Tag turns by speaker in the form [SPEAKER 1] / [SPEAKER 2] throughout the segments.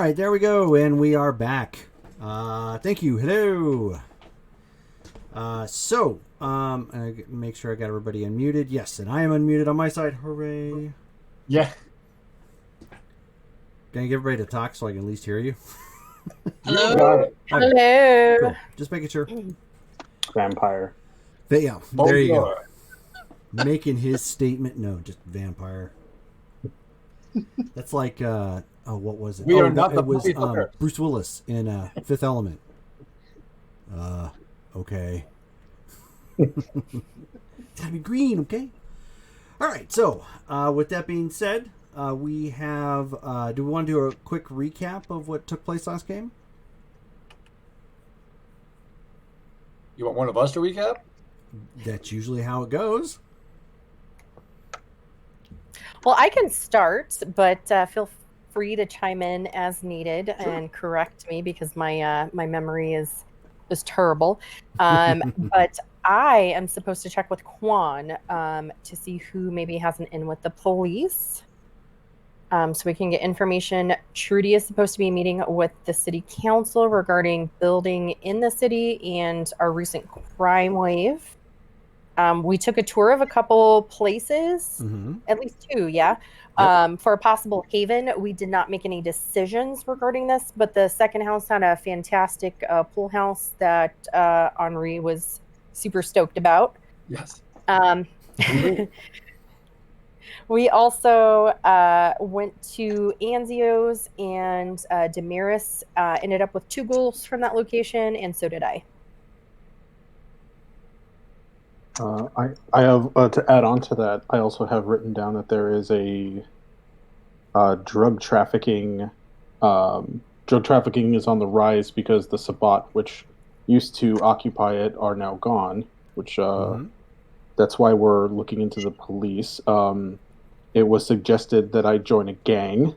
[SPEAKER 1] right, there we go, and we are back. Thank you. Hello. I make sure I got everybody unmuted. Yes, and I am unmuted on my side. Hooray!
[SPEAKER 2] Yeah.
[SPEAKER 1] Can I get everybody to talk so I can at least hear you?
[SPEAKER 2] Hello. You got it.
[SPEAKER 1] Okay.
[SPEAKER 3] Hello.
[SPEAKER 1] Cool. Just making sure.
[SPEAKER 4] Vampire.
[SPEAKER 1] But yeah, there you go. Making his statement known. Just vampire. That's like what was it?
[SPEAKER 2] We are not the
[SPEAKER 1] it was
[SPEAKER 2] puppy fucker.
[SPEAKER 1] Bruce Willis in Fifth Element. Okay. It's gotta be green, okay? All right. So, with that being said, we have. Do we want to do a quick recap of what took place last game?
[SPEAKER 2] You want one of us to recap?
[SPEAKER 1] That's usually how it goes.
[SPEAKER 3] Well, I can start, but feel free to chime in as needed and correct me because my memory is terrible. But I am supposed to check with Quan to see who maybe has an in with the police, so we can get information. Trudy is supposed to be meeting with the city council regarding building in the city and our recent crime wave. We took a tour of a couple places, at least two, yeah, for a possible haven. We did not make any decisions regarding this, but the second house had a fantastic pool house that Henri was super stoked about.
[SPEAKER 2] Yes.
[SPEAKER 3] We also went to Anzio's, and Damaris ended up with 2 goals from that location, and so did I.
[SPEAKER 4] I have to add on to that. I also have written down that there is a drug trafficking. Drug trafficking is on the rise because the Sabbat, which used to occupy it, are now gone. Which that's why we're looking into the police. It was suggested that I join a gang,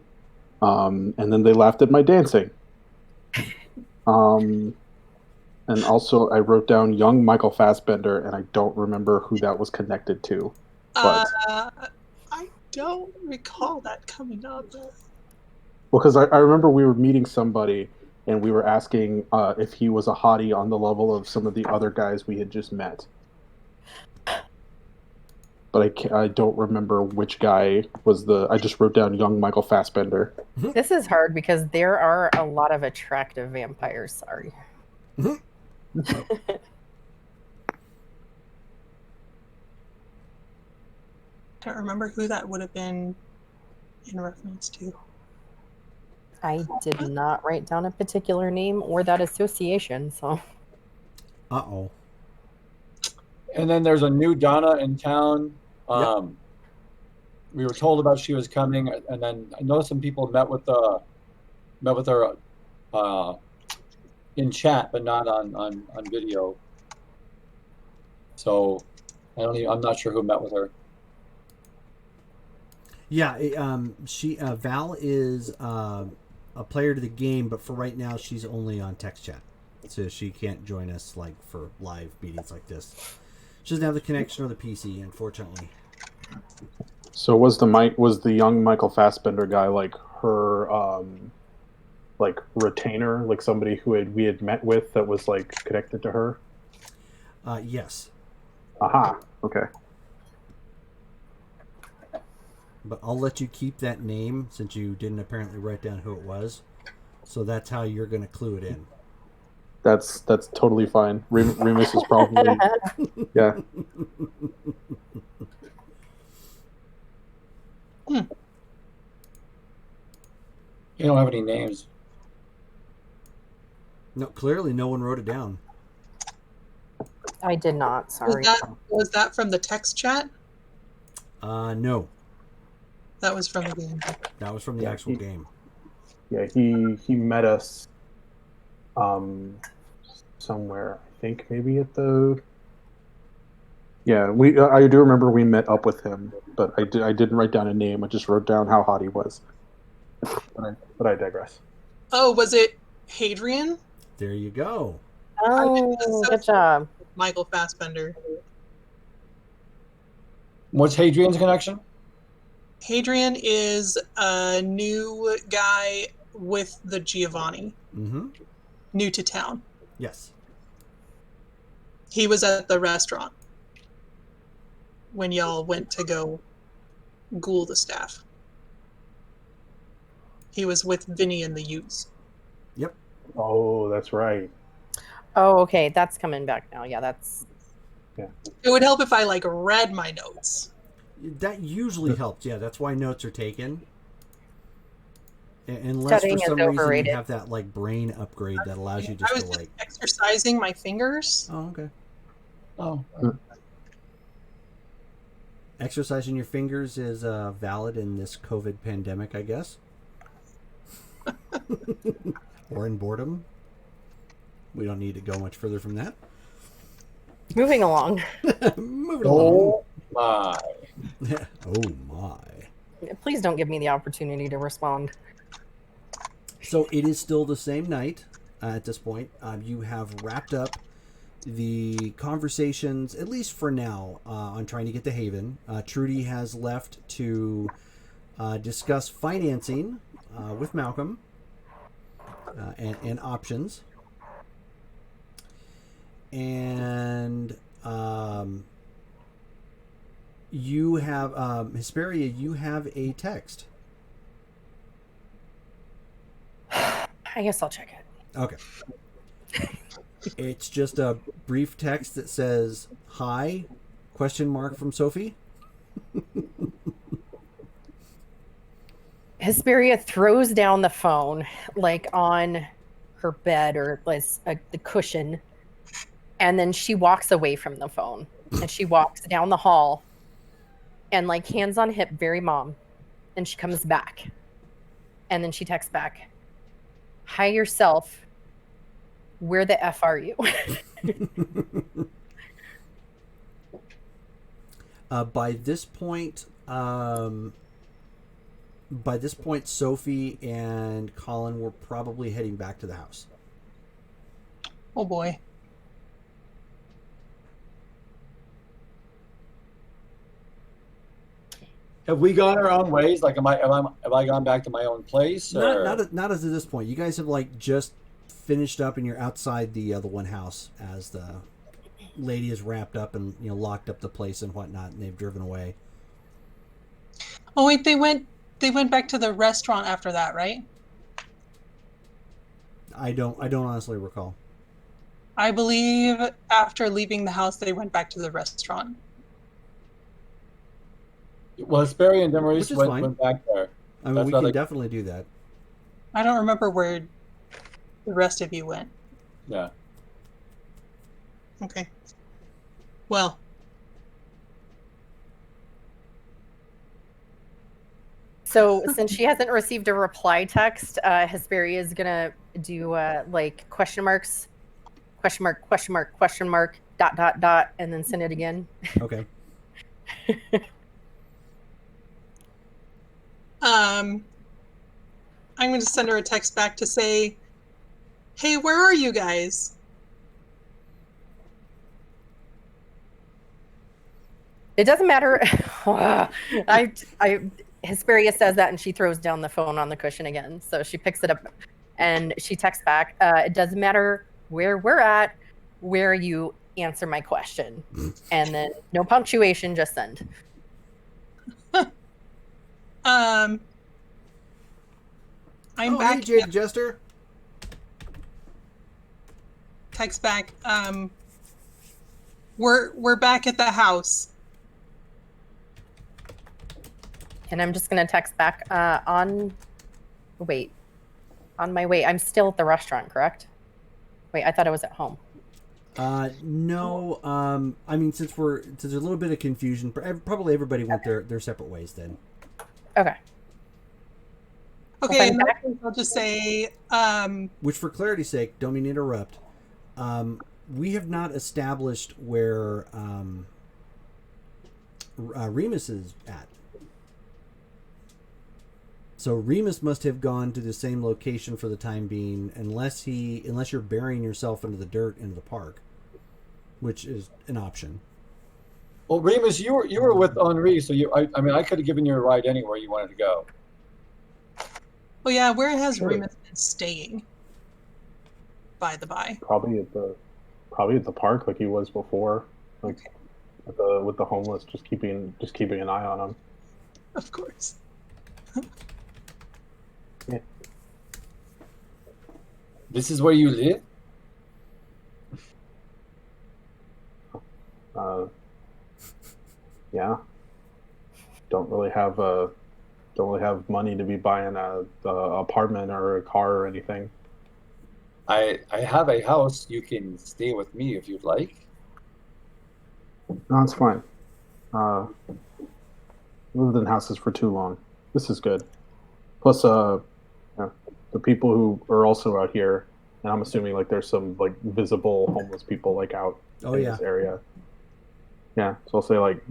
[SPEAKER 4] and then they laughed at my dancing. And also, I wrote down young Michael Fassbender, and I don't remember who that was connected to. But
[SPEAKER 5] I don't recall that coming up.
[SPEAKER 4] Well, because I remember we were meeting somebody, and we were asking if he was a hottie on the level of some of the other guys we had just met. But I don't remember which guy was the... I just wrote down young Michael Fassbender.
[SPEAKER 3] This is hard because there are a lot of attractive vampires, sorry.
[SPEAKER 5] Can't remember who that would have been in reference to.
[SPEAKER 3] I did not write down a particular name or that association, so.
[SPEAKER 1] Uh-oh.
[SPEAKER 2] And then there's a new Donna in town. We were told about she was coming, and then I know some people met with her in chat, but not on video. So I'm not sure who met with her.
[SPEAKER 1] Yeah, Val is a player to the game, but for right now she's only on text chat, so she can't join us like for live meetings like this. She doesn't have the connection or the PC, unfortunately.
[SPEAKER 4] So was the young Michael Fassbender guy like her like retainer, like somebody who we had met with that was like connected to her?
[SPEAKER 1] Yes.
[SPEAKER 4] Aha. Okay.
[SPEAKER 1] But I'll let you keep that name since you didn't apparently write down who it was. So that's how you're going to clue it in.
[SPEAKER 4] That's totally fine. Remus is probably... Yeah.
[SPEAKER 2] You don't have any names.
[SPEAKER 1] No, clearly no one wrote it down.
[SPEAKER 3] I did not, sorry.
[SPEAKER 5] Was that from the text chat?
[SPEAKER 1] No.
[SPEAKER 5] That was from the game.
[SPEAKER 1] That was from the actual game.
[SPEAKER 4] Yeah, he met us somewhere. I think maybe at the... Yeah, I do remember we met up with him, but I didn't write down a name. I just wrote down how hot he was. But I digress.
[SPEAKER 5] Oh, was it Hadrian?
[SPEAKER 1] There you go.
[SPEAKER 3] Oh, good job.
[SPEAKER 5] Michael Fassbender.
[SPEAKER 2] What's Hadrian's connection?
[SPEAKER 5] Hadrian is a new guy with the Giovanni, new to town.
[SPEAKER 1] Yes.
[SPEAKER 5] He was at the restaurant when y'all went to go ghoul the staff. He was with Vinny and the Utes.
[SPEAKER 1] Yep.
[SPEAKER 4] Oh, that's right.
[SPEAKER 3] Oh, okay. That's coming back now. Yeah, that's...
[SPEAKER 5] It would help if I, like, read my notes.
[SPEAKER 1] That usually helps. Yeah, that's why notes are taken. Unless
[SPEAKER 3] Studying
[SPEAKER 1] for some
[SPEAKER 3] is
[SPEAKER 1] reason
[SPEAKER 3] overrated.
[SPEAKER 1] you have that, like, brain upgrade that allows you just
[SPEAKER 5] I was
[SPEAKER 1] to,
[SPEAKER 5] just
[SPEAKER 1] like...
[SPEAKER 5] exercising my fingers.
[SPEAKER 1] Oh, okay.
[SPEAKER 2] Oh,
[SPEAKER 1] Exercising your fingers is valid in this COVID pandemic, I guess. Or in boredom. We don't need to go much further from that.
[SPEAKER 3] Moving along.
[SPEAKER 1] Moving along.
[SPEAKER 2] oh my.
[SPEAKER 1] Oh my.
[SPEAKER 3] Please don't give me the opportunity to respond.
[SPEAKER 1] So it is still the same night at this point. You have wrapped up the conversations, at least for now, on trying to get to Haven. Trudy has left to discuss financing with Malcolm and options. And you have, Hesperia, you have a text.
[SPEAKER 3] I guess I'll check it.
[SPEAKER 1] Okay. It's just a brief text that says, "Hi?" question mark from Sophie.
[SPEAKER 3] Hesperia throws down the phone, like on her bed or like the cushion, and then she walks away from the phone and she walks down the hall and like hands on hip, very mom, and she comes back and then she texts back, "Hi yourself. Where the F are you?"
[SPEAKER 1] By this point, Sophie and Colin were probably heading back to the house.
[SPEAKER 5] Oh boy.
[SPEAKER 2] Have we gone our own ways? Like, have I gone back to my own place? Or?
[SPEAKER 1] Not as of this point. You guys have like just finished up, and you're outside the one house as the lady is wrapped up and locked up the place and whatnot, and they've driven away.
[SPEAKER 5] Oh wait, they went back to the restaurant after that, right?
[SPEAKER 1] I don't honestly recall.
[SPEAKER 5] I believe after leaving the house, they went back to the restaurant.
[SPEAKER 2] Well, Hesperia and Demaris
[SPEAKER 1] Which is
[SPEAKER 2] went back there.
[SPEAKER 1] I mean,
[SPEAKER 2] That's
[SPEAKER 1] we
[SPEAKER 2] how
[SPEAKER 1] can
[SPEAKER 2] they-
[SPEAKER 1] definitely do that.
[SPEAKER 5] I don't remember where the rest of you went.
[SPEAKER 2] Yeah.
[SPEAKER 5] Okay. Well,
[SPEAKER 3] So since she hasn't received a reply text, Hesperia is gonna do like question marks, question mark, question mark, question mark, dot dot dot, and then send it again.
[SPEAKER 1] Okay.
[SPEAKER 5] I'm going to send her a text back to say, "Hey, where are you guys?"
[SPEAKER 3] It doesn't matter. Hesperia says that and she throws down the phone on the cushion again. So she picks it up and she texts back. It doesn't matter where we're at, where you answer my question. And then no punctuation, just send.
[SPEAKER 5] I'm
[SPEAKER 1] Hey,
[SPEAKER 5] back.
[SPEAKER 1] Jade Jester.
[SPEAKER 5] Text back. We're back at the house.
[SPEAKER 3] And I'm just gonna text back on my way. I'm still at the restaurant, correct? Wait, I thought I was at home.
[SPEAKER 1] No. I mean, since there's a little bit of confusion, probably everybody went their separate ways then.
[SPEAKER 3] Okay.
[SPEAKER 5] Okay,
[SPEAKER 3] I'm
[SPEAKER 5] in that
[SPEAKER 3] back.
[SPEAKER 5] case, I'll just say,
[SPEAKER 1] Which, for clarity's sake, don't mean to interrupt. We have not established where Remus is at. So Remus must have gone to the same location for the time being, unless you're burying yourself into the dirt into the park, which is an option.
[SPEAKER 2] Well, Remus, you were with Henri, so I mean, I could have given you a ride anywhere you wanted to go.
[SPEAKER 5] Oh yeah, where has
[SPEAKER 4] Sure.
[SPEAKER 5] Remus been staying? By the by.
[SPEAKER 4] Probably at the park like he was before, like
[SPEAKER 5] Okay.
[SPEAKER 4] with the homeless, just keeping an eye on them.
[SPEAKER 5] Of course.
[SPEAKER 4] Yeah.
[SPEAKER 2] This is where you live?
[SPEAKER 4] Uh, yeah. Don't really have money to be buying a apartment or a car or anything.
[SPEAKER 2] I have a house. You can stay with me if you'd like.
[SPEAKER 4] No, it's fine. Lived in houses for too long. This is good. Plus, yeah, the people who are also out here, and I'm assuming like there's some like visible homeless people like out
[SPEAKER 1] Oh,
[SPEAKER 4] in
[SPEAKER 1] yeah.
[SPEAKER 4] this area. Yeah, so I'll say like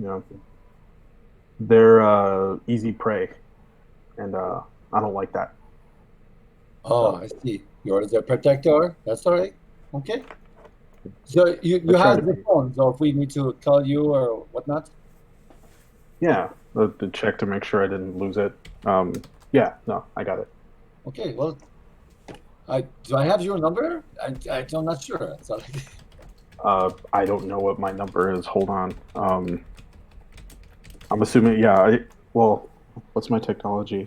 [SPEAKER 4] they're easy prey, and I don't like that.
[SPEAKER 2] Oh, I see. You're the protector. That's all right. Okay. So you
[SPEAKER 4] I try
[SPEAKER 2] have
[SPEAKER 4] to
[SPEAKER 2] the
[SPEAKER 4] be.
[SPEAKER 2] phone. So if we need to call you or whatnot.
[SPEAKER 4] Yeah, to check to make sure I didn't lose it. Yeah, no, I got it.
[SPEAKER 2] Okay. Well, do I have your number? I'm not sure. So,
[SPEAKER 4] I don't know what my number is. Hold on. I'm assuming. Yeah. Well, what's my technology?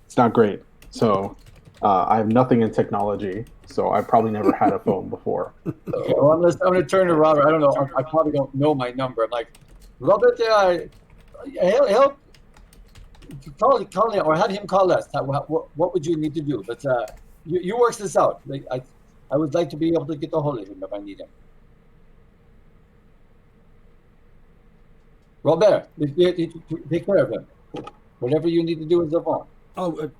[SPEAKER 4] It's not great. So I have nothing in technology. So I probably never had a phone before.
[SPEAKER 2] well, I'm going to turn to Robert. I don't know. I probably don't know my number. I'm like, Robert, help. Call him or have him call us. What would you need to do? But you work this out. Like, I would like to be able to get a hold of him if I need him. Robert, take care of him. Whatever you need to do is the phone.
[SPEAKER 1] Oh,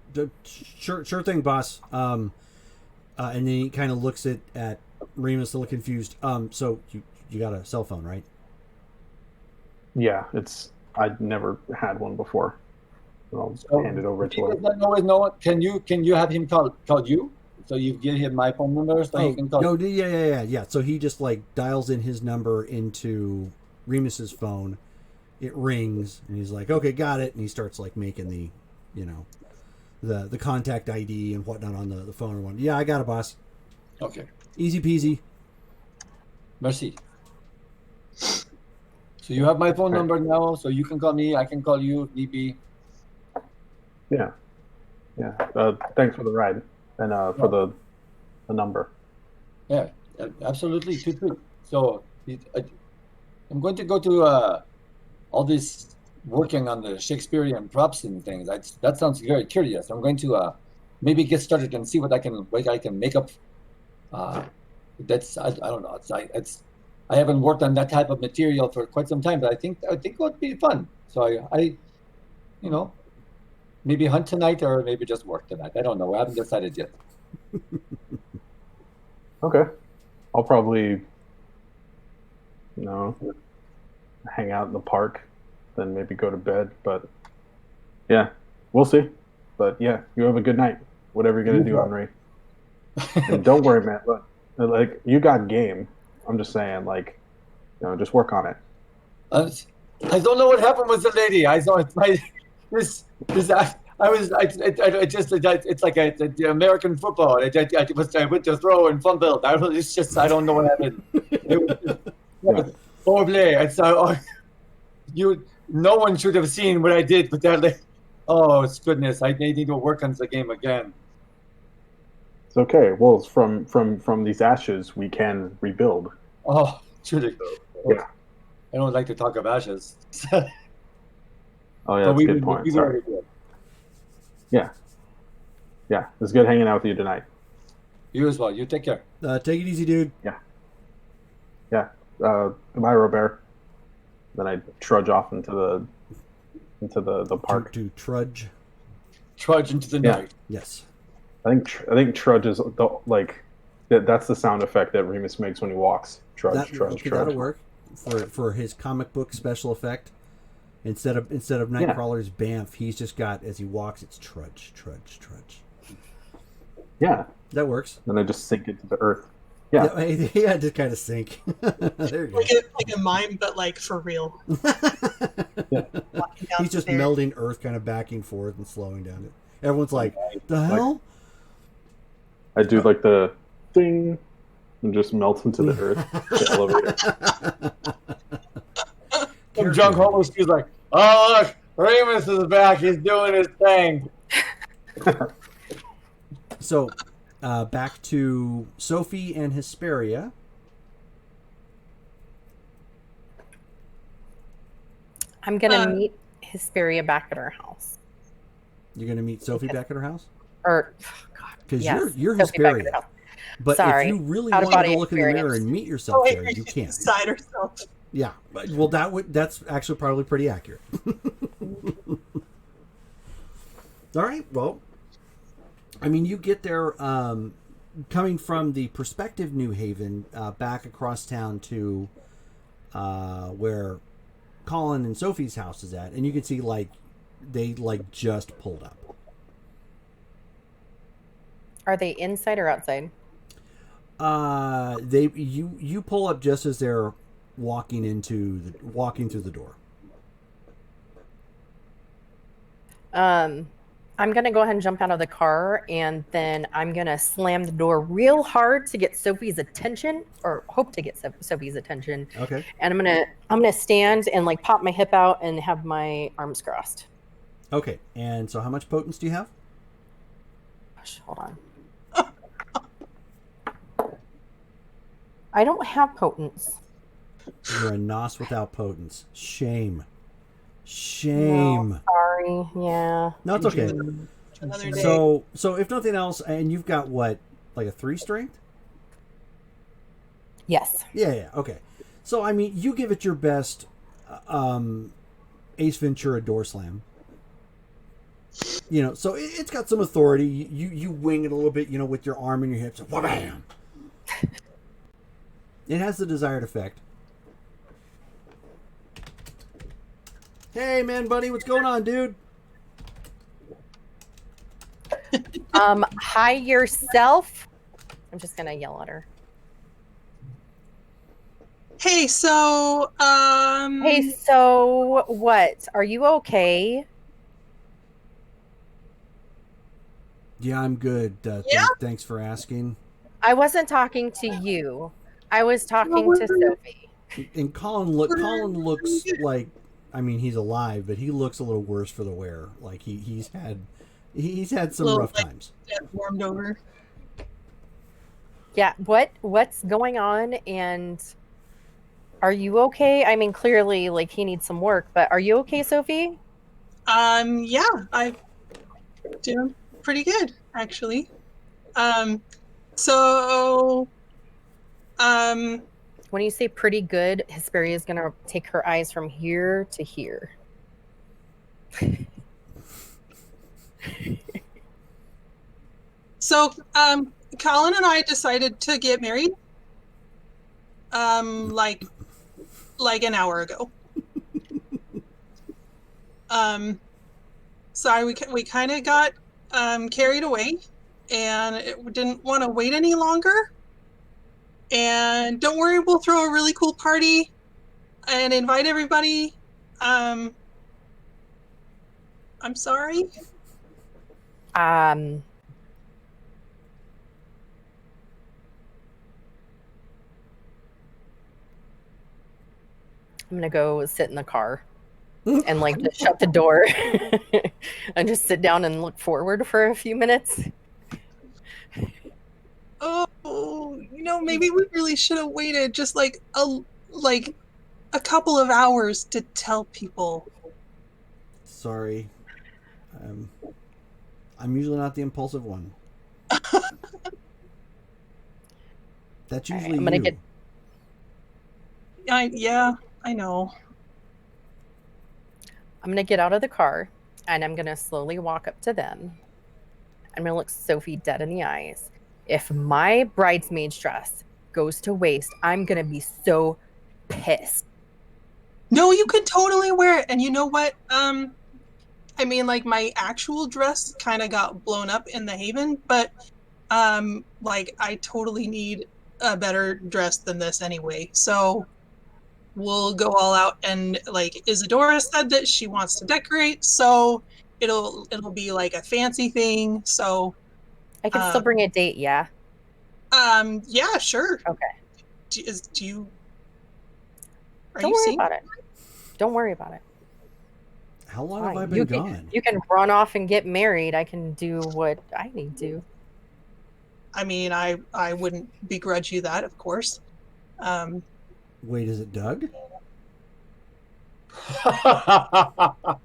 [SPEAKER 1] sure thing, boss. And then he kind of looks at Remus a little confused. So you got a cell phone, right?
[SPEAKER 4] Yeah, I'd never had one before. I'll hand it over
[SPEAKER 2] If
[SPEAKER 4] to
[SPEAKER 2] he
[SPEAKER 4] him.
[SPEAKER 2] doesn't know no one, can you have him call you? So you give him my phone number so he can call.
[SPEAKER 1] No, yeah. So he just like dials in his number into Remus's phone. It rings, and he's like, "Okay, got it." And he starts like making the, the contact ID and whatnot on the phone or one. Yeah, I got it, boss.
[SPEAKER 2] Okay.
[SPEAKER 1] Easy peasy.
[SPEAKER 2] Merci. So you have my phone number now, so you can call me. I can call you if need be.
[SPEAKER 4] Yeah. Thanks for the ride and for the number.
[SPEAKER 2] Yeah, absolutely. Too. So I'm going to go to all this working on the Shakespearean props and things. That sounds very curious. I'm going to maybe get started and see what I can make up. That's I don't know. I haven't worked on that type of material for quite some time, but I think it would be fun. So I maybe hunt tonight or maybe just work tonight. I don't know. I haven't decided yet.
[SPEAKER 4] Okay. I'll probably, hang out in the park, then maybe go to bed. But yeah, we'll see. But yeah, you have a good night. Whatever you're gonna do, Henri. And don't worry, man. Look, like you got game. I'm just saying, like, just work on it.
[SPEAKER 2] I don't know what happened with the lady. I saw it. It's like the American football. I went to throw and fumbled. I don't know what happened. It was horrible. No one should have seen what I did, but oh goodness, I need to work on the game again.
[SPEAKER 4] It's okay. Well, from these ashes, we can rebuild.
[SPEAKER 2] Oh, truly.
[SPEAKER 4] Yeah.
[SPEAKER 2] I don't like to talk of ashes.
[SPEAKER 4] Oh yeah, that's a good point. Sorry. Yeah. Yeah. It was good hanging out with you tonight.
[SPEAKER 2] You as well. You take care.
[SPEAKER 1] Take it easy, dude.
[SPEAKER 4] Yeah. Goodbye, Robert. Then I trudge off into the park.
[SPEAKER 1] To trudge.
[SPEAKER 2] Trudge into the
[SPEAKER 4] Yeah.
[SPEAKER 2] night.
[SPEAKER 1] Yes.
[SPEAKER 4] I think trudge is that's the sound effect that Remus makes when he walks. Trudge.
[SPEAKER 1] That'll work for his comic book special effect. Instead of Nightcrawler's Bamf, he's just got, as he walks, it's trudge.
[SPEAKER 4] Yeah.
[SPEAKER 1] That works.
[SPEAKER 4] Then I just sink into the earth. Yeah.
[SPEAKER 1] Yeah, just kind of sink. There you go.
[SPEAKER 5] Like a mime, but like for real.
[SPEAKER 4] Yeah.
[SPEAKER 5] Walking down
[SPEAKER 1] He's just
[SPEAKER 5] the stairs.
[SPEAKER 1] melding earth, kind of backing forth and slowing down. Everyone's like, the hell?
[SPEAKER 4] I do like the ding and just melts into the earth, the elevator.
[SPEAKER 2] Some drunk homeless dude's like, oh, look, Remus is back. He's doing his thing.
[SPEAKER 1] So, back to Sophie and Hesperia.
[SPEAKER 3] I'm gonna meet Hesperia back at her house.
[SPEAKER 1] You're going to meet Sophie back at her house?
[SPEAKER 3] Or,
[SPEAKER 1] Because
[SPEAKER 3] yes,
[SPEAKER 1] you're
[SPEAKER 3] Sophie back at her
[SPEAKER 1] Hesperia.
[SPEAKER 3] house.
[SPEAKER 1] But
[SPEAKER 3] Sorry.
[SPEAKER 1] if you really
[SPEAKER 3] Out of
[SPEAKER 1] want to
[SPEAKER 3] body
[SPEAKER 1] go look in the mirror
[SPEAKER 3] experience.
[SPEAKER 1] and meet yourself
[SPEAKER 5] Oh,
[SPEAKER 1] there, you can't.
[SPEAKER 5] Beside herself.
[SPEAKER 1] Yeah. Well, that's actually probably pretty accurate. All right. Well, I mean, you get there coming from the prospective New Haven back across town to where Colin and Sophie's house is at, and you can see they just pulled up.
[SPEAKER 3] Are they inside or outside?
[SPEAKER 1] You pull up just as they're walking through the door.
[SPEAKER 3] I'm gonna go ahead and jump out of the car, and then I'm gonna slam the door real hard to get Sophie's attention, or hope to get Sophie's attention.
[SPEAKER 1] Okay.
[SPEAKER 3] And I'm gonna stand and like pop my hip out and have my arms crossed.
[SPEAKER 1] Okay. And so, how much potence do you have?
[SPEAKER 3] Gosh, hold on. I don't have potence.
[SPEAKER 1] You're a nos without potence. Shame.
[SPEAKER 3] No, sorry. Yeah.
[SPEAKER 1] No, it's okay.
[SPEAKER 5] Another day.
[SPEAKER 1] So if nothing else, and you've got what, like a 3 strength?
[SPEAKER 3] Yes.
[SPEAKER 1] Yeah. Okay. So I mean, you give it your best. Ace Ventura door slam. So it's got some authority. You wing it a little bit, with your arm and your hips. Wham! It has the desired effect. Hey, man, buddy, what's going on, dude?
[SPEAKER 3] Hi yourself. I'm just gonna yell at her.
[SPEAKER 5] Hey, so
[SPEAKER 3] Hey, so what? Are you okay?
[SPEAKER 1] Yeah, I'm good.
[SPEAKER 5] Yeah?
[SPEAKER 1] Thanks for asking.
[SPEAKER 3] I wasn't talking to you. I was talking to Sophie.
[SPEAKER 1] And Colin looks like, I mean, he's alive, but he looks a little worse for the wear. Like he's had some
[SPEAKER 5] Little,
[SPEAKER 1] rough times.
[SPEAKER 5] warmed over.
[SPEAKER 3] Yeah, what's going on, and are you okay? I mean, clearly, like, he needs some work, but are you okay, Sophie?
[SPEAKER 5] Yeah, I'm doing pretty good, actually.
[SPEAKER 3] When you say pretty good, Hesperia is gonna take her eyes from here to here.
[SPEAKER 5] So, Colin and I decided to get married, like an hour ago. So we kind of got carried away, and it didn't want to wait any longer. And don't worry, we'll throw a really cool party and invite everybody. I'm sorry.
[SPEAKER 3] I'm gonna go sit in the car and like just shut the door and just sit down and look forward for a few minutes.
[SPEAKER 5] Oh, maybe we really should have waited just like a couple of hours to tell people.
[SPEAKER 1] Sorry. I'm usually not the impulsive one. That's usually
[SPEAKER 3] I'm gonna
[SPEAKER 1] you.
[SPEAKER 5] Yeah, I know.
[SPEAKER 3] I'm gonna get out of the car and I'm gonna slowly walk up to them. I'm gonna look Sophie dead in the eyes. If my bridesmaid's dress goes to waste, I'm gonna be so pissed.
[SPEAKER 5] No, you could totally wear it. And you know what? I mean, like, my actual dress kind of got blown up in the Haven, but I totally need a better dress than this anyway. So we'll go all out. And like Isadora said that she wants to decorate, so it'll be like a fancy thing. So
[SPEAKER 3] I can still bring a date, yeah.
[SPEAKER 5] yeah, sure.
[SPEAKER 3] Okay.
[SPEAKER 5] Do you?
[SPEAKER 3] Don't worry about it. Don't worry about it.
[SPEAKER 1] How long have I been gone?
[SPEAKER 3] You can run off and get married. I can do what I need to.
[SPEAKER 5] I mean, I wouldn't begrudge you that, of course.
[SPEAKER 1] Wait, is it Doug?
[SPEAKER 5] I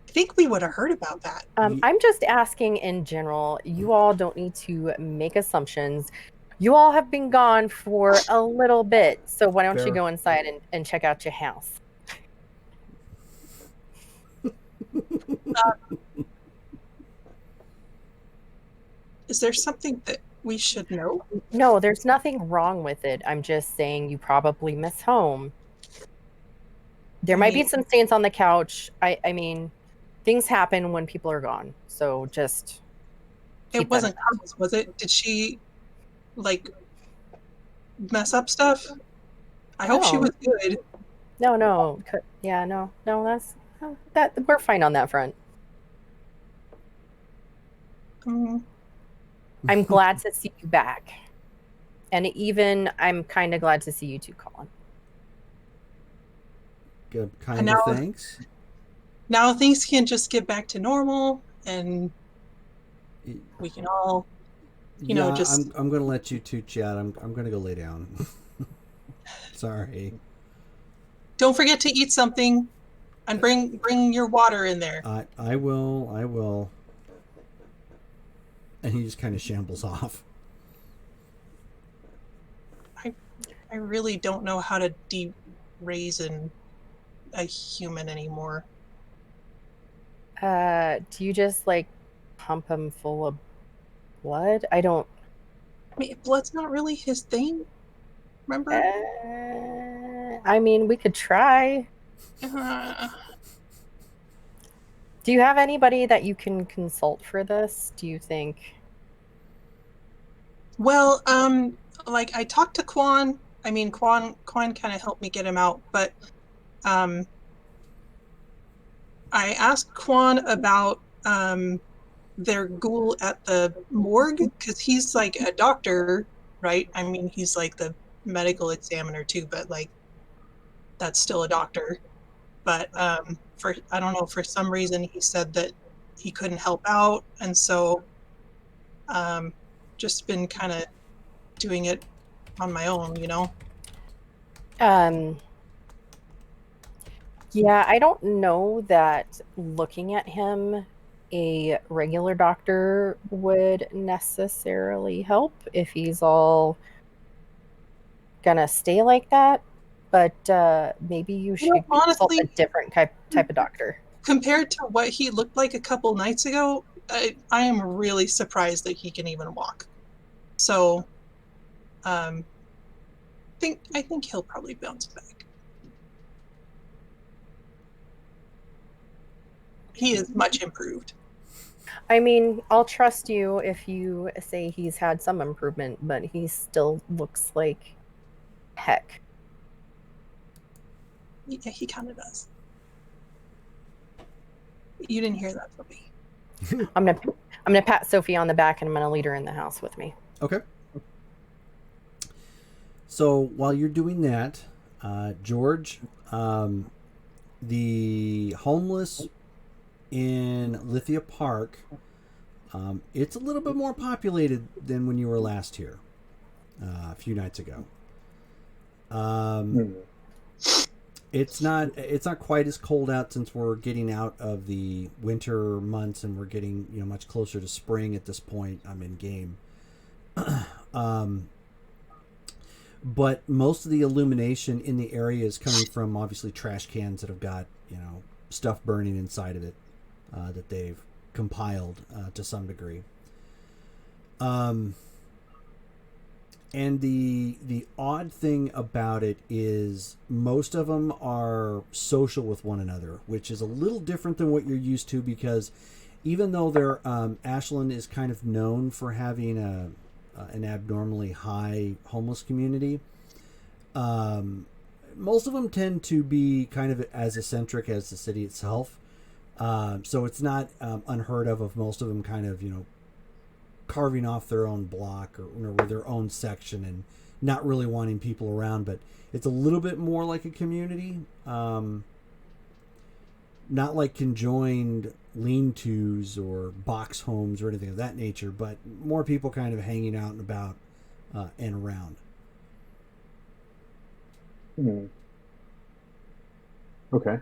[SPEAKER 5] think we would have heard about that.
[SPEAKER 3] I'm just asking in general. You all don't need to make assumptions. You all have been gone for a little bit, so why don't you go inside and check out your house?
[SPEAKER 5] Is there something that we should know?
[SPEAKER 3] No, there's nothing wrong with it. I'm just saying you probably miss home. There might be some stains on the couch. I mean, things happen when people are gone. So just...
[SPEAKER 5] It wasn't Thomas, was it? Did she, like, mess up stuff? I hope she was good.
[SPEAKER 3] No. Yeah, no, that we're fine on that front. I'm glad to see you back. And even I'm kind of glad to see you too, Colin.
[SPEAKER 1] Good, kind of thanks.
[SPEAKER 5] Now things can just get back to normal and we can all, you know, just...
[SPEAKER 1] I'm going to let you two chat. I'm going to go lay down. Sorry.
[SPEAKER 5] Don't forget to eat something and bring your water in there.
[SPEAKER 1] I will. And he just kind of shambles off.
[SPEAKER 5] I really don't know how to de-raisin a human anymore.
[SPEAKER 3] Do you just like pump him full of blood? I
[SPEAKER 5] mean, blood's not really his thing. Remember?
[SPEAKER 3] I mean, we could try. Do you have anybody that you can consult for this? Do you think?
[SPEAKER 5] Well, like I talked to Quan. I mean, Quan kind of helped me get him out, but I asked Quan about their ghoul at the morgue because he's like a doctor, right? I mean, he's like the medical examiner too, but like that's still a doctor. But I don't know, for some reason he said that he couldn't help out, and so just been kind of doing it on my own, you know.
[SPEAKER 3] Yeah, I don't know that looking at him, a regular doctor would necessarily help if he's all gonna stay like that. But maybe you should consult a different type of doctor.
[SPEAKER 5] Compared to what he looked like a couple nights ago, I am really surprised that he can even walk. So, I think he'll probably bounce back. He is much improved.
[SPEAKER 3] I mean, I'll trust you if you say he's had some improvement, but he still looks like heck.
[SPEAKER 5] Yeah, he kind of does. You didn't hear that from me.
[SPEAKER 3] I'm gonna pat Sophie on the back and I'm gonna lead her in the house with me.
[SPEAKER 1] Okay. So while you're doing that, George, the homeless in Lithia Park, it's a little bit more populated than when you were last here, a few nights ago. It's not quite as cold out since we're getting out of the winter months and we're getting much closer to spring at this point. I'm in game. But most of the illumination in the area is coming from obviously trash cans that have got stuff burning inside of it that they've compiled to some degree. And the odd thing about it is most of them are social with one another, which is a little different than what you're used to, because even though they're Ashland is kind of known for having an abnormally high homeless community, most of them tend to be kind of as eccentric as the city itself. So it's not unheard of most of them kind of, carving off their own block or their own section and not really wanting people around. But it's a little bit more like a community. Not like conjoined lean-tos or box homes or anything of that nature, but more people kind of hanging out and about and around.
[SPEAKER 4] Okay.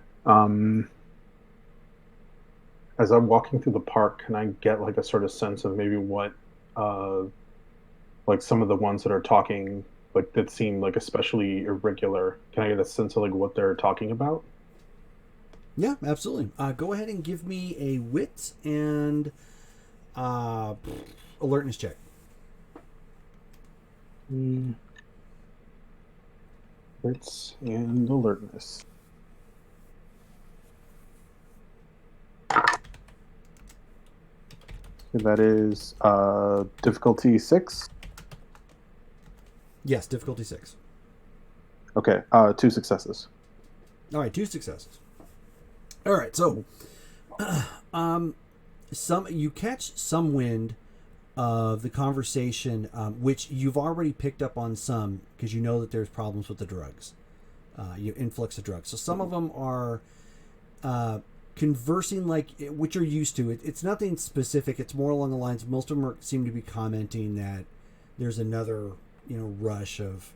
[SPEAKER 4] As I'm walking through the park, can I get like a sort of sense of maybe what, like some of the ones that are talking, like that seem like especially irregular? Can I get a sense of like what they're talking about?
[SPEAKER 1] Yeah, absolutely. Go ahead and give me a wit and alertness check.
[SPEAKER 4] Wits and alertness. That is difficulty 6.
[SPEAKER 1] Yes, difficulty 6.
[SPEAKER 4] Okay, 2 successes.
[SPEAKER 1] All right, 2 successes. All right, so you catch some wind of the conversation, which you've already picked up on some because you know that there's problems with the drugs, influx of drugs. So some of them are conversing like what you're used to. It's nothing specific. It's more along the lines. Most of them seem to be commenting that there's another rush of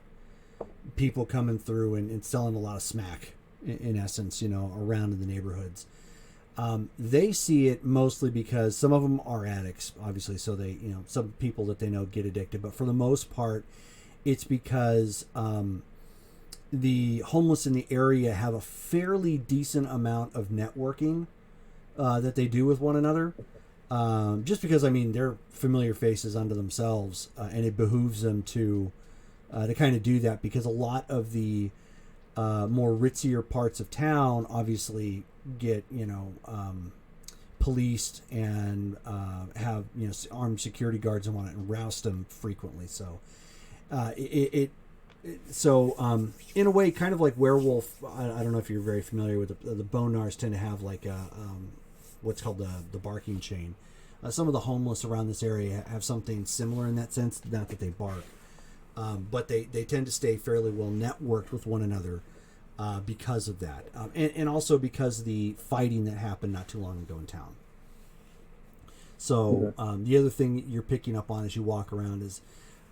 [SPEAKER 1] people coming through and selling a lot of smack. In essence, around in the neighborhoods. They see it mostly because some of them are addicts, obviously. So they, some people that they know get addicted. But for the most part, it's because the homeless in the area have a fairly decent amount of networking that they do with one another. Just because, they're familiar faces unto themselves, and it behooves them to kind of do that because a lot of the more ritzier parts of town obviously get policed and have armed security guards and whatnot and roust them frequently. So in a way, kind of like werewolf. I don't know if you're very familiar with the Bonars tend to have like what's called the barking chain. Some of the homeless around this area have something similar in that sense. Not that they bark. But they tend to stay fairly well networked with one another because of that. And also because of the fighting that happened not too long ago in town. So the other thing you're picking up on as you walk around is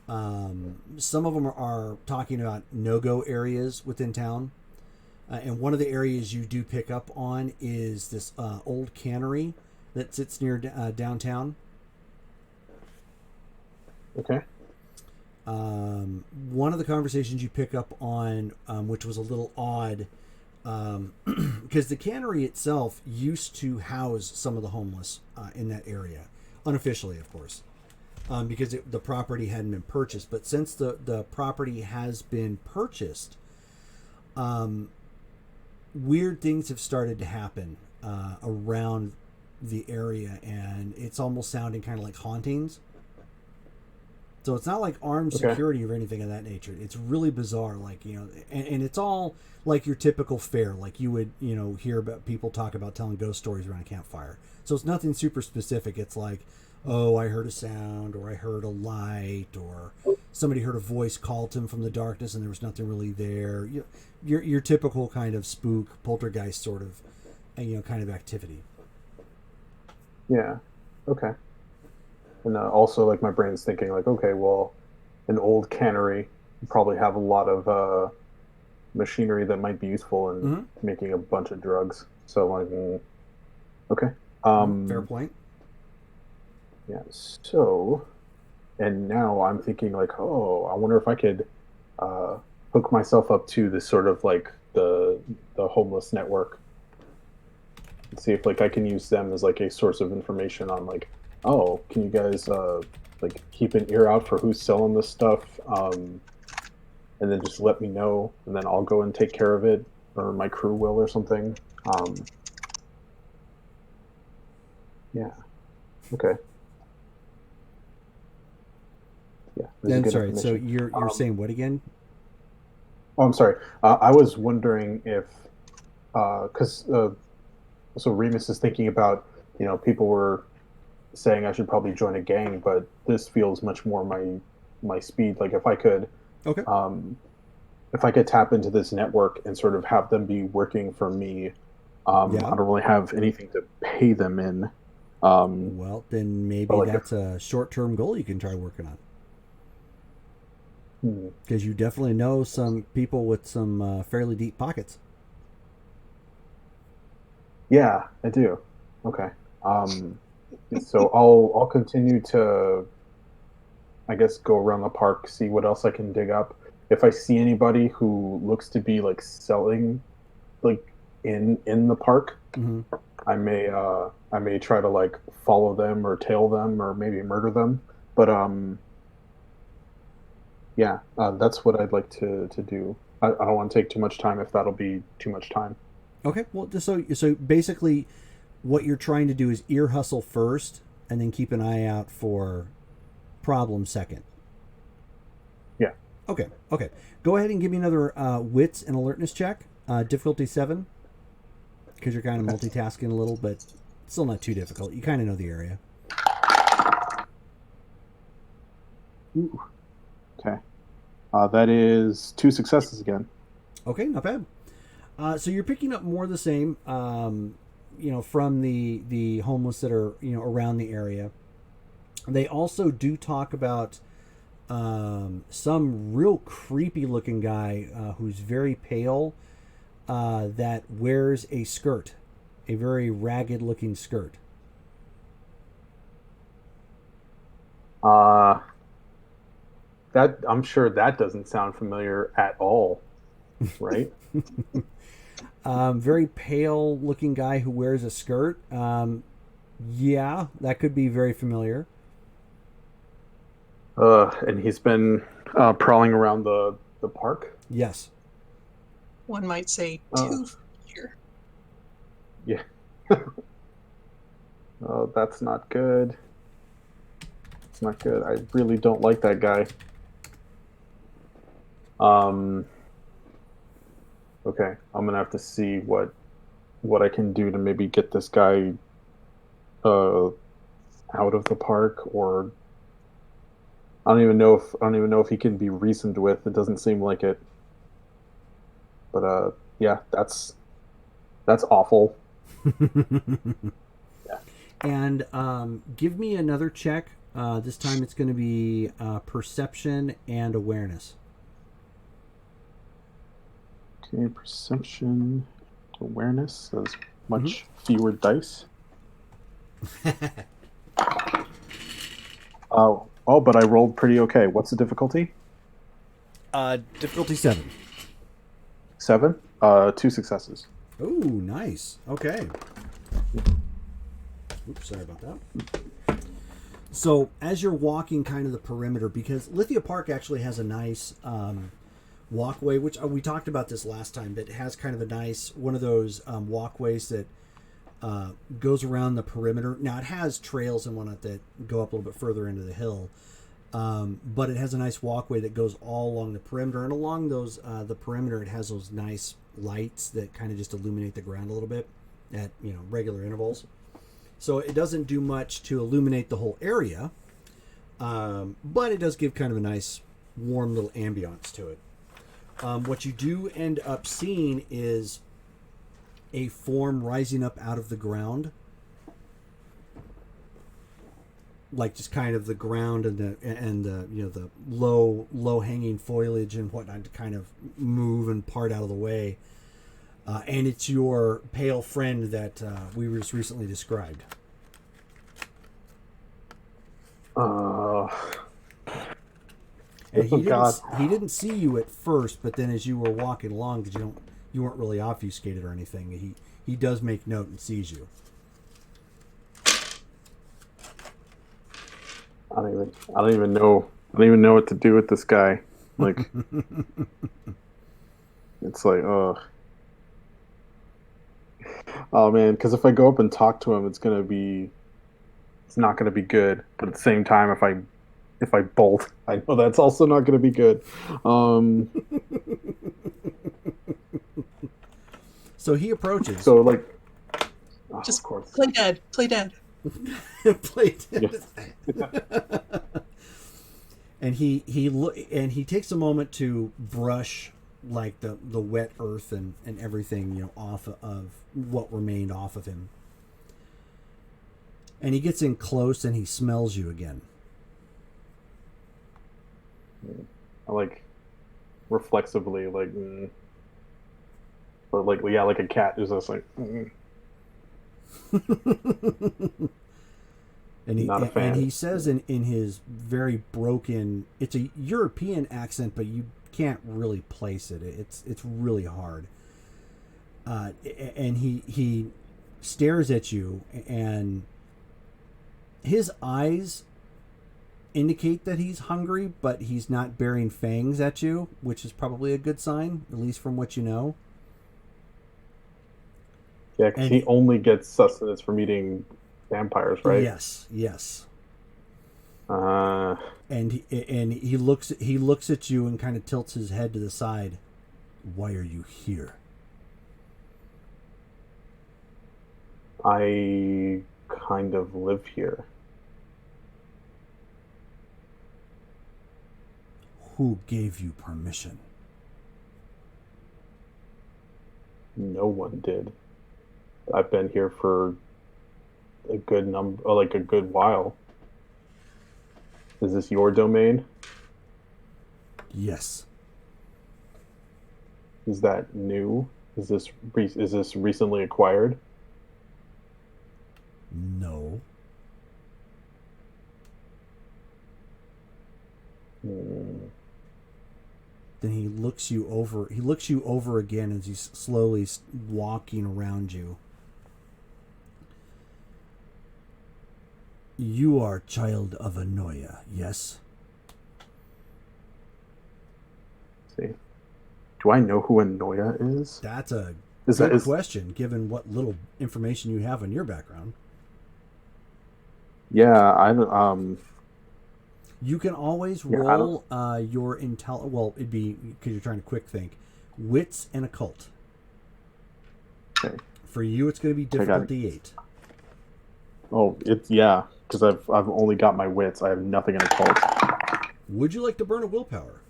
[SPEAKER 1] some of them are talking about no-go areas within town. And one of the areas you do pick up on is this old cannery that sits near downtown.
[SPEAKER 4] Okay.
[SPEAKER 1] One of the conversations you pick up on, which was a little odd, because the cannery itself used to house some of the homeless in that area, unofficially, of course, because the property hadn't been purchased. But since the property has been purchased, weird things have started to happen around the area, and it's almost sounding kind of like hauntings. So it's not like armed security or anything of that nature. It's really bizarre, like, and it's all like your typical fare, like you would, hear about people talk about telling ghost stories around a campfire. So it's nothing super specific. It's like, oh, I heard a sound, or I heard a light, or somebody heard a voice call to him from the darkness and there was nothing really there. Your typical kind of spook, poltergeist sort of, kind of activity.
[SPEAKER 4] Yeah. Okay. And also, like, my brain's thinking, like, okay, well, an old cannery would probably have a lot of machinery that might be useful in making a bunch of drugs. So, like, okay.
[SPEAKER 1] Fair point.
[SPEAKER 4] Yeah, so, and now I'm thinking, like, oh, I wonder if I could hook myself up to this sort of, like, the homeless network. And see if, like, I can use them as, like, a source of information on, like, oh, can you guys like keep an ear out for who's selling this stuff, and then just let me know, and then I'll go and take care of it, or my crew will, or something. Yeah. Okay. Yeah.
[SPEAKER 1] Then sorry. So you're saying what again?
[SPEAKER 4] Oh, I'm sorry. I was wondering if, because Remus is thinking about, people were saying I should probably join a gang, but this feels much more my speed. Like if I could,
[SPEAKER 1] Okay.
[SPEAKER 4] if I could tap into this network and sort of have them be working for me,
[SPEAKER 1] Yeah.
[SPEAKER 4] I don't really have anything to pay them in.
[SPEAKER 1] Well, then maybe
[SPEAKER 4] like
[SPEAKER 1] that's a short-term goal you can try working on.
[SPEAKER 4] Hmm.
[SPEAKER 1] Because you definitely know some people with some fairly deep pockets.
[SPEAKER 4] Yeah, I do. Okay. So I'll continue to, I guess, go around the park, see what else I can dig up. If I see anybody who looks to be like selling, like in the park,
[SPEAKER 1] Mm-hmm.
[SPEAKER 4] I may try to like follow them or tail them or maybe murder them. But yeah, that's what I'd like to do. I don't want to take too much time if that'll be too much time.
[SPEAKER 1] Okay. Well, so basically, what you're trying to do is ear hustle first, and then keep an eye out for problems second.
[SPEAKER 4] Yeah.
[SPEAKER 1] Okay. Okay. Go ahead and give me another wits and alertness check. Difficulty 7, because you're kind of multitasking a little, but still not too difficult. You kind of know the area.
[SPEAKER 4] Ooh. Okay. That is 2 successes again.
[SPEAKER 1] Okay, not bad. So you're picking up more of the same, from the homeless that are around the area. They also do talk about some real creepy looking guy who's very pale that wears a skirt, a very ragged looking skirt.
[SPEAKER 4] That I'm sure that doesn't sound familiar at all, right?
[SPEAKER 1] Very pale looking guy who wears a skirt. Yeah, that could be very familiar.
[SPEAKER 4] And he's been prowling around the park.
[SPEAKER 1] Yes.
[SPEAKER 5] One might say too familiar.
[SPEAKER 4] Yeah. Oh, that's not good. It's not good. I really don't like that guy. Okay, I'm gonna have to see what I can do to maybe get this guy out of the park, or I don't even know if he can be reasoned with. It doesn't seem like it. But yeah, that's awful.
[SPEAKER 1] Yeah. And give me another check. This time it's going to be perception and awareness.
[SPEAKER 4] Okay, perception, awareness. That's much fewer dice. Oh, but I rolled pretty okay. What's the difficulty?
[SPEAKER 1] Difficulty 7.
[SPEAKER 4] 7. 2 successes.
[SPEAKER 1] Oh, nice. Okay. Oops, sorry about that. So as you're walking kind of the perimeter, because Lithia Park actually has a nice walkway, which we talked about this last time, but it has kind of a nice one of those walkways that goes around the perimeter. Now it has trails and whatnot that go up a little bit further into the hill, but it has a nice walkway that goes all along the perimeter, and along those the perimeter it has those nice lights that kind of just illuminate the ground a little bit at regular intervals. So it doesn't do much to illuminate the whole area, but it does give kind of a nice warm little ambiance to it. What you do end up seeing is a form rising up out of the ground, like just kind of the ground and the low hanging foliage and whatnot to kind of move and part out of the way. And it's your pale friend that we just recently described. And he didn't see you at first, but then as you were walking along, because you weren't really obfuscated or anything, he does make note and sees you.
[SPEAKER 4] I don't even know what to do with this guy. Like, it's like, oh man, because if I go up and talk to him, it's not gonna be good. But at the same time, if I bolt, I know that's also not gonna be good.
[SPEAKER 1] So he approaches.
[SPEAKER 4] So like,
[SPEAKER 5] Just
[SPEAKER 4] of course.
[SPEAKER 5] play dead. Play dead.
[SPEAKER 1] Play
[SPEAKER 4] Yes.
[SPEAKER 1] And he takes a moment to brush like the wet earth and everything off of what remained off of him. And he gets in close and he smells you again.
[SPEAKER 4] I like reflexively but like a cat is just like.
[SPEAKER 1] And he
[SPEAKER 4] Not a fan.
[SPEAKER 1] and he says in his very broken, it's a European accent, but you can't really place it. It's really hard. And he stares at you, and his eyes indicate that he's hungry, but he's not bearing fangs at you, which is probably a good sign, at least from what you know.
[SPEAKER 4] Yeah, because
[SPEAKER 1] And
[SPEAKER 4] he only gets sustenance from eating vampires, right?
[SPEAKER 1] Yes.
[SPEAKER 4] Uh,
[SPEAKER 1] And he looks at you and kind of tilts his head to the side. Why are you here?
[SPEAKER 4] I kind of live here.
[SPEAKER 1] Who gave you permission?
[SPEAKER 4] No one did. I've been here for a good while. Is this your domain?
[SPEAKER 1] Yes.
[SPEAKER 4] Is that new? Is this recently acquired?
[SPEAKER 1] No. Then he looks you over. He looks you over again as he's slowly walking around you. You are child of Anoia, yes?
[SPEAKER 4] Let's see. Do I know who Anoia is?
[SPEAKER 1] That's a
[SPEAKER 4] Is
[SPEAKER 1] good
[SPEAKER 4] that
[SPEAKER 1] question, given what little information you have on your background.
[SPEAKER 4] Yeah,
[SPEAKER 1] You can always
[SPEAKER 4] Yeah,
[SPEAKER 1] roll your intel. Well, it'd be because you're trying to quick think. Wits and occult.
[SPEAKER 4] Okay.
[SPEAKER 1] For you, it's going to be
[SPEAKER 4] I got it.
[SPEAKER 1] difficulty 8.
[SPEAKER 4] Oh, because I've only got my wits. I have nothing in occult.
[SPEAKER 1] Would you like to burn a willpower?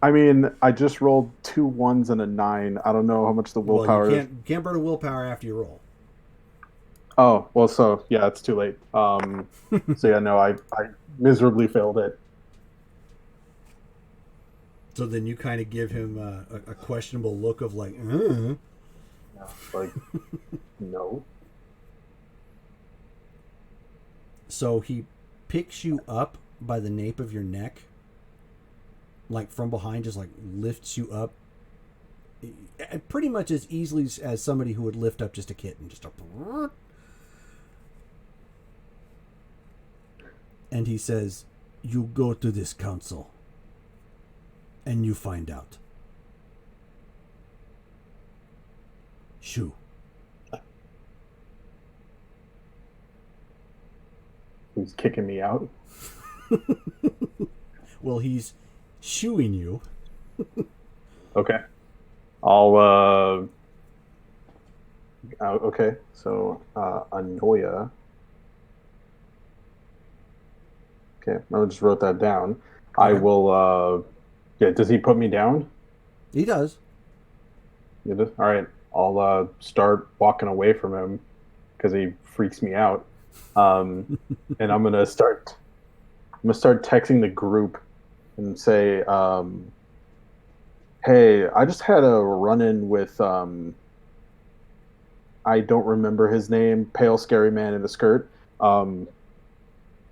[SPEAKER 4] I mean, I just rolled 2 1s and a 9. I don't know how much the willpower
[SPEAKER 1] Well, you
[SPEAKER 4] is.
[SPEAKER 1] can't burn a willpower after you roll.
[SPEAKER 4] Oh, well, so yeah, it's too late. So yeah, no, I miserably failed it.
[SPEAKER 1] So then you kind of give him a questionable look of like,
[SPEAKER 4] Yeah, like, no.
[SPEAKER 1] So he picks you up by the nape of your neck, like from behind, just like lifts you up, pretty much as easily as somebody who would lift up just a kitten, and he says, "You go to this council, and you find out." Shoo.
[SPEAKER 4] Who's kicking me out?
[SPEAKER 1] Well, he's shooing you.
[SPEAKER 4] Okay. I'll okay, so Anoia. Okay, I just wrote that down.
[SPEAKER 1] Okay.
[SPEAKER 4] I will yeah, does he put me down?
[SPEAKER 1] He does.
[SPEAKER 4] All right. I'll start walking away from him because he freaks me out. And I'm gonna start texting the group and say, hey, I just had a run-in with I don't remember his name, pale scary man in a skirt.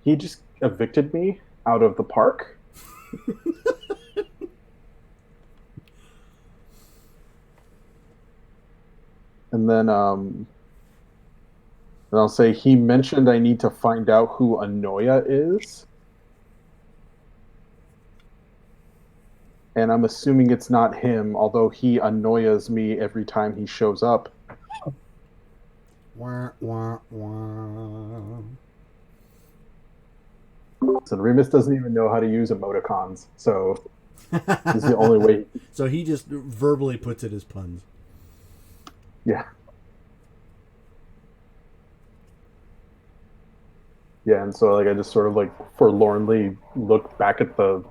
[SPEAKER 4] He just evicted me out of the park. And then I'll say he mentioned I need to find out who Anoia is. And I'm assuming it's not him, although he annoys me every time he shows up.
[SPEAKER 1] Wah, wah, wah.
[SPEAKER 4] So Remus doesn't even know how to use emoticons, so this is the only way.
[SPEAKER 1] So he just verbally puts it as puns.
[SPEAKER 4] Yeah. Yeah, and so like I just sort of like forlornly look back at the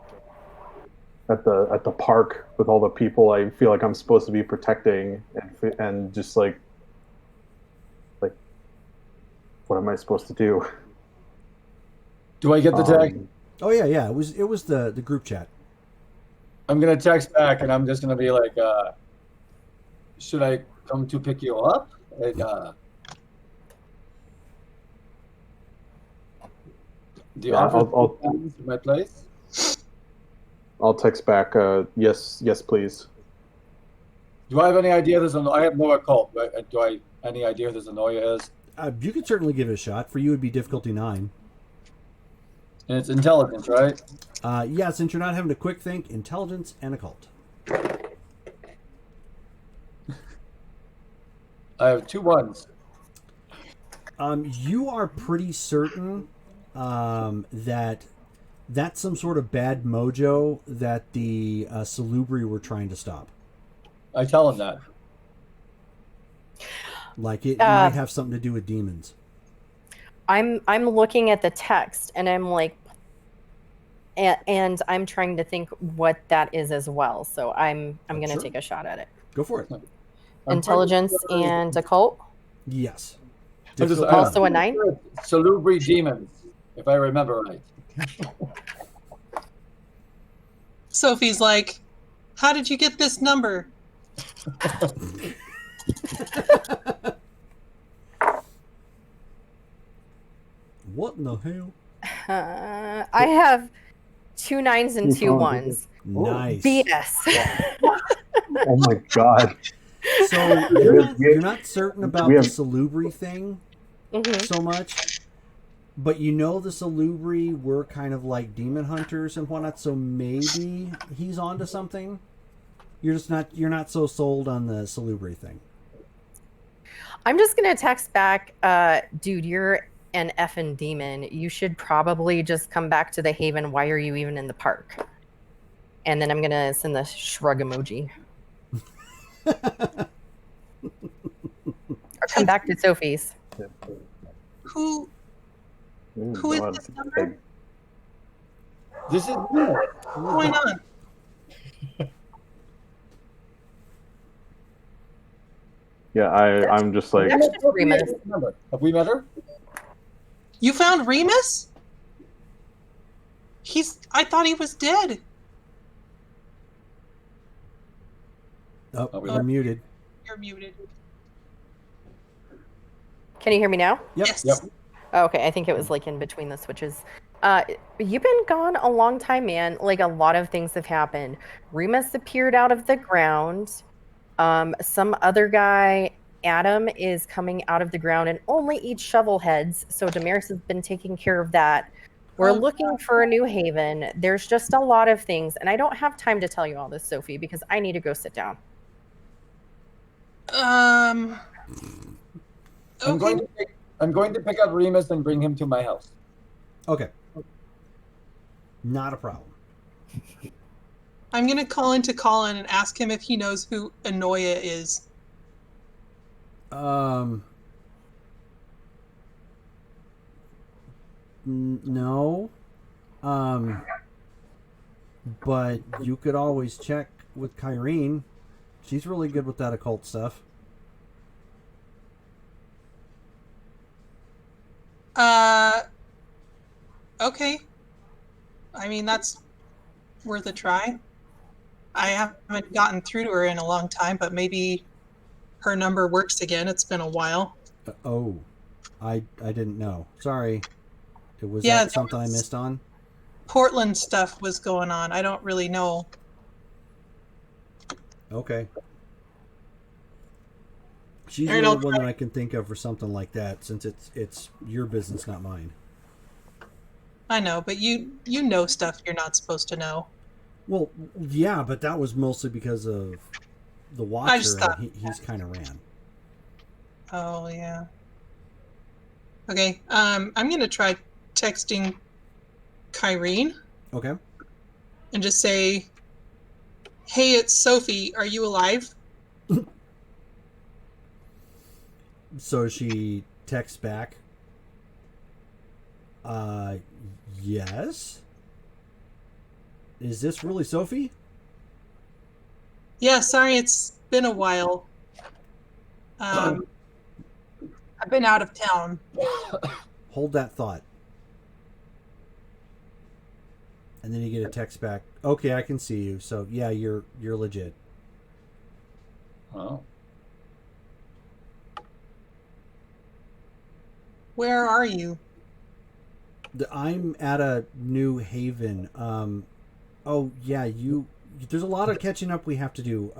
[SPEAKER 4] park with all the people I feel like I'm supposed to be protecting, and just like what am I supposed to do?
[SPEAKER 2] Do I get the text?
[SPEAKER 1] Oh yeah. It was the group chat.
[SPEAKER 2] I'm gonna text back, and I'm just gonna be like, "Should I come to pick you up at the
[SPEAKER 4] Yeah,
[SPEAKER 2] office
[SPEAKER 4] I'll
[SPEAKER 2] to my place?"
[SPEAKER 4] I'll text back. Yes, please.
[SPEAKER 2] Do I have any idea there's I have no occult, but do I any idea who this Anoia is?
[SPEAKER 1] You could certainly give it a shot. For you, it'd be difficulty 9.
[SPEAKER 2] And it's intelligence, right?
[SPEAKER 1] Yeah, since you're not having to quick think, intelligence and occult.
[SPEAKER 2] I have 2 1s.
[SPEAKER 1] You are pretty certain that that's some sort of bad mojo that the Salubri were trying to stop.
[SPEAKER 2] I tell him that.
[SPEAKER 1] Like it might have something to do with demons.
[SPEAKER 3] I'm looking at the text and I'm like, and I'm trying to think what that is as well. So I'm going to
[SPEAKER 1] Sure.
[SPEAKER 3] take a shot at it.
[SPEAKER 1] Go for it.
[SPEAKER 3] Intelligence and occult.
[SPEAKER 1] Yes.
[SPEAKER 3] Also a 9?
[SPEAKER 2] Salubri demons, if I remember right.
[SPEAKER 5] Sophie's like, how did you get this number?
[SPEAKER 1] What in the hell?
[SPEAKER 3] I have 2 9s and 2 1s.
[SPEAKER 1] Nice.
[SPEAKER 3] BS.
[SPEAKER 4] Oh my god.
[SPEAKER 1] So you're not certain about the Salubri thing so much, but you know the Salubri were kind of like demon hunters and whatnot, so maybe he's onto something. You're not so sold on the Salubri thing.
[SPEAKER 3] I'm just gonna text back, dude, you're an effing demon. You should probably just come back to the Haven. Why are you even in the park? And then I'm gonna send the shrug emoji. Or come back to Sophie's.
[SPEAKER 5] Who is this number?
[SPEAKER 2] This is
[SPEAKER 5] What's going on?
[SPEAKER 4] Yeah, I'm just like,
[SPEAKER 3] That's just Remus.
[SPEAKER 2] Have we met her?
[SPEAKER 5] You found Remus? I thought he was dead.
[SPEAKER 1] Oh, you're muted.
[SPEAKER 5] You're muted.
[SPEAKER 3] Can you hear me now?
[SPEAKER 1] Yep.
[SPEAKER 5] Yes.
[SPEAKER 2] Yep.
[SPEAKER 3] Oh, okay, I think it was like in between the switches. You've been gone a long time, man. Like a lot of things have happened. Remus appeared out of the ground. Some other guy, Adam, is coming out of the ground and only eats shovel heads. So Damaris has been taking care of that. We're looking for a new haven. There's just a lot of things, and I don't have time to tell you all this, Sophie, because I need to go sit down.
[SPEAKER 2] I'm
[SPEAKER 5] Okay.
[SPEAKER 2] going to pick up Remus and bring him to my house.
[SPEAKER 1] Okay. Not a problem.
[SPEAKER 5] I'm gonna call into Colin and ask him if he knows who Anoia is.
[SPEAKER 1] No. But you could always check with Kyrene. She's really good with that occult stuff.
[SPEAKER 5] Okay. I mean, that's worth a try. I haven't gotten through to her in a long time, but maybe her number works again. It's been a while.
[SPEAKER 1] I didn't know. Sorry. Was
[SPEAKER 5] Yeah,
[SPEAKER 1] that something I missed on?
[SPEAKER 5] Portland stuff was going on. I don't really know.
[SPEAKER 1] Okay. She's the
[SPEAKER 5] Aaron,
[SPEAKER 1] only
[SPEAKER 5] I'll
[SPEAKER 1] one
[SPEAKER 5] try-
[SPEAKER 1] that I can think of for something like that, since it's your business, not mine.
[SPEAKER 5] I know, but you know stuff you're not supposed to know.
[SPEAKER 1] Well, yeah, but that was mostly because of the
[SPEAKER 5] I
[SPEAKER 1] Watcher.
[SPEAKER 5] just thought-
[SPEAKER 1] He's kind of ran.
[SPEAKER 5] Oh yeah. Okay. I'm gonna try texting Kyrene
[SPEAKER 1] Okay.
[SPEAKER 5] and just say, "Hey, it's Sophie. Are you alive?"
[SPEAKER 1] So she texts back. Yes. Is this really Sophie?
[SPEAKER 5] Yeah, sorry, it's been a while. I've been out of town.
[SPEAKER 1] Hold that thought. And then you get a text back. Okay, I can see you. So yeah, you're legit.
[SPEAKER 2] Oh.
[SPEAKER 5] Where are you?
[SPEAKER 1] I'm at a New Haven. Oh yeah, you. There's a lot of catching up we have to do.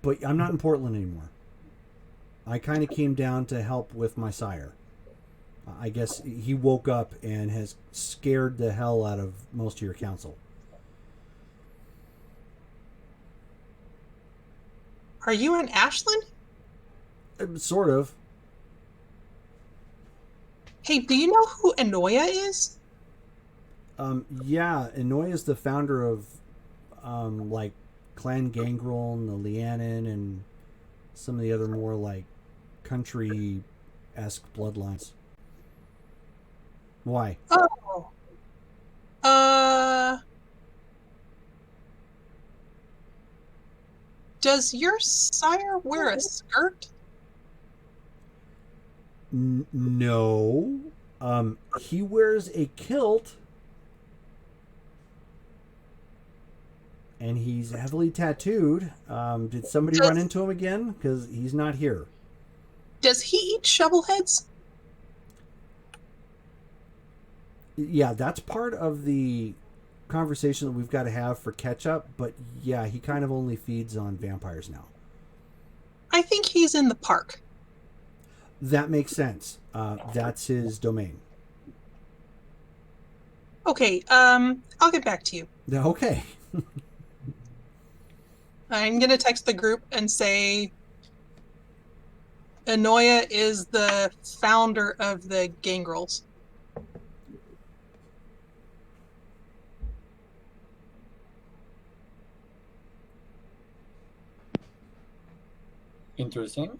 [SPEAKER 1] But I'm not in Portland anymore. I kind of came down to help with my sire. I guess he woke up and has scared the hell out of most of your council.
[SPEAKER 5] Are you in Ashland?
[SPEAKER 1] Sort of.
[SPEAKER 5] Hey, do you know who Anoya is?
[SPEAKER 1] Yeah, Inoy is the founder of, like, Clan Gangrel and the Lianon and some of the other more, like, country-esque bloodlines. Why?
[SPEAKER 5] Oh. Does your sire wear a skirt?
[SPEAKER 1] No. He wears a kilt. And he's heavily tattooed. Did somebody run into him again? Because he's not here.
[SPEAKER 5] Does he eat shovelheads?
[SPEAKER 1] Yeah, that's part of the conversation that we've got to have for catch up. But yeah, he kind of only feeds on vampires now.
[SPEAKER 5] I think he's in the park.
[SPEAKER 1] That makes sense. That's his domain.
[SPEAKER 5] Okay, I'll get back to you.
[SPEAKER 1] Okay.
[SPEAKER 5] I'm gonna text the group and say Anoya is the founder of the Gangrels.
[SPEAKER 2] Interesting.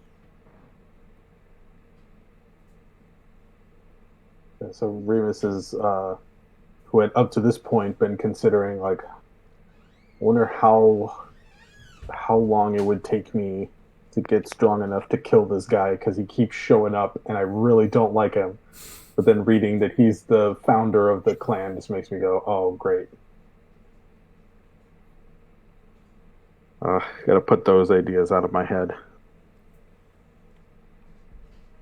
[SPEAKER 4] So Remus is, who had up to this point been considering, like, I wonder how long it would take me to get strong enough to kill this guy because he keeps showing up and I really don't like him. But then reading that he's the founder of the clan just makes me go, oh, great. Gotta put those ideas out of my head.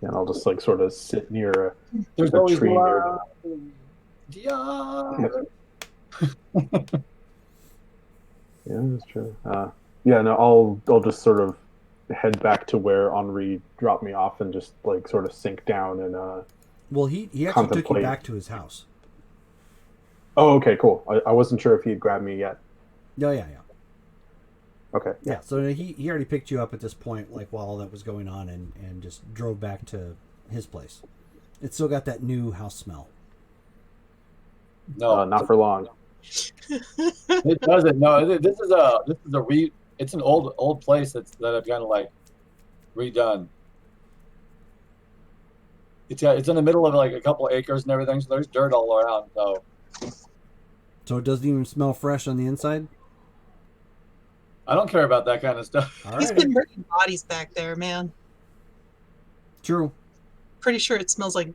[SPEAKER 4] And I'll just, like, sort of sit near
[SPEAKER 2] There's
[SPEAKER 4] a
[SPEAKER 2] always
[SPEAKER 4] tree near
[SPEAKER 2] love. Yeah.
[SPEAKER 4] Yeah, that's true. Yeah, no, I'll just sort of head back to where Henri dropped me off and just, like, sort of sink down and
[SPEAKER 1] Well, he actually took you
[SPEAKER 4] contemplate.
[SPEAKER 1] back to his house.
[SPEAKER 4] Oh, okay, cool. I wasn't sure if he had grabbed me yet.
[SPEAKER 1] Oh, yeah.
[SPEAKER 4] Okay.
[SPEAKER 1] Yeah, so he already picked you up at this point, like, while all that was going on, and just drove back to his place. It's still got that new house smell.
[SPEAKER 2] No,
[SPEAKER 4] Not for long.
[SPEAKER 2] it doesn't. No, this is a it's an old place that I've kind of, like, redone. It's in the middle of, like, a couple of acres and everything, so there's dirt all around.
[SPEAKER 1] So it doesn't even smell fresh on the inside?
[SPEAKER 2] I don't care about that kind of stuff.
[SPEAKER 1] All
[SPEAKER 5] He's
[SPEAKER 1] right.
[SPEAKER 5] been burning bodies back there, man.
[SPEAKER 1] True.
[SPEAKER 5] Pretty sure it smells like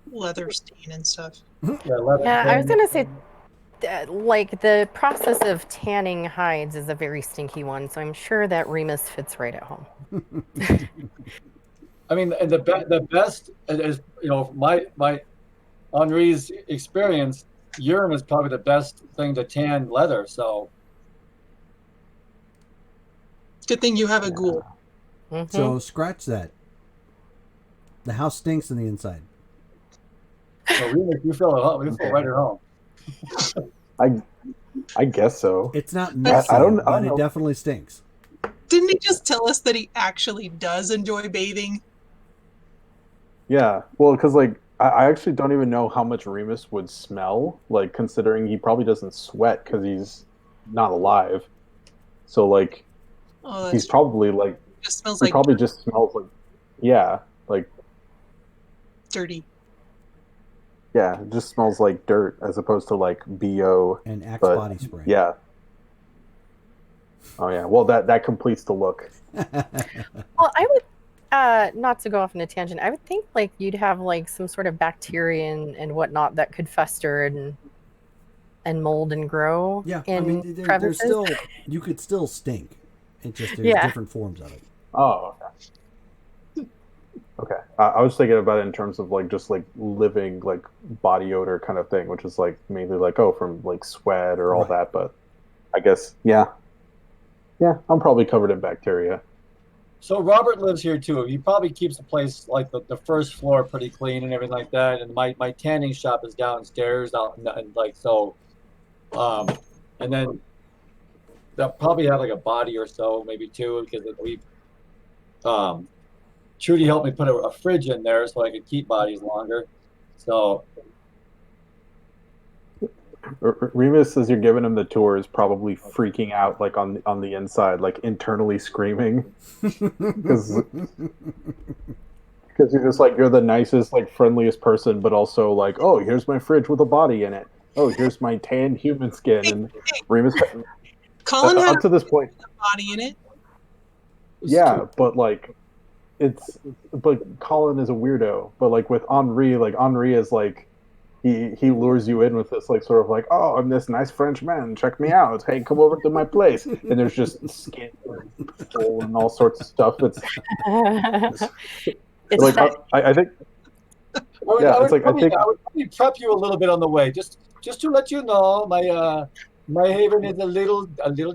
[SPEAKER 5] leather stain and stuff.
[SPEAKER 3] Yeah, I was gonna say, like, the process of tanning hides is a very stinky one, so I'm sure that Remus fits right at home.
[SPEAKER 2] I mean, and the best is, my Henri's experience. Urine is probably the best thing to tan leather. So
[SPEAKER 5] Good thing you have a ghoul.
[SPEAKER 3] Mhm.
[SPEAKER 1] So scratch that. The house stinks on the inside.
[SPEAKER 2] you feel at home. You feel right at home.
[SPEAKER 4] I guess so.
[SPEAKER 1] It's not messy,
[SPEAKER 4] I don't
[SPEAKER 1] but
[SPEAKER 4] know.
[SPEAKER 1] it definitely stinks.
[SPEAKER 5] Didn't he just tell us that he actually does enjoy bathing?
[SPEAKER 4] Yeah, well, because, like, I actually don't even know how much Remus would smell, like, considering he probably doesn't sweat because he's not alive. So, like,
[SPEAKER 5] Oh,
[SPEAKER 4] he's probably, like,
[SPEAKER 5] just smells
[SPEAKER 4] he
[SPEAKER 5] like
[SPEAKER 4] probably just smells like Yeah, like
[SPEAKER 5] Dirty.
[SPEAKER 4] yeah, it just smells like dirt as opposed to like BO.
[SPEAKER 1] And Axe
[SPEAKER 4] But
[SPEAKER 1] body spray.
[SPEAKER 4] yeah. Oh yeah. Well, that completes the look.
[SPEAKER 3] Well, I would not to go off on a tangent, I would think like you'd have like some sort of bacteria and whatnot that could fester and mold and grow
[SPEAKER 1] Yeah,
[SPEAKER 3] in
[SPEAKER 1] I mean, there's
[SPEAKER 3] crevices.
[SPEAKER 1] still, you could still stink. It just, there's
[SPEAKER 3] Yeah.
[SPEAKER 1] different forms of it.
[SPEAKER 4] Oh, okay. Okay. I was thinking about it in terms of like just like living like body odor kind of thing, which is like mainly like from like sweat or all
[SPEAKER 1] Right.
[SPEAKER 4] that. But I guess yeah, I'm probably covered in bacteria.
[SPEAKER 2] So Robert lives here too. He probably keeps the place like the first floor pretty clean and everything like that. And my tanning shop is downstairs, and like so, and then they'll probably have like a body or so, maybe two, because we Trudy helped me put a fridge in there so I could keep bodies longer. So
[SPEAKER 4] Remus, as you're giving him the tour, is probably freaking out like on the inside, like internally screaming because you're just like you're the nicest, like friendliest person, but also like, oh, here's my fridge with a body in it. Oh, here's my tan human skin, and Remus.
[SPEAKER 5] Colin had
[SPEAKER 4] Up to this point,
[SPEAKER 5] a body in it.
[SPEAKER 4] yeah, but like but Colin is a weirdo. But like with Henri, like Henri is like he lures you in with this like sort of like, oh, I'm this nice French man, check me out, hey, come over to my place, and there's just skin and stool and all sorts of stuff. It's like
[SPEAKER 3] that,
[SPEAKER 4] I think
[SPEAKER 2] I would
[SPEAKER 4] probably
[SPEAKER 2] prep you a little bit on the way, just to let you know my haven is a little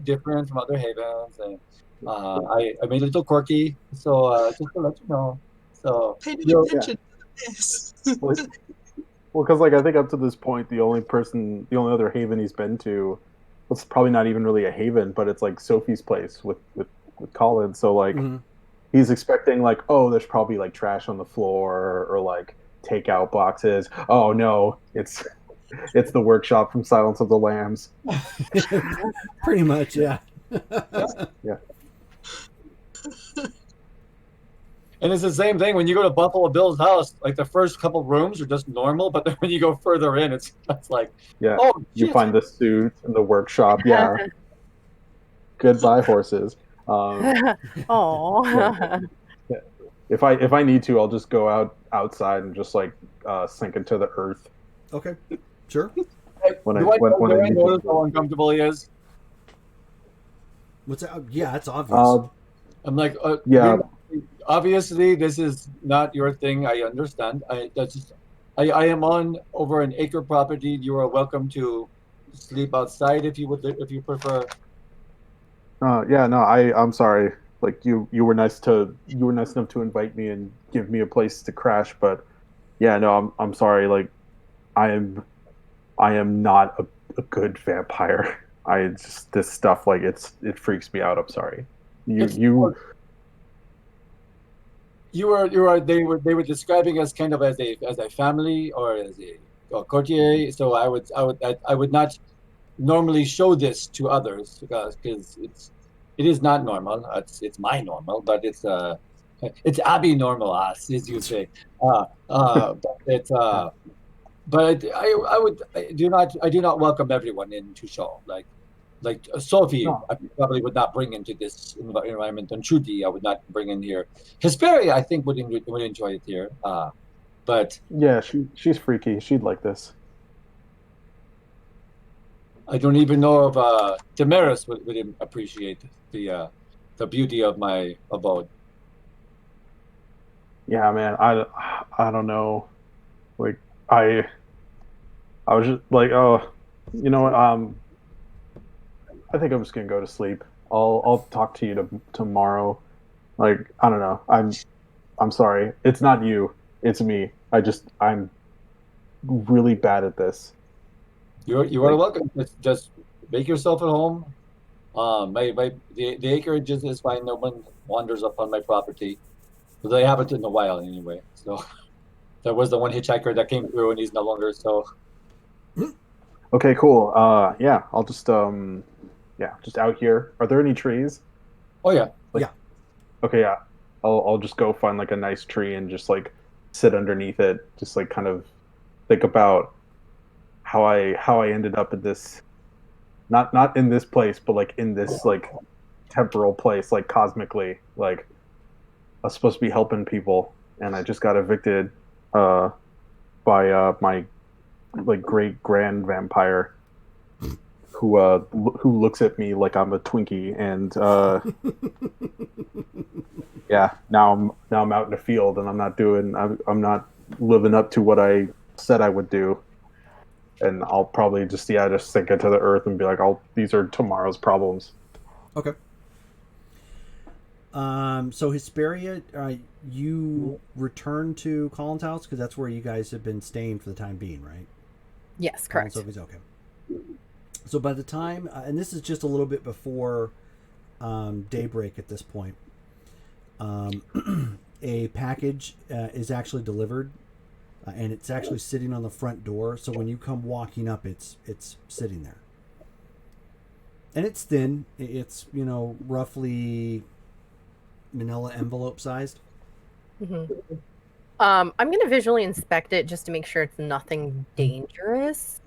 [SPEAKER 2] different from other havens, and I'm a little quirky, so just to let you know. So
[SPEAKER 5] Pay no attention to this.
[SPEAKER 4] well, because like I think up to this point, the only other haven he's been to, it's probably not even really a haven, but it's like Sophie's place with Colin. So like he's expecting like, oh, there's probably like trash on the floor or like takeout boxes. Oh no, it's the workshop from Silence of the Lambs.
[SPEAKER 1] Pretty much, yeah.
[SPEAKER 4] Yeah.
[SPEAKER 2] And it's the same thing when you go to Buffalo Bill's house. Like the first couple rooms are just normal, but then when you go further in, it's like,
[SPEAKER 4] Yeah,
[SPEAKER 2] oh,
[SPEAKER 4] you
[SPEAKER 2] geez.
[SPEAKER 4] find the suit in the workshop. Yeah, goodbye horses.
[SPEAKER 3] oh,
[SPEAKER 4] Yeah. If I need to, I'll just go outside and just like sink into the earth.
[SPEAKER 1] Okay, sure.
[SPEAKER 4] When
[SPEAKER 2] do I
[SPEAKER 4] need to.
[SPEAKER 2] notice how uncomfortable he is?
[SPEAKER 1] What's that? Yeah, it's obvious.
[SPEAKER 2] I'm like,
[SPEAKER 4] yeah.
[SPEAKER 2] Obviously, this is not your thing. I understand. I am on over an acre property. You are welcome to sleep outside if you prefer.
[SPEAKER 4] Yeah, no, I'm sorry. Like you were nice enough to invite me and give me a place to crash, but yeah, no, I'm sorry. Like I am not a good vampire. This stuff like it freaks me out. I'm sorry.
[SPEAKER 2] They were describing us kind of as a family or as a courtier. So I would not normally show this to others because it is not normal. It's my normal, but it's abnormal, as you say. But it's but I do not welcome everyone into show like Sophie.
[SPEAKER 4] No.
[SPEAKER 2] I probably would not bring into this environment, and Trudy I would not bring in here. Hesperia I think would enjoy it here. But
[SPEAKER 4] yeah, she's freaky. She'd like this.
[SPEAKER 2] I don't even know if Damaris would appreciate the beauty of my abode.
[SPEAKER 4] Yeah, man, I don't know. Like I was just like, oh, you know what? I think I'm just gonna go to sleep. I'll talk to you tomorrow. Like I don't know. I'm sorry. It's not you. It's me. I'm really bad at this.
[SPEAKER 2] You are welcome. Just make yourself at home. The acreage is fine. No one wanders up on my property, but I haven't in a while anyway. So there was the one hitchhiker that came through, and he's no longer. So
[SPEAKER 4] okay, cool. Yeah, I'll just just out here. Are there any trees?
[SPEAKER 2] oh yeah.
[SPEAKER 1] Yeah.
[SPEAKER 4] Okay, yeah. I'll just go find like a nice tree and just like sit underneath it, just like kind of think about how I ended up in this, not in this place, but like in this like temporal place, like cosmically, like I was supposed to be helping people, and I just got evicted by my like great grand vampire who looks at me like I'm a Twinkie, and yeah, now I'm out in the field, and I'm not living up to what I said I would do, and I'll probably just sink into the earth and be like, these are tomorrow's problems.
[SPEAKER 1] Okay. So Hesperia, you return to Colin's house because that's where you guys have been staying for the time being, right?
[SPEAKER 3] Yes, correct.
[SPEAKER 1] Sophie's okay. So by the time, and this is just a little bit before daybreak at this point, a package is actually delivered, and it's actually sitting on the front door. So when you come walking up, it's sitting there, and it's thin. It's roughly manila envelope sized.
[SPEAKER 3] Mm-hmm. I'm going to visually inspect it just to make sure it's nothing dangerous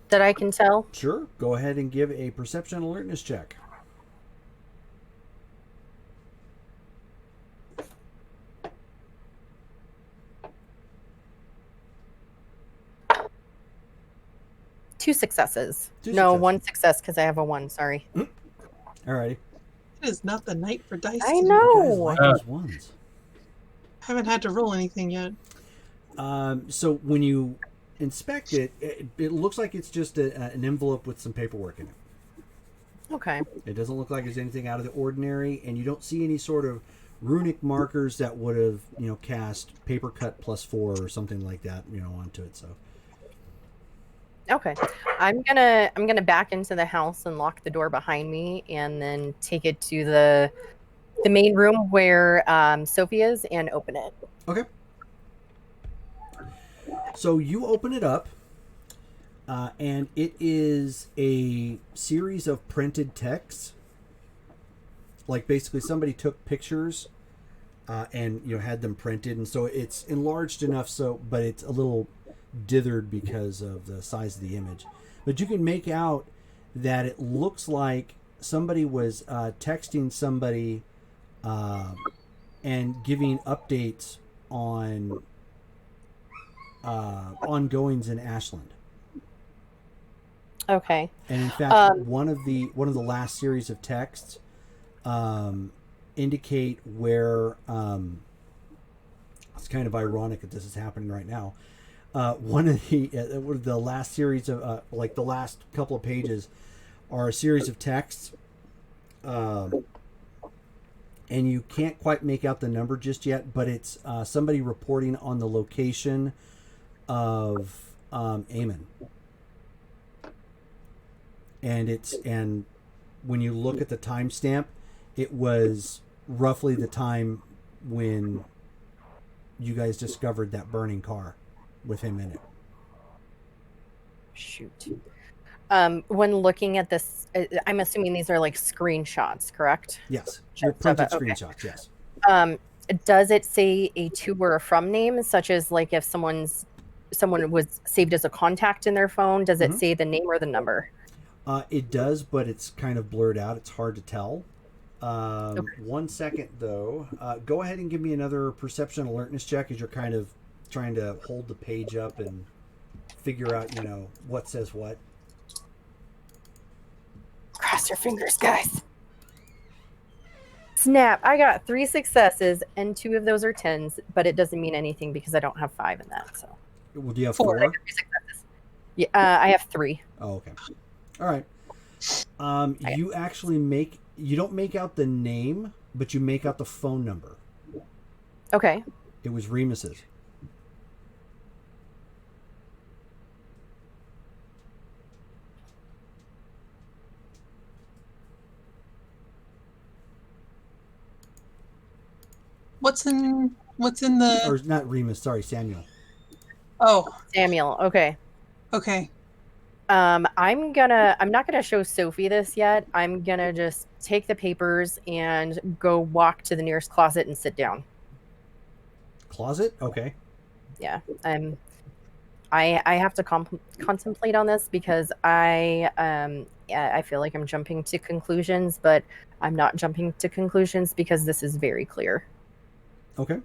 [SPEAKER 3] that I can tell.
[SPEAKER 1] Sure. Go ahead and give a perception alertness check.
[SPEAKER 3] Two successes.
[SPEAKER 1] Two
[SPEAKER 3] no,
[SPEAKER 1] successes.
[SPEAKER 3] one success because I have a 1. Sorry.
[SPEAKER 1] Alrighty.
[SPEAKER 5] It is not the night for dice.
[SPEAKER 3] I
[SPEAKER 1] You guys
[SPEAKER 3] know.
[SPEAKER 1] like those ones.
[SPEAKER 5] I haven't had to roll anything yet.
[SPEAKER 1] So when you inspect it, it looks like it's just an envelope with some paperwork in it.
[SPEAKER 3] Okay.
[SPEAKER 1] It doesn't look like there's anything out of the ordinary, and you don't see any sort of runic markers that would have, cast paper cut +4 or something like that, onto it. So.
[SPEAKER 3] Okay. I'm gonna back into the house and lock the door behind me, and then take it to the main room where Sophie is, and open it.
[SPEAKER 1] Okay. So you open it up, and it is a series of printed texts. Like basically somebody took pictures and had them printed, and so it's enlarged enough but it's a little dithered because of the size of the image. But you can make out that it looks like somebody was texting somebody and giving updates on ongoings in Ashland.
[SPEAKER 3] Okay.
[SPEAKER 1] And in fact, one of the last series of texts indicate where it's kind of ironic that this is happening right now. One of the last series of like the last couple of pages are a series of texts, and you can't quite make out the number just yet, but it's somebody reporting on the location of Eamon. And when you look at the timestamp, it was roughly the time when you guys discovered that burning car with him in it.
[SPEAKER 3] Shoot. When looking at this, I'm assuming these are like screenshots, correct?
[SPEAKER 1] Yes, your printed
[SPEAKER 3] Okay.
[SPEAKER 1] screenshots. Yes.
[SPEAKER 3] Does it say a to or a from name, such as like if someone was saved as a contact in their phone? Does it
[SPEAKER 1] Mhm.
[SPEAKER 3] say the name or the number?
[SPEAKER 1] It does, but it's kind of blurred out. It's hard to tell.
[SPEAKER 3] Okay.
[SPEAKER 1] 1 second though. Go ahead and give me another perception alertness check as you're kind of trying to hold the page up and figure out, what says what.
[SPEAKER 3] Cross your fingers, guys. Snap. I got 3 successes, and 2 of those are 10s, but it doesn't mean anything because I don't have 5 in that. So.
[SPEAKER 1] Well, do you have
[SPEAKER 5] 4.
[SPEAKER 1] 4?
[SPEAKER 3] 3 successes. Yeah, I have 3.
[SPEAKER 1] Oh, okay. All right. You actually you don't make out the name, but you make out the phone number.
[SPEAKER 3] Okay.
[SPEAKER 1] It was Remus's.
[SPEAKER 5] What's in the?
[SPEAKER 1] Or not Remus, sorry, Samuel.
[SPEAKER 5] Oh,
[SPEAKER 3] Samuel. Okay.
[SPEAKER 5] okay.
[SPEAKER 3] I'm not gonna show Sophie this yet. I'm gonna just take the papers and go walk to the nearest closet and sit down.
[SPEAKER 1] Closet? Okay.
[SPEAKER 3] Yeah. I have to contemplate on this because I feel like I'm jumping to conclusions, but I'm not jumping to conclusions because this is very clear.
[SPEAKER 1] Okay.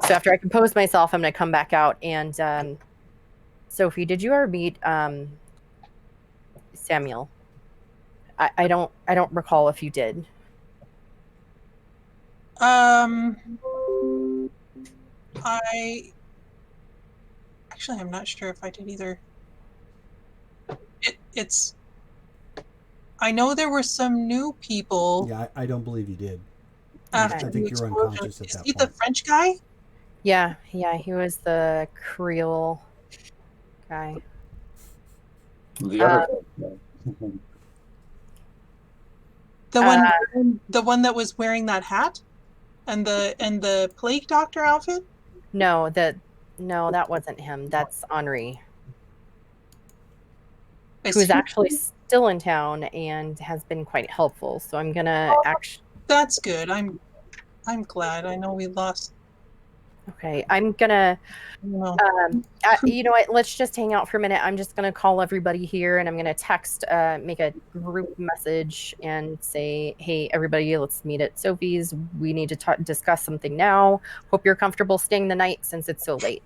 [SPEAKER 3] So after I compose myself, I'm gonna come back out and Sophie, did you ever meet Samuel? I don't recall if you did.
[SPEAKER 5] I actually I'm not sure if I did either. It's I know there were some new people
[SPEAKER 1] Yeah, I don't believe you did.
[SPEAKER 5] after
[SPEAKER 1] I
[SPEAKER 5] the
[SPEAKER 1] think you're
[SPEAKER 5] explosion.
[SPEAKER 1] unconscious at
[SPEAKER 5] Is
[SPEAKER 1] that
[SPEAKER 5] he the
[SPEAKER 1] point.
[SPEAKER 5] French guy?
[SPEAKER 3] Yeah, he was the Creole guy.
[SPEAKER 2] The other.
[SPEAKER 5] The one that was wearing that hat and the plague doctor outfit?
[SPEAKER 3] No, that wasn't him. That's Henri,
[SPEAKER 5] Is
[SPEAKER 3] who's
[SPEAKER 5] he-
[SPEAKER 3] actually still in town and has been quite helpful. So I'm gonna actually.
[SPEAKER 5] That's good. I'm glad. I know we lost.
[SPEAKER 3] Okay, I'm gonna.
[SPEAKER 5] You know.
[SPEAKER 3] You know what? Let's just hang out for a minute. I'm just gonna call everybody here, and I'm gonna text, make a group message, and say, "Hey, everybody, let's meet at Sophie's. We need to discuss something now. Hope you're comfortable staying the night since it's so late."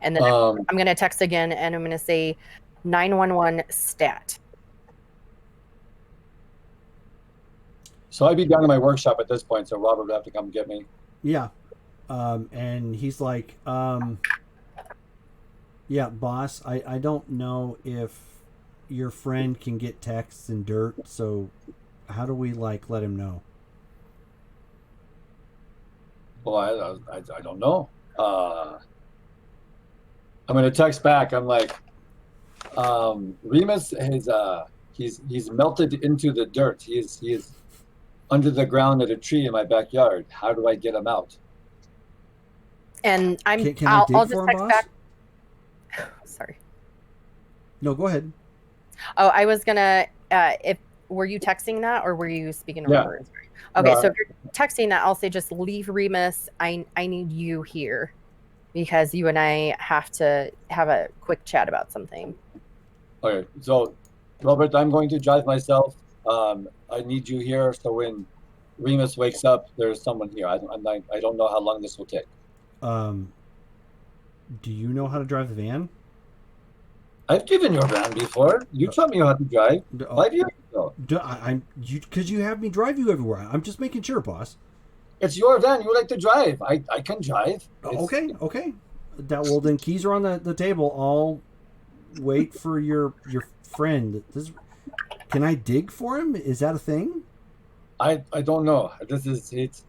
[SPEAKER 3] And then I'm gonna text again, and I'm gonna say, 911 stat.
[SPEAKER 2] So I'd be down in my workshop at this point, so Robert would have to come get me.
[SPEAKER 1] Yeah. And he's like, yeah, boss, I don't know if your friend can get texts and dirt, so how do we like let him know?
[SPEAKER 2] Well, I don't know. I'm gonna text back. I'm like, Remus is he's melted into the dirt. He is under the ground at a tree in my backyard. How do I get him out?
[SPEAKER 3] And
[SPEAKER 1] Can
[SPEAKER 3] I'll
[SPEAKER 1] I dig
[SPEAKER 3] just
[SPEAKER 1] for him,
[SPEAKER 3] text
[SPEAKER 1] boss?
[SPEAKER 3] back. Sorry.
[SPEAKER 1] No, go ahead.
[SPEAKER 3] Oh, I was gonna. If were you texting that or were you speaking over
[SPEAKER 2] Yeah.
[SPEAKER 3] words? Okay, so if you're texting that, I'll say just leave Remus. I need you here because you and I have to have a quick chat about something.
[SPEAKER 2] Okay, so Robert, I'm going to drive myself. I need you here, so when Remus wakes up, there's someone here. I don't know how long this will take.
[SPEAKER 1] Do you know how to drive the van?
[SPEAKER 2] I've driven your van before. You taught me how to drive 5 years ago.
[SPEAKER 1] Because you have me drive you everywhere. I'm just making sure, boss.
[SPEAKER 2] It's your van. You like to drive. I can drive.
[SPEAKER 1] Okay. Well, then keys are on the table. I'll wait for your friend. Can I dig for him? Is that a thing?
[SPEAKER 2] I don't know.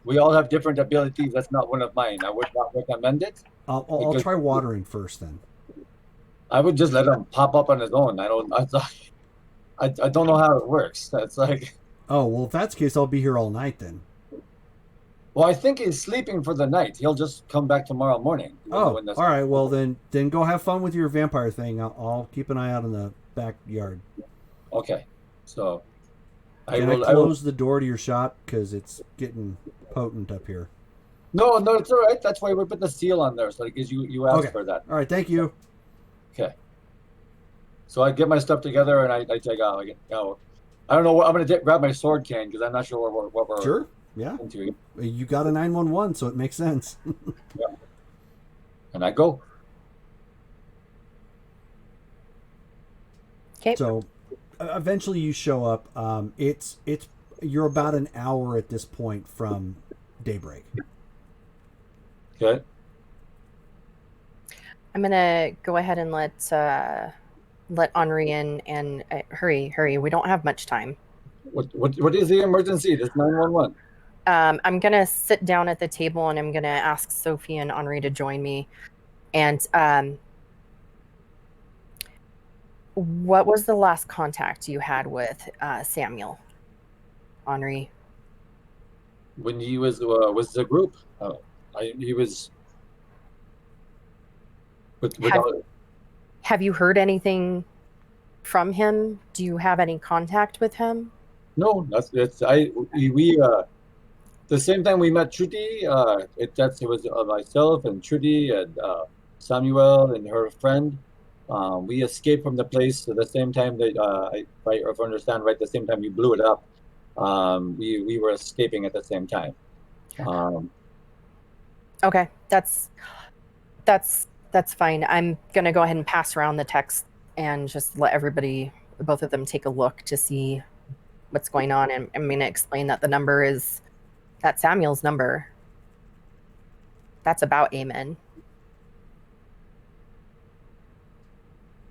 [SPEAKER 2] We all have different abilities. That's not one of mine. I would not recommend it.
[SPEAKER 1] I'll try watering first then.
[SPEAKER 2] I would just let him pop up on his own. I don't know how it works. That's like.
[SPEAKER 1] Oh, well, if that's the case, I'll be here all night then.
[SPEAKER 2] Well, I think he's sleeping for the night. He'll just come back tomorrow morning.
[SPEAKER 1] All right. Well, then go have fun with your vampire thing. I'll keep an eye out in the backyard.
[SPEAKER 2] Okay. So
[SPEAKER 1] Can I close the door to your shop because it's getting potent up here?
[SPEAKER 2] No, it's all right. That's why we put the seal on there, so because you asked for that.
[SPEAKER 1] All right, thank you.
[SPEAKER 2] Okay. So I get my stuff together and I take out. I don't know what I'm gonna grab my sword cane because I'm not sure what we're
[SPEAKER 1] sure. Yeah.
[SPEAKER 2] into.
[SPEAKER 1] You got a 911, so it makes sense.
[SPEAKER 2] Yeah. And I go.
[SPEAKER 3] Okay.
[SPEAKER 1] So eventually you show up. You're about an hour at this point from daybreak.
[SPEAKER 2] Okay.
[SPEAKER 3] I'm gonna go ahead and let Henri in and hurry. We don't have much time.
[SPEAKER 2] What is the emergency? This 911.
[SPEAKER 3] I'm gonna sit down at the table and I'm gonna ask Sophie and Henri to join me. And what was the last contact you had with Samuel, Henri?
[SPEAKER 2] when he was the group. He was without.
[SPEAKER 3] Have you heard anything from him? Do you have any contact with him?
[SPEAKER 2] No, that's we the same time we met Trudy. It was myself and Trudy and Samuel and her friend. We escaped from the place at the same time that if I understand right, the same time you blew it up. We were escaping at the same time.
[SPEAKER 3] Okay, that's fine. I'm gonna go ahead and pass around the text and just let everybody, both of them, take a look to see what's going on. And I'm gonna explain that the number is that Samuel's number. That's about Amen.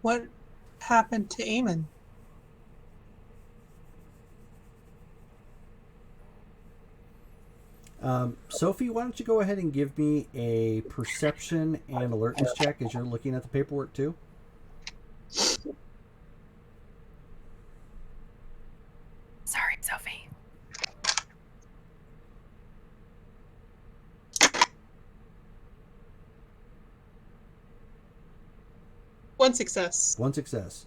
[SPEAKER 5] What happened to Eamon?
[SPEAKER 1] Sophie, why don't you go ahead and give me a perception and alertness check as you're looking at the paperwork too?
[SPEAKER 3] Sorry, Sophie.
[SPEAKER 5] One success.
[SPEAKER 1] One success.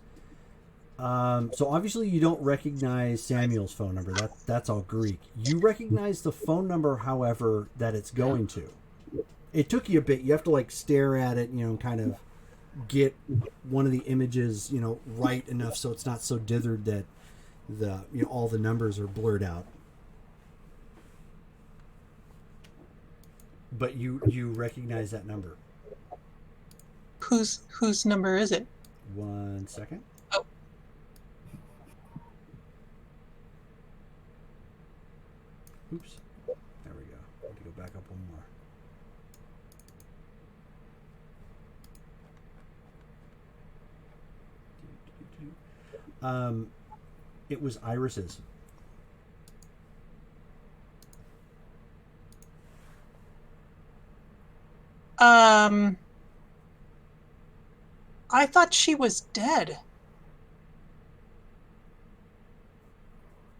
[SPEAKER 1] So obviously you don't recognize Samuel's phone number. That's all Greek. You recognize the phone number, however, that it's going to. It took you a bit. You have to like stare at it, kind of get one of the images, right enough so it's not so dithered that all the numbers are blurred out. But you recognize that number.
[SPEAKER 5] Whose number is it?
[SPEAKER 1] 1 second.
[SPEAKER 5] Oh.
[SPEAKER 1] Oops. There we go. I need to go back up one more. It was Iris's.
[SPEAKER 5] I thought she was dead.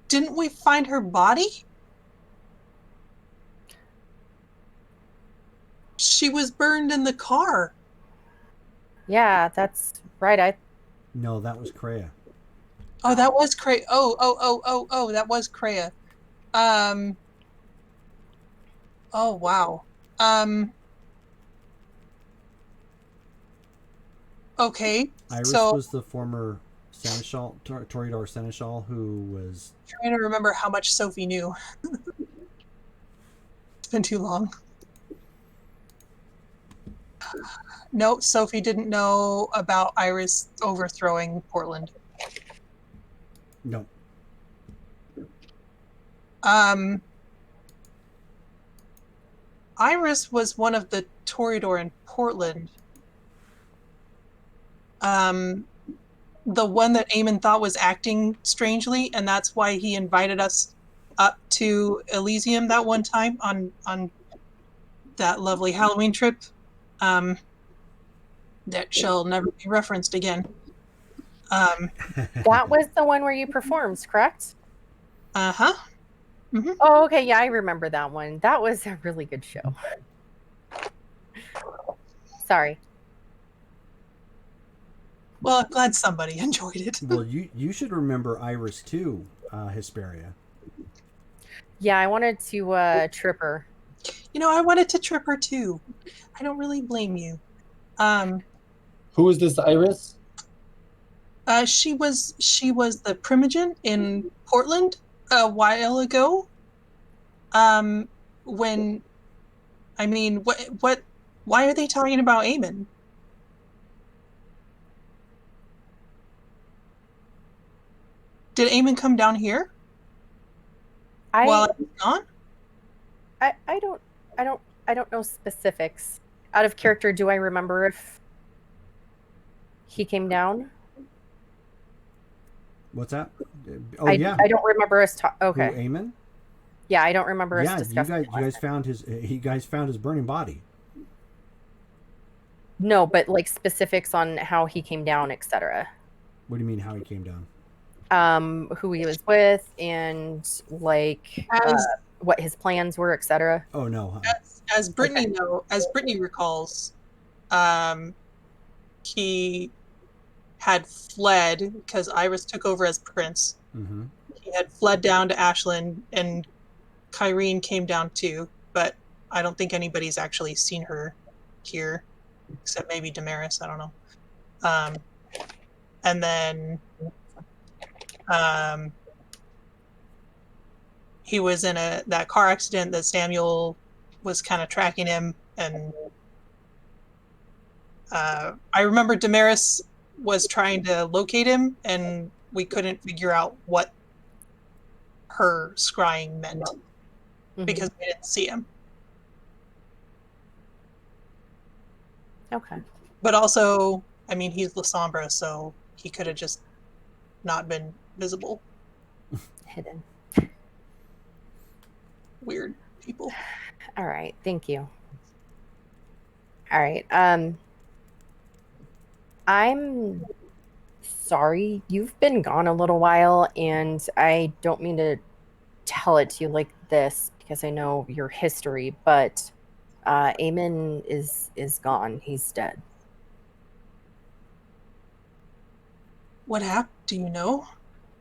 [SPEAKER 5] Didn't we find her body? She was burned in the car.
[SPEAKER 3] Yeah, that's right.
[SPEAKER 1] No, that was Kreia.
[SPEAKER 5] Oh, that was Kreia. Oh, that was Kreia. Oh, wow. Okay.
[SPEAKER 1] Iris was the former Seneschal, Toreador Seneschal, who was...
[SPEAKER 5] Trying to remember how much Sophie knew. It's been too long. No, Sophie didn't know about Iris overthrowing Portland.
[SPEAKER 1] No.
[SPEAKER 5] Iris was one of the Toreador in Portland. The one that Eamon thought was acting strangely, and that's why he invited us up to Elysium that one time on that lovely Halloween trip. That shall never be referenced again.
[SPEAKER 3] That was the one where you performed, correct?
[SPEAKER 5] Uh-huh. Mm-hmm.
[SPEAKER 3] Oh, okay. Yeah, I remember that one. That was a really good show. Sorry.
[SPEAKER 5] Well, I'm glad somebody enjoyed it.
[SPEAKER 1] Well, you should remember Iris too, Hesperia.
[SPEAKER 3] Yeah, I wanted to trip her.
[SPEAKER 5] I wanted to trip her too. I don't really blame you.
[SPEAKER 2] Who is this Iris?
[SPEAKER 5] She was the Primogen in Portland a while ago. Why are they talking about Eamon? Did Eamon come down here? While I was gone?
[SPEAKER 3] I don't know specifics. Out of character, do I remember if he came down?
[SPEAKER 1] What's that?
[SPEAKER 3] Yeah. I don't remember us okay.
[SPEAKER 1] Who, Eamon?
[SPEAKER 3] Yeah, I don't remember us discussing.
[SPEAKER 1] You guys found his burning body.
[SPEAKER 3] No, but like specifics on how he came down, etc.
[SPEAKER 1] What do you mean how he came down?
[SPEAKER 3] Who he was with, and like what his plans were, etc.?
[SPEAKER 1] Oh no. Huh?
[SPEAKER 5] As Brittany recalls, he had fled because Iris took over as prince.
[SPEAKER 1] Mm-hmm.
[SPEAKER 5] He had fled down to Ashland, and Kyrene came down too, but I don't think anybody's actually seen her here, except maybe Damaris. I don't know. And then he was in that car accident that Samuel was kind of tracking him, and I remember Damaris was trying to locate him, and we couldn't figure out what her scrying meant because we didn't see him.
[SPEAKER 3] Okay.
[SPEAKER 5] But also, I mean, he's La Sombra, so he could have just not been visible.
[SPEAKER 3] Hidden.
[SPEAKER 5] Weird people.
[SPEAKER 3] All right. Thank you. All right. I'm sorry. You've been gone a little while, and I don't mean to tell it to you like this because I know your history, but Eamon is gone. He's dead.
[SPEAKER 5] What happened? Do you know?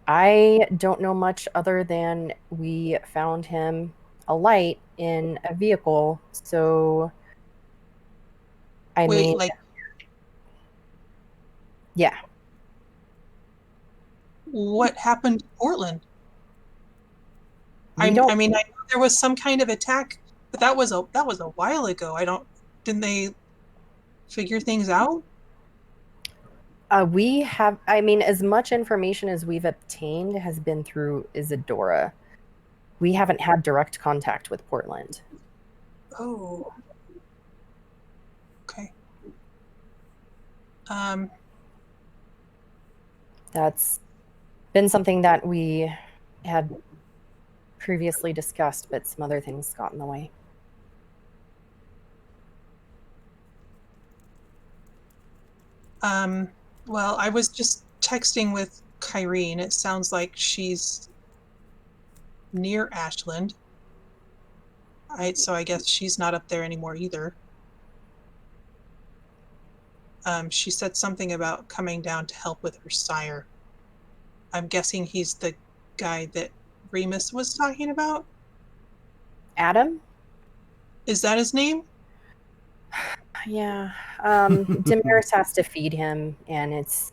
[SPEAKER 3] I don't know much other than we found him alight in a vehicle. So, I
[SPEAKER 5] Wait,
[SPEAKER 3] mean,
[SPEAKER 5] like,
[SPEAKER 3] yeah.
[SPEAKER 5] what happened to Portland?
[SPEAKER 3] We
[SPEAKER 5] I
[SPEAKER 3] don't.
[SPEAKER 5] mean, I know there was some kind of attack, but that was a while ago. Didn't they figure things out?
[SPEAKER 3] We have. I mean, as much information as we've obtained has been through Isadora. We haven't had direct contact with Portland.
[SPEAKER 5] Oh. Okay.
[SPEAKER 3] That's been something that we had previously discussed, but some other things got in the way.
[SPEAKER 5] Well, I was just texting with Kyrene. It sounds like she's near Ashland. So I guess she's not up there anymore either. She said something about coming down to help with her sire. I'm guessing he's the guy that Remus was talking about.
[SPEAKER 3] Adam?
[SPEAKER 5] Is that his name?
[SPEAKER 3] Yeah. Damaris has to feed him, and it's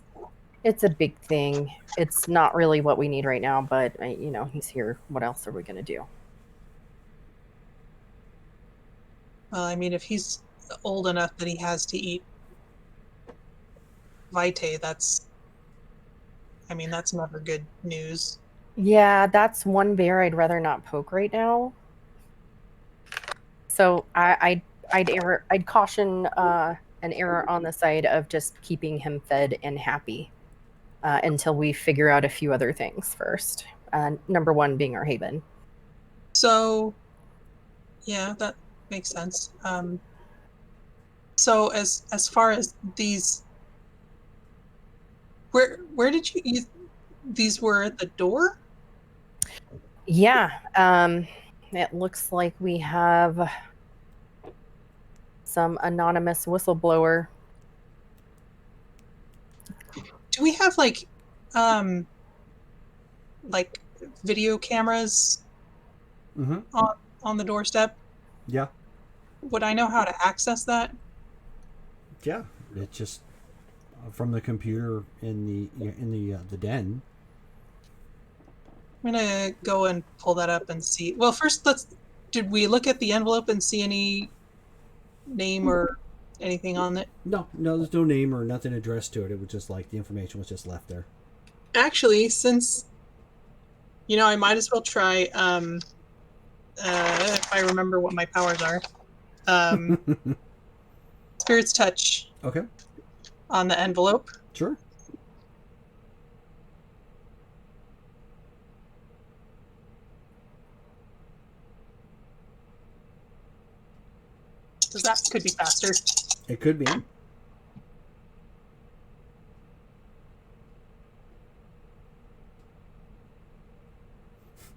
[SPEAKER 3] a big thing. It's not really what we need right now, but he's here. What else are we gonna do?
[SPEAKER 5] Well, I mean, if he's old enough that he has to eat Vitae, that's never good news.
[SPEAKER 3] Yeah, that's one bear I'd rather not poke right now. So I'd caution an error on the side of just keeping him fed and happy until we figure out a few other things first. Number one being our haven.
[SPEAKER 5] So, yeah, that makes sense. So as far as these, where did you these were at the door?
[SPEAKER 3] Yeah, it looks like we have some anonymous whistleblower.
[SPEAKER 5] Do we have like video cameras on the doorstep?
[SPEAKER 1] Yeah.
[SPEAKER 5] Would I know how to access that?
[SPEAKER 1] Yeah. It's just from the computer in the den.
[SPEAKER 5] I'm gonna go and pull that up and see. Well, first did we look at the envelope and see any name or anything on it?
[SPEAKER 1] No, there's no name or nothing addressed to it. It was just like the information was just left there.
[SPEAKER 5] Actually, since I might as well try if I remember what my powers are. Spirit's touch.
[SPEAKER 1] Okay.
[SPEAKER 5] On the envelope.
[SPEAKER 1] Sure.
[SPEAKER 5] That could be faster.
[SPEAKER 1] It could be.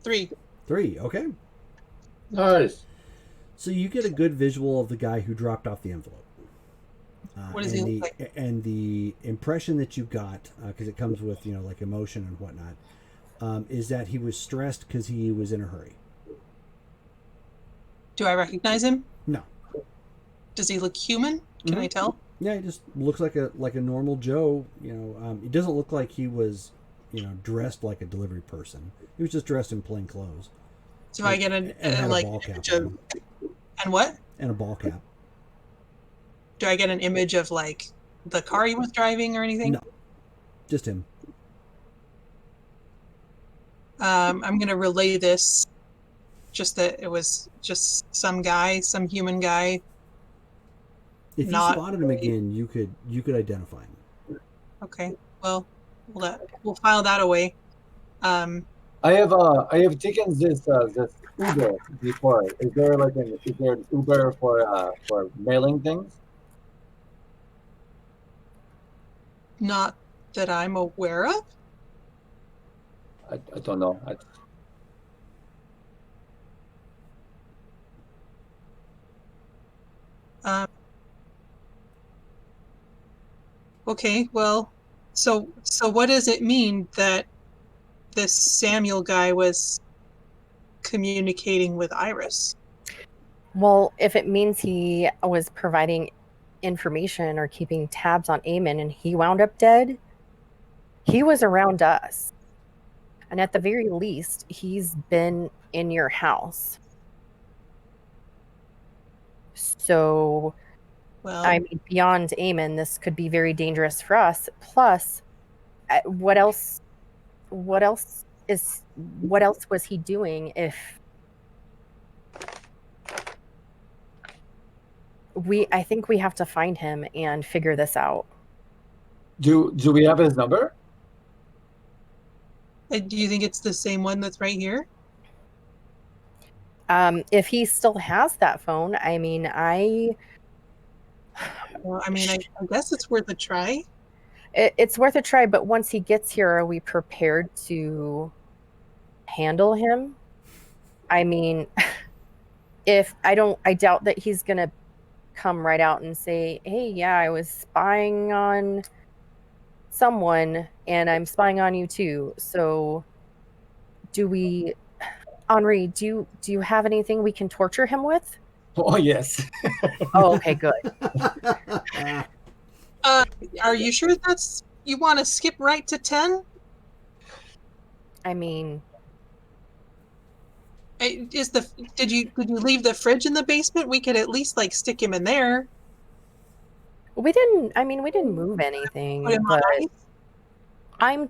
[SPEAKER 5] Three.
[SPEAKER 1] Okay.
[SPEAKER 2] Nice.
[SPEAKER 1] So you get a good visual of the guy who dropped off the envelope.
[SPEAKER 5] What does he look like?
[SPEAKER 1] And the impression that you got, because it comes with like emotion and whatnot, is that he was stressed because he was in a hurry.
[SPEAKER 5] Do I recognize him?
[SPEAKER 1] No.
[SPEAKER 5] Does he look human? Can I tell?
[SPEAKER 1] Yeah, he just looks like a normal Joe. He doesn't look like he was dressed like a delivery person. He was just dressed in plain clothes.
[SPEAKER 5] So I get an
[SPEAKER 1] and had
[SPEAKER 5] like
[SPEAKER 1] a ball cap
[SPEAKER 5] image of, and what?
[SPEAKER 1] and a ball cap.
[SPEAKER 5] Do I get an image of like the car he was driving or anything?
[SPEAKER 1] No, just him.
[SPEAKER 5] I'm gonna relay this. Just that it was just some guy, some human guy.
[SPEAKER 1] If you spotted him again, you could identify him.
[SPEAKER 5] Okay, well, we'll file that away.
[SPEAKER 2] I have taken this Uber before. Is there an Uber for mailing things?
[SPEAKER 5] Not that I'm aware of.
[SPEAKER 2] I don't know.
[SPEAKER 5] Okay, well, so what does it mean that this Samuel guy was communicating with Iris?
[SPEAKER 3] Well, if it means he was providing information or keeping tabs on Eamon and he wound up dead, he was around us. And at the very least, he's been in your house. So,
[SPEAKER 5] Well,
[SPEAKER 3] I mean, beyond Eamon, this could be very dangerous for us. Plus, what else was he doing if I think we have to find him and figure this out.
[SPEAKER 2] Do we have his number?
[SPEAKER 5] do you think it's the same one that's right here?
[SPEAKER 3] If he still has that phone, I mean,
[SPEAKER 5] Well, I mean, I guess it's worth a try.
[SPEAKER 3] it's worth a try, but once he gets here, are we prepared to handle him? I mean, I doubt that he's gonna come right out and say, hey, yeah, I was spying on someone and I'm spying on you too. So Henri, do you have anything we can torture him with?
[SPEAKER 2] Oh yes.
[SPEAKER 3] Oh, okay, good.
[SPEAKER 5] Are you sure you want to skip right to 10?
[SPEAKER 3] I mean,
[SPEAKER 5] Did you leave the fridge in the basement? We could at least stick him in there.
[SPEAKER 3] we didn't move anything,
[SPEAKER 5] Put him on
[SPEAKER 3] but
[SPEAKER 5] ice.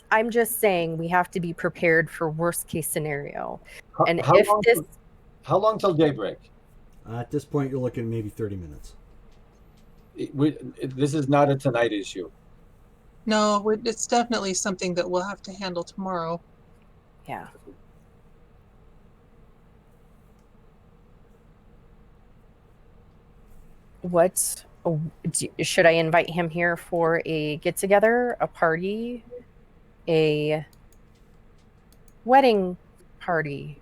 [SPEAKER 3] I'm just saying we have to be prepared for worst case scenario. And
[SPEAKER 2] How long till daybreak?
[SPEAKER 1] At this point, you're looking at maybe 30 minutes.
[SPEAKER 2] This is not a tonight issue.
[SPEAKER 5] No, it's definitely something that we'll have to handle tomorrow.
[SPEAKER 3] Yeah. Should I invite him here for a get together, a party, a wedding party?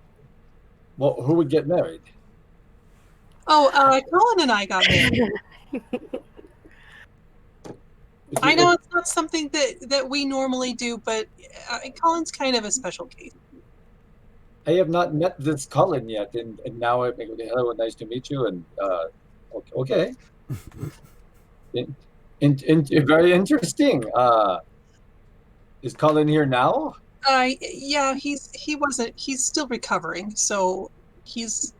[SPEAKER 2] Well, who would get married?
[SPEAKER 5] Oh, Colin and I got married. I know it's not something that we normally do, but Colin's kind of a special case.
[SPEAKER 2] I have not met this Colin yet, and now hello, nice to meet you. And okay, very interesting. Is Colin here now?
[SPEAKER 5] Yeah, he's still recovering, so he's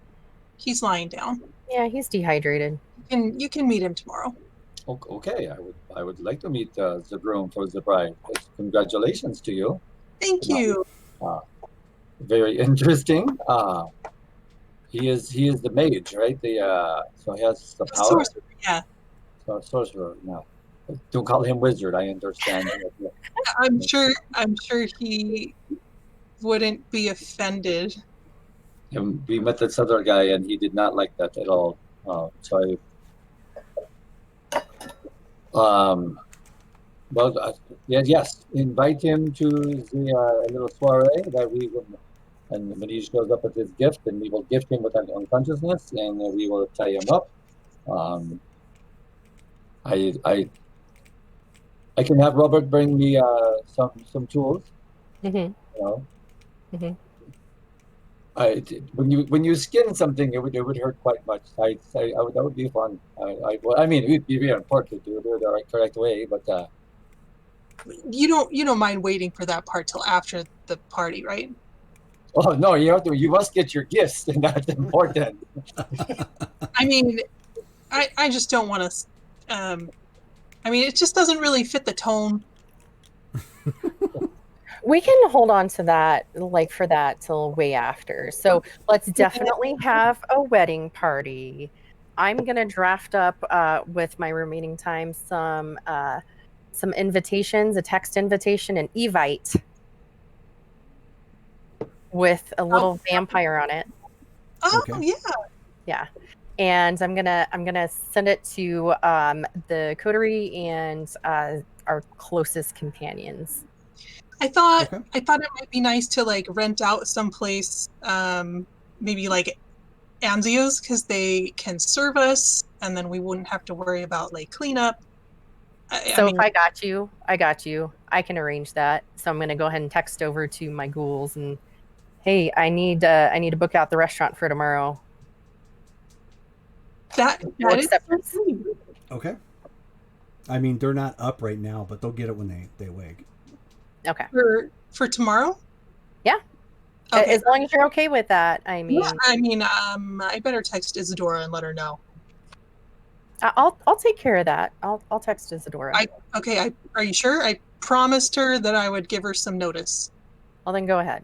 [SPEAKER 5] lying down.
[SPEAKER 3] Yeah, he's dehydrated.
[SPEAKER 5] You can meet him tomorrow.
[SPEAKER 2] Okay, I would like to meet the groom for the bride. Congratulations to you.
[SPEAKER 5] Thank you.
[SPEAKER 2] Very interesting. He is the mage, right? So he has the power.
[SPEAKER 5] Sorcerer, yeah.
[SPEAKER 2] Sorcerer. No, don't call him wizard. I understand.
[SPEAKER 5] I'm sure he wouldn't be offended.
[SPEAKER 2] And we met this other guy, and he did not like that at all. Yes, invite him to the little soiree that we And when he shows up with his gift, then we will gift him with unconsciousness, and we will tie him up. Um, I can have Robert bring me some tools.
[SPEAKER 3] Mm-hmm.
[SPEAKER 2] You know,
[SPEAKER 3] Mm-hmm.
[SPEAKER 2] when you skin something, it would hurt quite much. That would be fun. Well, I mean, it would be very important to do it the correct way, but
[SPEAKER 5] You don't mind waiting for that part till after the party, right?
[SPEAKER 2] oh no, you must get your gifts, and that's important.
[SPEAKER 5] I mean, I just don't want to. I mean, it just doesn't really fit the tone.
[SPEAKER 3] We can hold on to that, like for that till way after. So let's definitely have a wedding party. I'm gonna draft up with my remaining time some invitations, a text invitation, an evite with a little vampire on it.
[SPEAKER 5] Oh
[SPEAKER 1] Okay.
[SPEAKER 3] Yeah. And I'm gonna send it to the coterie and our closest companions.
[SPEAKER 5] I thought
[SPEAKER 1] Okay.
[SPEAKER 5] it might be nice to like rent out someplace, maybe like Anzio's, because they can serve us, and then we wouldn't have to worry about like cleanup. I
[SPEAKER 3] So
[SPEAKER 5] mean,
[SPEAKER 3] if I got you. I can arrange that. So I'm gonna go ahead and text over to my ghouls and hey, I need to book out the restaurant for tomorrow.
[SPEAKER 5] that
[SPEAKER 3] No
[SPEAKER 5] is
[SPEAKER 3] acceptance.
[SPEAKER 5] so sweet.
[SPEAKER 1] Okay. I mean, they're not up right now, but they'll get it when they wake.
[SPEAKER 3] Okay.
[SPEAKER 5] For tomorrow.
[SPEAKER 3] Yeah.
[SPEAKER 5] Okay.
[SPEAKER 3] As long as you're okay with that. I mean,
[SPEAKER 5] Yeah, I better text Isadora and let her know.
[SPEAKER 3] I'll take care of that. I'll text Isadora.
[SPEAKER 5] Are you sure? I promised her that I would give her some notice.
[SPEAKER 3] Well, then go ahead.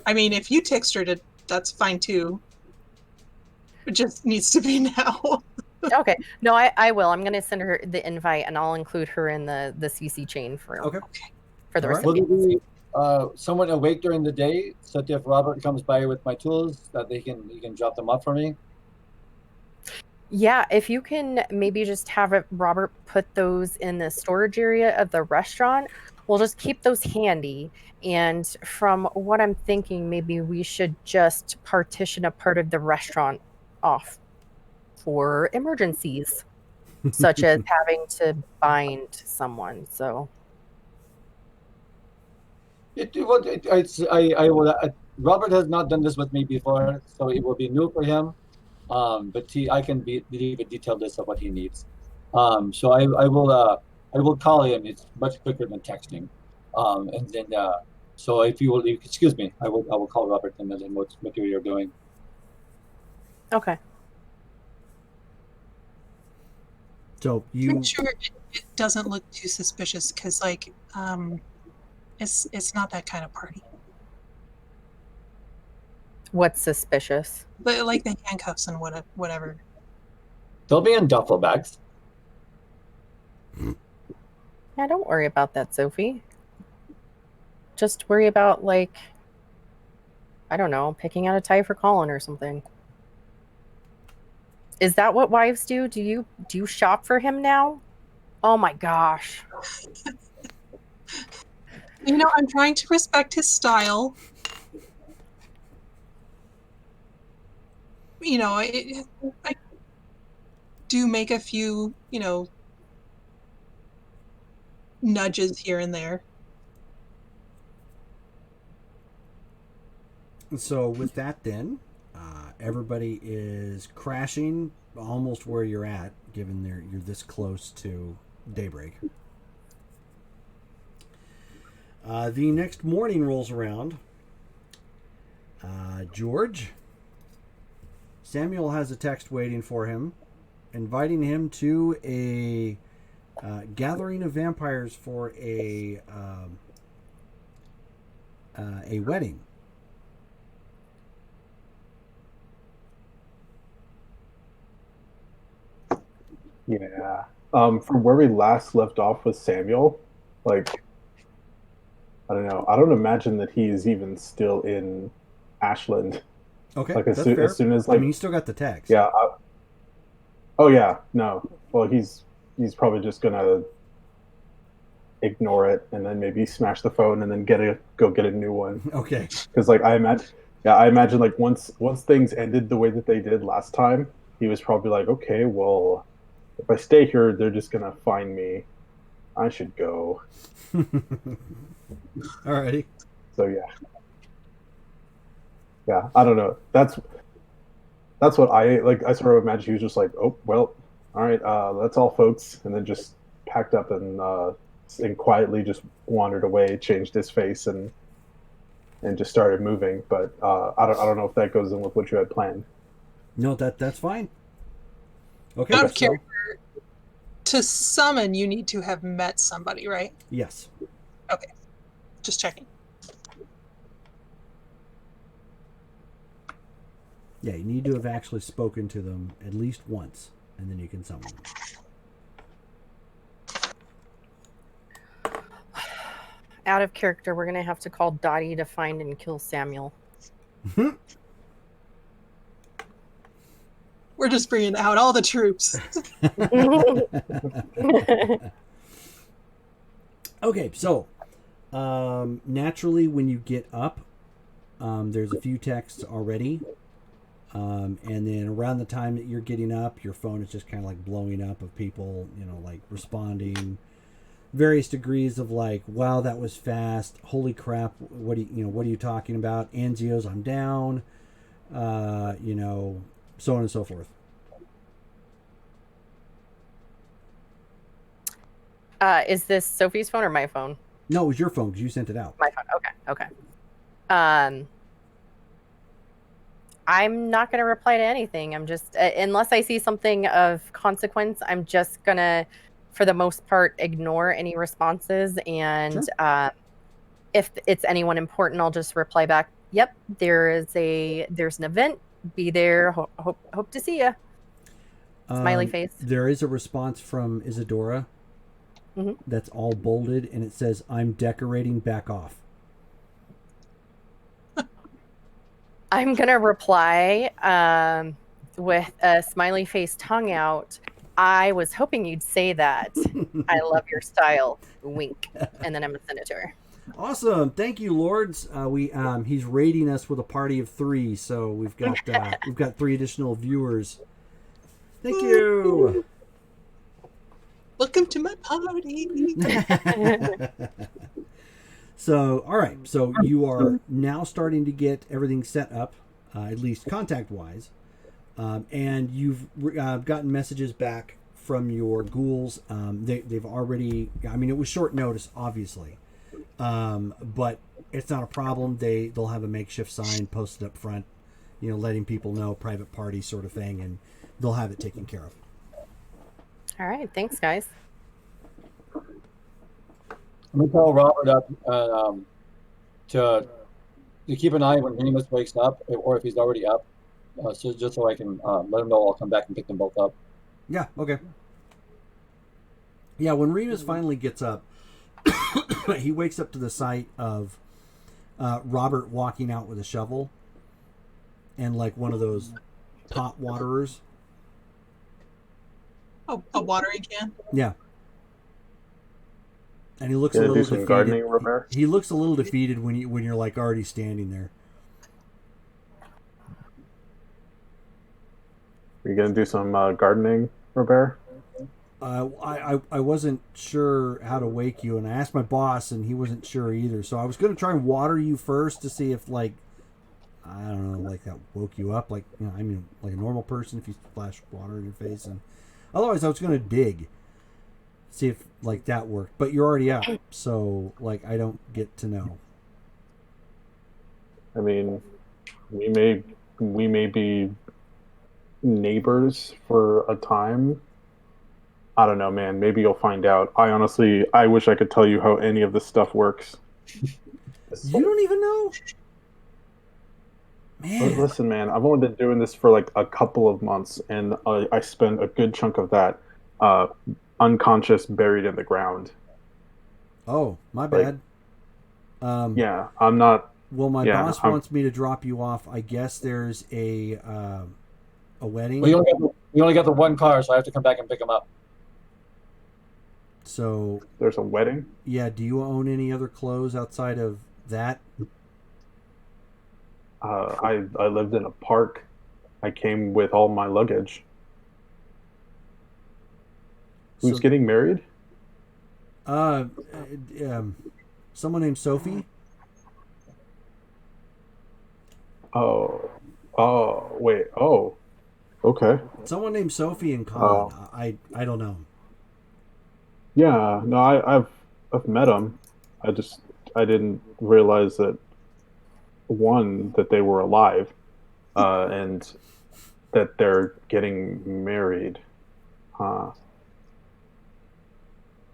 [SPEAKER 5] I mean, if you text her that's fine too. It just needs to be now.
[SPEAKER 3] Okay. No, I will. I'm gonna send her the invite and I'll include her in the CC chain for
[SPEAKER 1] Okay.
[SPEAKER 3] for the
[SPEAKER 1] All right.
[SPEAKER 2] Will
[SPEAKER 3] recipients.
[SPEAKER 2] there be someone awake during the day, so that if Robert comes by with my tools, that he can drop them off for me?
[SPEAKER 3] Yeah, if you can maybe just have Robert put those in the storage area of the restaurant, we'll just keep those handy. And from what I'm thinking, maybe we should just partition a part of the restaurant off for emergencies, such as having to bind someone. So,
[SPEAKER 2] I will. Robert has not done this with me before, so it will be new for him. But I can leave a detailed list of what he needs. So I will call him. It's much quicker than texting. And then so if you will excuse me, I will call Robert and tell him what you're doing.
[SPEAKER 3] okay.
[SPEAKER 1] So you
[SPEAKER 5] Make sure it doesn't look too suspicious, because like it's not that kind of party.
[SPEAKER 3] What's suspicious?
[SPEAKER 5] But like the handcuffs and whatever.
[SPEAKER 2] They'll be in duffel bags.
[SPEAKER 3] Yeah, don't worry about that, Sophie. Just worry about, like, I don't know, picking out a tie for Colin or something. Is that what wives do? Do you shop for him now? Oh my gosh.
[SPEAKER 5] I'm trying to respect his style. I do make a few, nudges here and there.
[SPEAKER 1] So with that, then everybody is crashing almost where you're at, given you're this close to daybreak. The next morning rolls around. George, Samuel has a text waiting for him, inviting him to a gathering of vampires for a wedding.
[SPEAKER 4] Yeah. From where we last left off with Samuel, like, I don't know. I don't imagine that he is even still in Ashland.
[SPEAKER 1] Okay,
[SPEAKER 4] Like
[SPEAKER 1] that's fair.
[SPEAKER 4] as soon as
[SPEAKER 1] I mean, he still got the text.
[SPEAKER 4] yeah. Oh yeah, no. Well, he's probably just gonna ignore it, and then maybe smash the phone, and then go get a new one.
[SPEAKER 1] Okay.
[SPEAKER 4] Because like I imagine like once things ended the way that they did last time, he was probably like, okay, well, if I stay here, they're just gonna find me. I should go.
[SPEAKER 1] Alrighty.
[SPEAKER 4] So yeah. I don't know. That's what I like. I sort of imagine he was just like, oh well, all right, that's all, folks, and then just packed up and quietly just wandered away, changed his face, and just started moving. But I don't know if that goes in with what you had planned.
[SPEAKER 1] No, that's fine. Okay.
[SPEAKER 5] Out of
[SPEAKER 1] so-
[SPEAKER 5] character, to summon, you need to have met somebody, right?
[SPEAKER 1] Yes.
[SPEAKER 5] Okay, just checking.
[SPEAKER 1] Yeah, you need to have actually spoken to them at least once, and then you can summon them.
[SPEAKER 3] Out of character, we're gonna have to call Dottie to find and kill Samuel.
[SPEAKER 5] We're just bringing out all the troops.
[SPEAKER 1] Okay, so naturally, when you get up, there's a few texts already, and then around the time that you're getting up, your phone is just kind of like blowing up of people, like responding, various degrees of like, wow, that was fast. Holy crap! What are you talking about? Anzio's, I'm down. So on and so forth.
[SPEAKER 3] Is this Sophie's phone or my phone?
[SPEAKER 1] No, it was your phone because you sent it out.
[SPEAKER 3] My phone. Okay. I'm not going to reply to anything. I'm just, unless I see something of consequence, I'm just going to, for the most part, ignore any responses. And
[SPEAKER 1] Sure.
[SPEAKER 3] If it's anyone important, I'll just reply back, yep, there's an event. Be there. Hope to see you. Smiley face.
[SPEAKER 1] There is a response from Isadora that's all bolded, and it says, I'm decorating, back off.
[SPEAKER 3] I'm going to reply with a smiley face, tongue out. I was hoping you'd say that. I love your style. Wink. And then I'm going to send it to her.
[SPEAKER 1] Awesome. Thank you, Lords. He's raiding us with a party of 3, so we've got 3 additional viewers. Thank you.
[SPEAKER 5] Welcome to my party.
[SPEAKER 1] So, all right. So you are now starting to get everything set up, at least contact-wise. And you've gotten messages back from your ghouls. They've already... I mean, it was short notice, obviously. But it's not a problem. They'll have a makeshift sign posted up front, letting people know, private party sort of thing, and they'll have it taken care of.
[SPEAKER 3] All right. Thanks, guys.
[SPEAKER 2] I'm gonna tell Robert up to keep an eye when Remus wakes up, or if he's already up, so just so I can let him know I'll come back and pick them both up.
[SPEAKER 1] Yeah. Okay. Yeah. When Remus finally gets up, he wakes up to the sight of Robert walking out with a shovel and like one of those pot waterers.
[SPEAKER 5] Oh, a watering can.
[SPEAKER 1] Yeah. And he looks a
[SPEAKER 4] Gonna
[SPEAKER 1] little
[SPEAKER 4] do some
[SPEAKER 1] defeated.
[SPEAKER 4] gardening, Robert?
[SPEAKER 1] He looks a little defeated when you're like already standing there.
[SPEAKER 4] Are you gonna do some gardening, Robert?
[SPEAKER 1] I wasn't sure how to wake you, and I asked my boss, and he wasn't sure either. So I was going to try and water you first to see if, like, I don't know, like that woke you up, like I mean, like a normal person if you splash water in your face, and otherwise I was going to dig, see if like that worked. But you're already out, so like I don't get to know.
[SPEAKER 4] I mean, we may be neighbors for a time. I don't know, man. Maybe you'll find out. I wish I could tell you how any of this stuff works.
[SPEAKER 1] You don't even know? Man.
[SPEAKER 4] Listen, man, I've only been doing this for like a couple of months, and I spend a good chunk of that unconscious, buried in the ground.
[SPEAKER 1] Oh, my bad.
[SPEAKER 4] Yeah, I'm not...
[SPEAKER 1] Well, my boss wants me to drop you off. I guess there's a wedding.
[SPEAKER 2] We only got the one car, so I have to come back and pick him up.
[SPEAKER 1] So
[SPEAKER 4] There's a wedding?
[SPEAKER 1] yeah, do you own any other clothes outside of that?
[SPEAKER 4] I lived in a park. I came with all my luggage. Who's
[SPEAKER 1] So,
[SPEAKER 4] getting married?
[SPEAKER 1] uh, someone named Sophie.
[SPEAKER 4] Oh, oh, wait. Oh, okay.
[SPEAKER 1] Someone named Sophie and
[SPEAKER 4] Oh,
[SPEAKER 1] Colin. I don't know.
[SPEAKER 4] yeah. No, I've met him. I didn't realize that one that they were alive, and that they're getting married. Huh.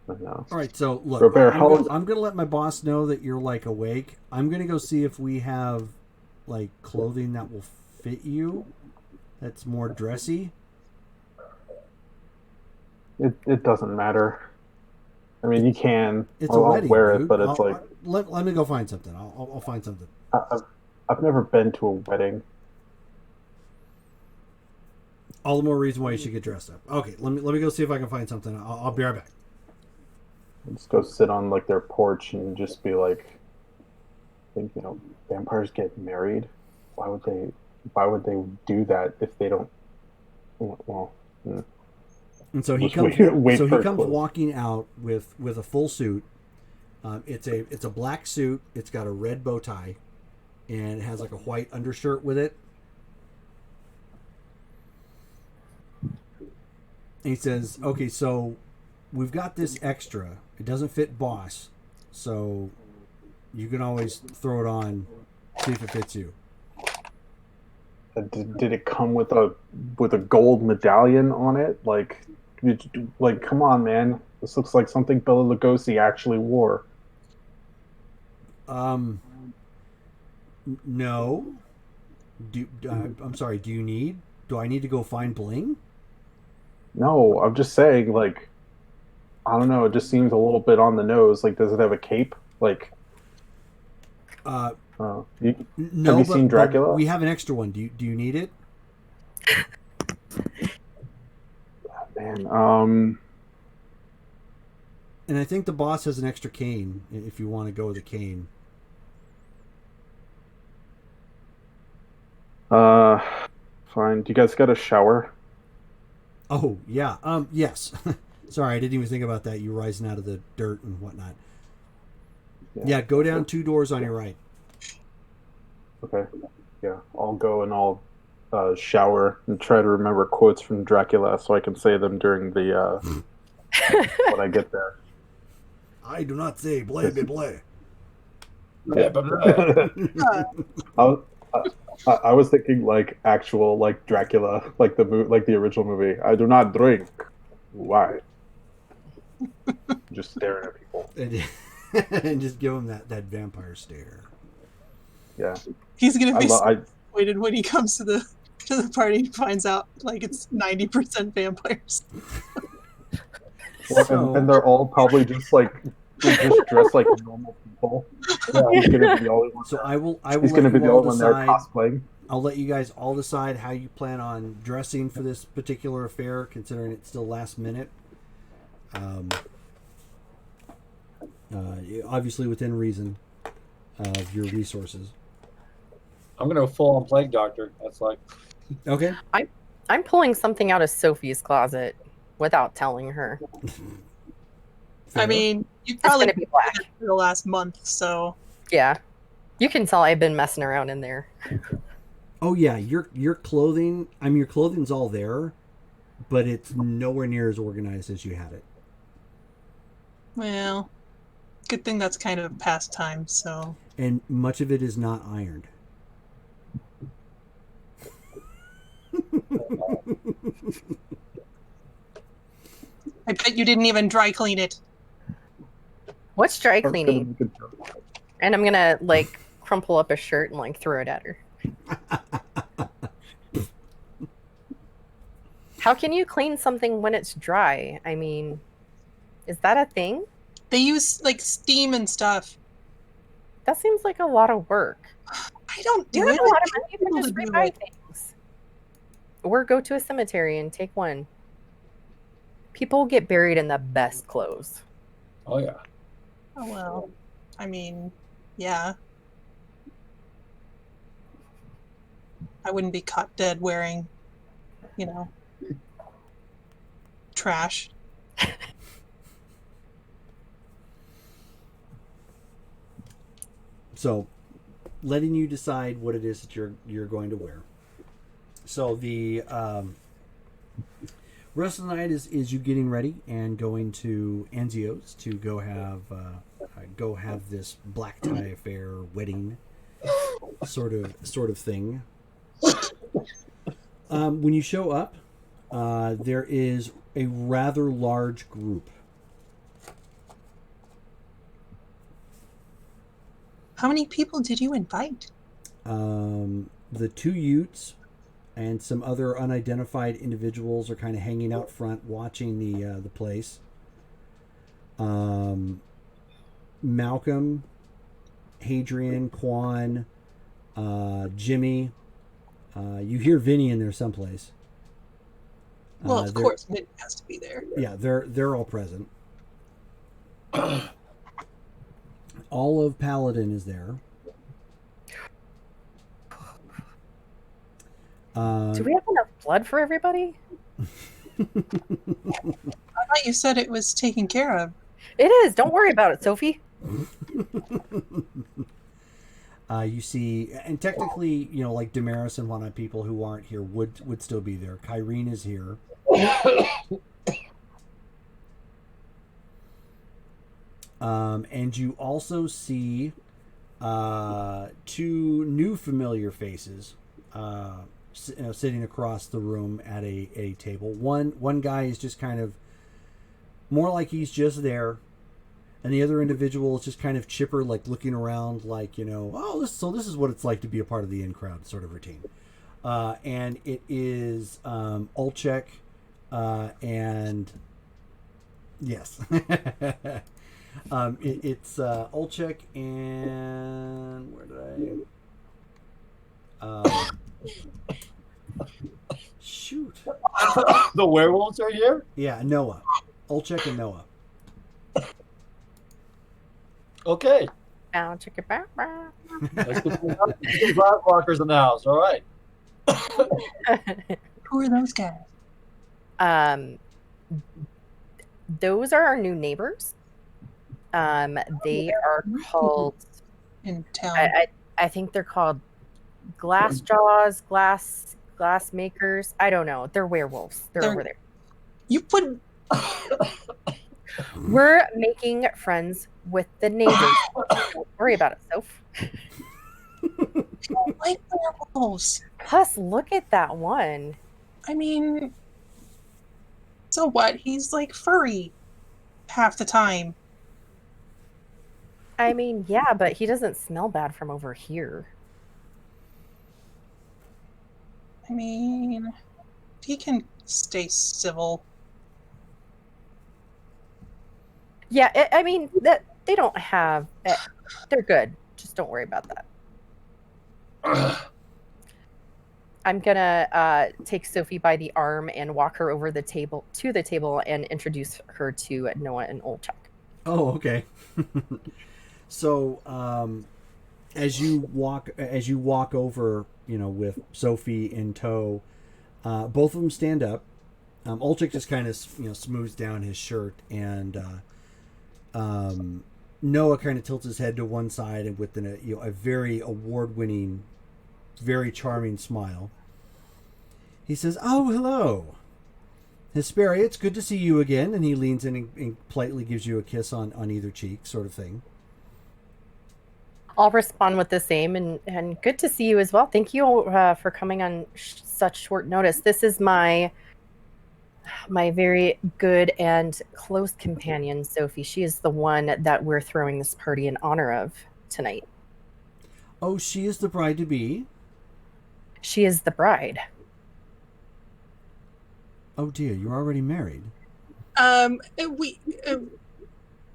[SPEAKER 4] I know.
[SPEAKER 1] All right, so look,
[SPEAKER 4] Robert, how old?
[SPEAKER 1] I'm gonna let my boss know that you're like awake. I'm gonna go see if we have like clothing that will fit you. That's more dressy.
[SPEAKER 4] It doesn't matter. I mean, you can.
[SPEAKER 1] It's a
[SPEAKER 4] I'll
[SPEAKER 1] wedding,
[SPEAKER 4] wear it,
[SPEAKER 1] dude.
[SPEAKER 4] but it's like
[SPEAKER 1] Let me go find something. I'll find something.
[SPEAKER 4] I've never been to a wedding.
[SPEAKER 1] All the more reason why you should get dressed up. Okay, let me go see if I can find something. I'll be right back.
[SPEAKER 4] Just go sit on like their porch and just be like, think, vampires get married. Why would they? Why would they do that if they don't? Well,
[SPEAKER 1] And so he
[SPEAKER 4] just
[SPEAKER 1] comes.
[SPEAKER 4] wait
[SPEAKER 1] So
[SPEAKER 4] for
[SPEAKER 1] he
[SPEAKER 4] it
[SPEAKER 1] comes
[SPEAKER 4] close.
[SPEAKER 1] walking out with a full suit. It's a black suit. It's got a red bow tie, and it has like a white undershirt with it. And he says, "Okay, so we've got this extra. It doesn't fit boss, so you can always throw it on, see if it fits you."
[SPEAKER 4] Did it come with a gold medallion on it? Like, come on, man! This looks like something Bela Lugosi actually wore.
[SPEAKER 1] No. I'm sorry. Do you need? Do I need to go find bling?
[SPEAKER 4] No, I'm just saying, like, I don't know. It just seems a little bit on the nose. Like, does it have a cape? Like,
[SPEAKER 1] Uh,
[SPEAKER 4] have
[SPEAKER 1] no,
[SPEAKER 4] you seen
[SPEAKER 1] but
[SPEAKER 4] Dracula?
[SPEAKER 1] we have an extra one. Do you need it?
[SPEAKER 4] Man,
[SPEAKER 1] And I think the boss has an extra cane if you want to go with a cane.
[SPEAKER 4] fine. Do you guys got a shower?
[SPEAKER 1] Oh yeah. Yes. Sorry, I didn't even think about that. You rising out of the dirt and whatnot. Yeah. Go down 2 doors on your right.
[SPEAKER 4] Okay. Yeah, I'll go and I'll shower and try to remember quotes from Dracula so I can say them during the when I get there.
[SPEAKER 1] I do not say blah blah blah.
[SPEAKER 2] Yeah, but
[SPEAKER 4] I was thinking like actual like Dracula, like like the original movie. I do not drink. Why? Just staring at people.
[SPEAKER 1] And just give him that vampire stare.
[SPEAKER 4] Yeah.
[SPEAKER 5] He's gonna be
[SPEAKER 4] I
[SPEAKER 5] disappointed when he comes to the party and finds out like it's 90% vampires.
[SPEAKER 4] well, and they're all probably just dressed like normal people. He's gonna be the only one.
[SPEAKER 1] So I will
[SPEAKER 4] He's
[SPEAKER 1] let
[SPEAKER 4] gonna be
[SPEAKER 1] you
[SPEAKER 4] the
[SPEAKER 1] all
[SPEAKER 4] only one there
[SPEAKER 1] decide.
[SPEAKER 4] cosplaying.
[SPEAKER 1] I'll let you guys all decide how you plan on dressing for this particular affair, considering it's still last minute. Obviously within reason of your resources.
[SPEAKER 2] I'm gonna go full on plague doctor. That's like
[SPEAKER 1] Okay.
[SPEAKER 3] I'm pulling something out of Sophie's closet without telling her.
[SPEAKER 5] I mean, you
[SPEAKER 3] It's
[SPEAKER 5] probably
[SPEAKER 3] gonna be black.
[SPEAKER 5] for the last month, so
[SPEAKER 3] Yeah, you can tell I've been messing around in there.
[SPEAKER 1] Oh yeah, your clothing. I mean, your clothing's all there, but it's nowhere near as organized as you had it.
[SPEAKER 5] well, good thing that's kind of past time. So
[SPEAKER 1] And much of it is not ironed.
[SPEAKER 5] I bet you didn't even dry clean it.
[SPEAKER 3] What's dry
[SPEAKER 4] Park's gonna
[SPEAKER 3] cleaning?
[SPEAKER 4] make a joke.
[SPEAKER 3] And I'm gonna like crumple up a shirt and like throw it at her. How can you clean something when it's dry? I mean, is that a thing?
[SPEAKER 5] They use like steam and stuff.
[SPEAKER 3] That seems like a lot of work.
[SPEAKER 5] I don't do
[SPEAKER 3] You have
[SPEAKER 5] it.
[SPEAKER 3] a lot
[SPEAKER 5] I
[SPEAKER 3] of
[SPEAKER 5] pay
[SPEAKER 3] money. You can
[SPEAKER 5] people
[SPEAKER 3] just
[SPEAKER 5] to do
[SPEAKER 3] rebuy
[SPEAKER 5] it.
[SPEAKER 3] things. Or go to a cemetery and take one. People get buried in the best clothes.
[SPEAKER 2] Oh yeah.
[SPEAKER 5] Oh well. I mean, yeah. I wouldn't be caught dead wearing, trash.
[SPEAKER 1] So, letting you decide what it is that you're going to wear. So the rest of the night is you getting ready and going to Anzio's to go have this black tie affair wedding sort of thing. When you show up, there is a rather large group.
[SPEAKER 5] How many people did you invite?
[SPEAKER 1] The two Utes and some other unidentified individuals are kind of hanging out front, watching the place. Malcolm, Hadrian, Quan, Jimmy. You hear Vinny in there someplace.
[SPEAKER 5] Well, of course, Vinny has to be there.
[SPEAKER 1] Yeah, they're all present. All of Paladin is there.
[SPEAKER 3] Do we have enough blood for everybody?
[SPEAKER 5] I thought you said it was taken care of.
[SPEAKER 3] It is. Don't worry about it, Sophie.
[SPEAKER 1] You see, and technically, like Damaris and whatnot, people who aren't here would still be there. Kyrene is here. And you also see two new familiar faces sitting across the room at a table. One guy is just kind of more like he's just there, and the other individual is just kind of chipper, like looking around, like this is what it's like to be a part of the in crowd sort of routine. And it is Olchek, and yes. It's Olchek and where did I? Shoot.
[SPEAKER 2] The werewolves are here?
[SPEAKER 1] Yeah, Noah. Olchek and Noah.
[SPEAKER 2] Okay.
[SPEAKER 3] Bow, chicka, bow, bow.
[SPEAKER 2] Walkers in the house. All right.
[SPEAKER 5] Who are those guys?
[SPEAKER 3] Those are our new neighbors. They are called
[SPEAKER 5] In town.
[SPEAKER 3] I think they're called glass jaws, glass makers. I don't know. They're werewolves. They're over there.
[SPEAKER 5] You put.
[SPEAKER 3] We're making friends with the neighbors. Don't worry about it, Soph.
[SPEAKER 5] I don't like werewolves.
[SPEAKER 3] Plus, look at that one.
[SPEAKER 5] I mean, so what? He's like furry half the time.
[SPEAKER 3] I mean, yeah, but he doesn't smell bad from over here.
[SPEAKER 5] I mean, he can stay civil.
[SPEAKER 3] Yeah, I mean that they don't have. They're good. Just don't worry about that. I'm gonna take Sophie by the arm and walk her over to the table and introduce her to Noah and Olchek.
[SPEAKER 1] Oh, okay. So, as you walk over, with Sophie in tow, both of them stand up. Olchek just kind of, smooths down his shirt, and Noah kind of tilts his head to one side and with a very award-winning, very charming smile. He says, "Oh, hello, Hesperia. It's good to see you again." And he leans in and politely gives you a kiss on either cheek, sort of thing.
[SPEAKER 3] I'll respond with the same, and good to see you as well. Thank you for coming on such short notice. This is my very good and close companion, Sophie. She is the one that we're throwing this party in honor of tonight.
[SPEAKER 1] Oh, she is the bride-to-be?
[SPEAKER 3] She is the bride.
[SPEAKER 1] Oh dear, you're already married.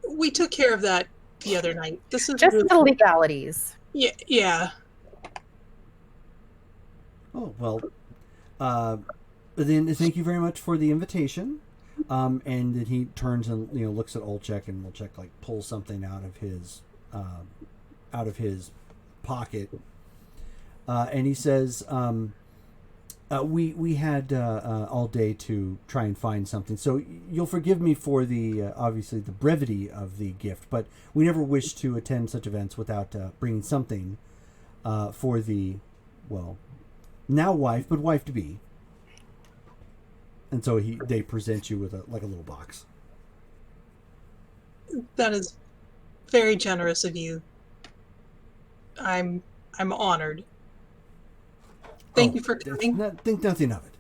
[SPEAKER 5] We took care of that the other night. This is
[SPEAKER 3] Just
[SPEAKER 5] really...
[SPEAKER 3] the legalities.
[SPEAKER 5] Yeah.
[SPEAKER 1] Oh, well, then thank you very much for the invitation. And then he turns and looks at Olchek, and Olchek like pulls something out of his pocket, and he says, "We had all day to try and find something, so you'll forgive me for the obviously the brevity of the gift, but we never wish to attend such events without bringing something for the now wife, but wife to be." And so they present you with a little box.
[SPEAKER 5] That is very generous of you. I'm honored. Thank you for coming.
[SPEAKER 1] Think nothing of it.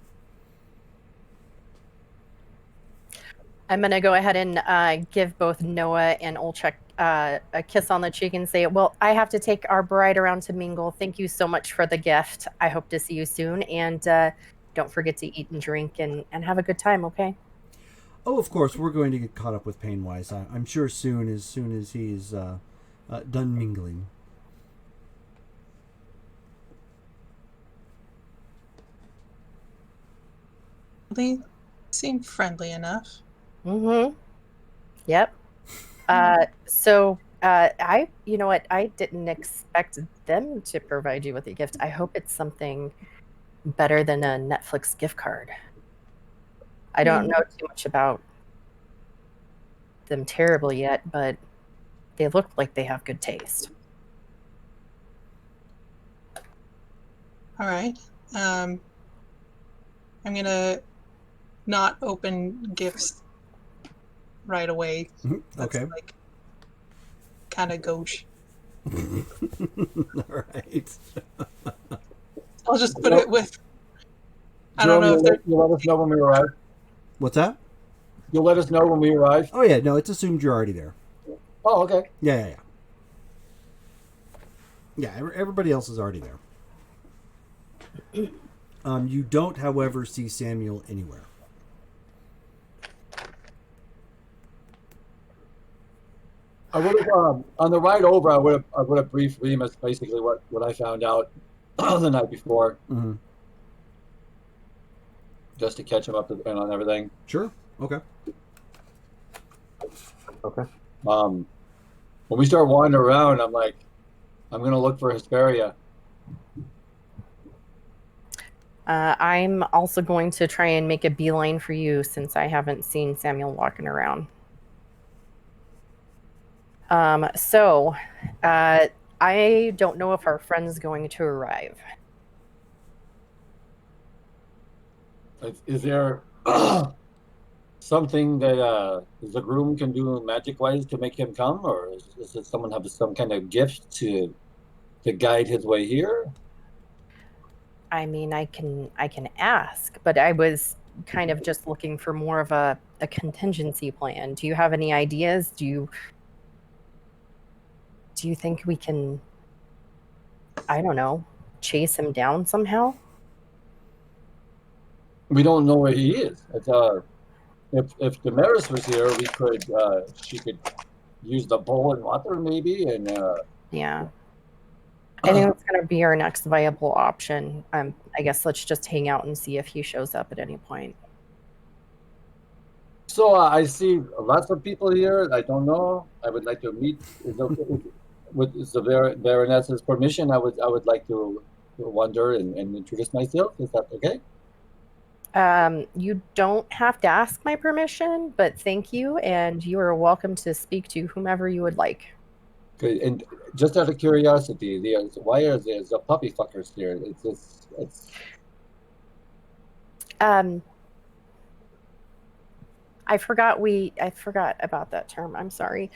[SPEAKER 3] I'm going to go ahead and give both Noah and Olchek a kiss on the cheek and say, well, I have to take our bride around to mingle. Thank you so much for the gift. I hope to see you soon. And don't forget to eat and drink and have a good time, okay?
[SPEAKER 1] Oh, of course, we're going to get caught up with Painwise. I'm sure as soon as he's done mingling.
[SPEAKER 5] They seem friendly enough.
[SPEAKER 3] Mm-hmm. Yep. You know what? I didn't expect them to provide you with a gift. I hope it's something better than a Netflix gift card. I don't know too much about them terribly yet, but they look like they have good taste.
[SPEAKER 5] All right. I'm gonna not open gifts right away. That's
[SPEAKER 1] Okay.
[SPEAKER 5] like kind of gauche.
[SPEAKER 1] All right.
[SPEAKER 5] I'll just put it with. I don't know if they're.
[SPEAKER 2] You'll let us know when we arrive.
[SPEAKER 1] What's that?
[SPEAKER 2] You'll let us know when we arrive.
[SPEAKER 1] Oh yeah, no, it's assumed you're already there.
[SPEAKER 2] Oh, okay.
[SPEAKER 1] Yeah. Everybody else is already there. You don't, however, see Samuel anywhere.
[SPEAKER 2] I would have on the ride over. I would have briefed Remus basically what I found out the night before,
[SPEAKER 1] Mm-hmm.
[SPEAKER 2] just to catch him up on everything.
[SPEAKER 1] Sure. Okay.
[SPEAKER 4] Okay.
[SPEAKER 2] When we start wandering around, I'm like, I'm gonna look for Hesperia.
[SPEAKER 3] I'm also going to try and make a beeline for you since I haven't seen Samuel walking around. I don't know if our friend's going to arrive.
[SPEAKER 2] Is there something that the groom can do magic-wise to make him come, or does someone have some kind of gift to guide his way here?
[SPEAKER 3] I mean, I can ask, but I was kind of just looking for more of a contingency plan. Do you have any ideas? Do you think we can, I don't know, chase him down somehow?
[SPEAKER 2] We don't know where he is. If Damaris was here, she could use the bowl and water maybe, and
[SPEAKER 3] Yeah. I think that's going to be our next viable option. I guess let's just hang out and see if he shows up at any point.
[SPEAKER 2] So I see lots of people here. I don't know. I would like to meet. With the Baroness's permission, I would like to wander and introduce myself. Is that okay?
[SPEAKER 3] You don't have to ask my permission, but thank you, and you are welcome to speak to whomever you would like.
[SPEAKER 2] Okay, and just out of curiosity, why are there the puppy fuckers here?
[SPEAKER 3] I forgot about that term. I'm sorry.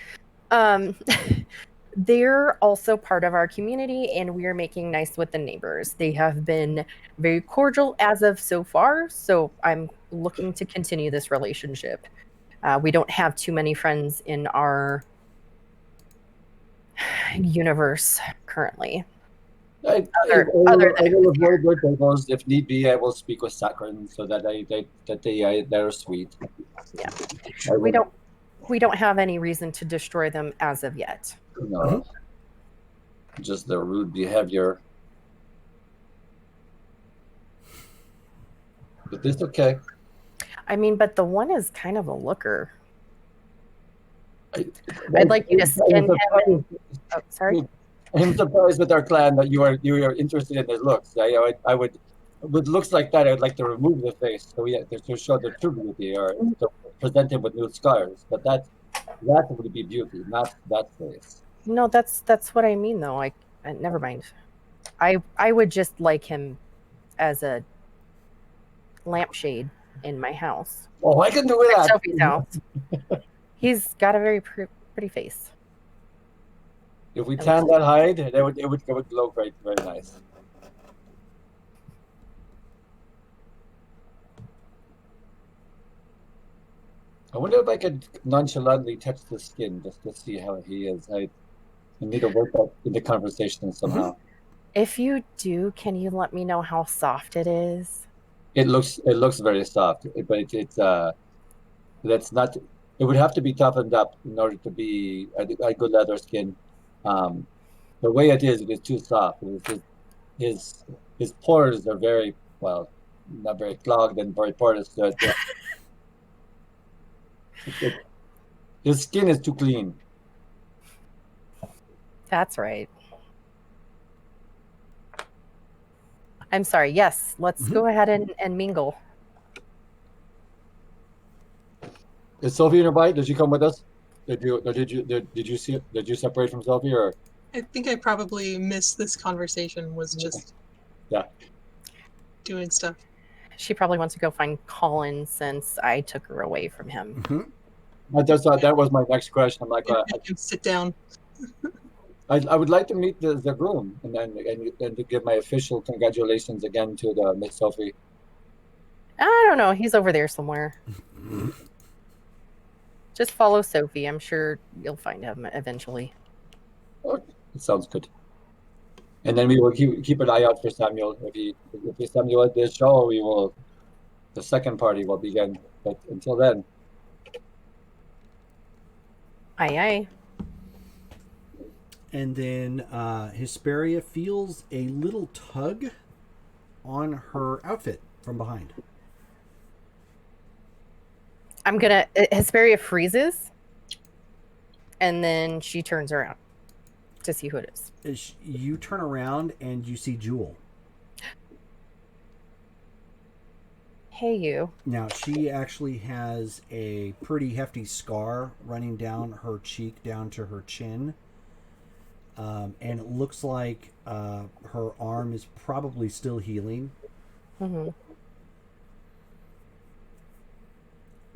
[SPEAKER 3] They're also part of our community, and we are making nice with the neighbors. They have been very cordial as of so far, so I'm looking to continue this relationship. We don't have too many friends in our universe currently.
[SPEAKER 2] I will avoid their tables if need be. I will speak with Sakran so that they're sweet.
[SPEAKER 3] Yeah, we don't have any reason to destroy them as of yet.
[SPEAKER 2] No, just their rude behavior. But this okay.
[SPEAKER 3] I mean, but the one is kind of a looker.
[SPEAKER 2] I-
[SPEAKER 3] I'd like you to skin him.
[SPEAKER 2] I'm
[SPEAKER 3] Oh, sorry.
[SPEAKER 2] surprised with our clan that you are interested in his looks. I would, with looks like that, I would like to remove the face to show the true beauty, or to present him with new scars. But that would be beauty, not that face.
[SPEAKER 3] No, that's what I mean, though. Never mind. I would just like him as a lampshade in my house.
[SPEAKER 2] Oh, I can do that.
[SPEAKER 3] Sophie's house. He's got a very pretty face.
[SPEAKER 2] If we tan that hide, it would glow very, very nice. I wonder if I could nonchalantly touch the skin just to see how he is. I need to work that in the conversation somehow.
[SPEAKER 3] If you do, can you let me know how soft it is?
[SPEAKER 2] It looks very soft, but it's that's not. It would have to be toughened up in order to be a good leather skin. The way it is too soft. His pores are very well, not very clogged and very porous. So his skin is too clean.
[SPEAKER 3] That's right. I'm sorry. Yes, let's go ahead and mingle.
[SPEAKER 2] Is Sophie nearby? Did she come with us? Did you separate from Sophie, or?
[SPEAKER 5] I think I probably missed this conversation. Was just doing stuff.
[SPEAKER 3] She probably wants to go find Colin since I took her away from him.
[SPEAKER 2] I just thought that was my next question. I'm like,
[SPEAKER 5] I can sit down.
[SPEAKER 2] I would like to meet the groom and to give my official congratulations again to the Miss Sophie.
[SPEAKER 3] I don't know. He's over there somewhere. Just follow Sophie. I'm sure you'll find him eventually.
[SPEAKER 2] Oh, it sounds good. And then we will keep an eye out for Samuel. If Samuel at this show, the second party will begin. But until then.
[SPEAKER 3] Aye, aye.
[SPEAKER 1] And then Hesperia feels a little tug on her outfit from behind.
[SPEAKER 3] Hesperia freezes, and then she turns around to see who it is.
[SPEAKER 1] You turn around and you see Jewel.
[SPEAKER 3] Hey, you.
[SPEAKER 1] Now, she actually has a pretty hefty scar running down her cheek, down to her chin. And it looks like her arm is probably still healing.
[SPEAKER 3] Mm-hmm.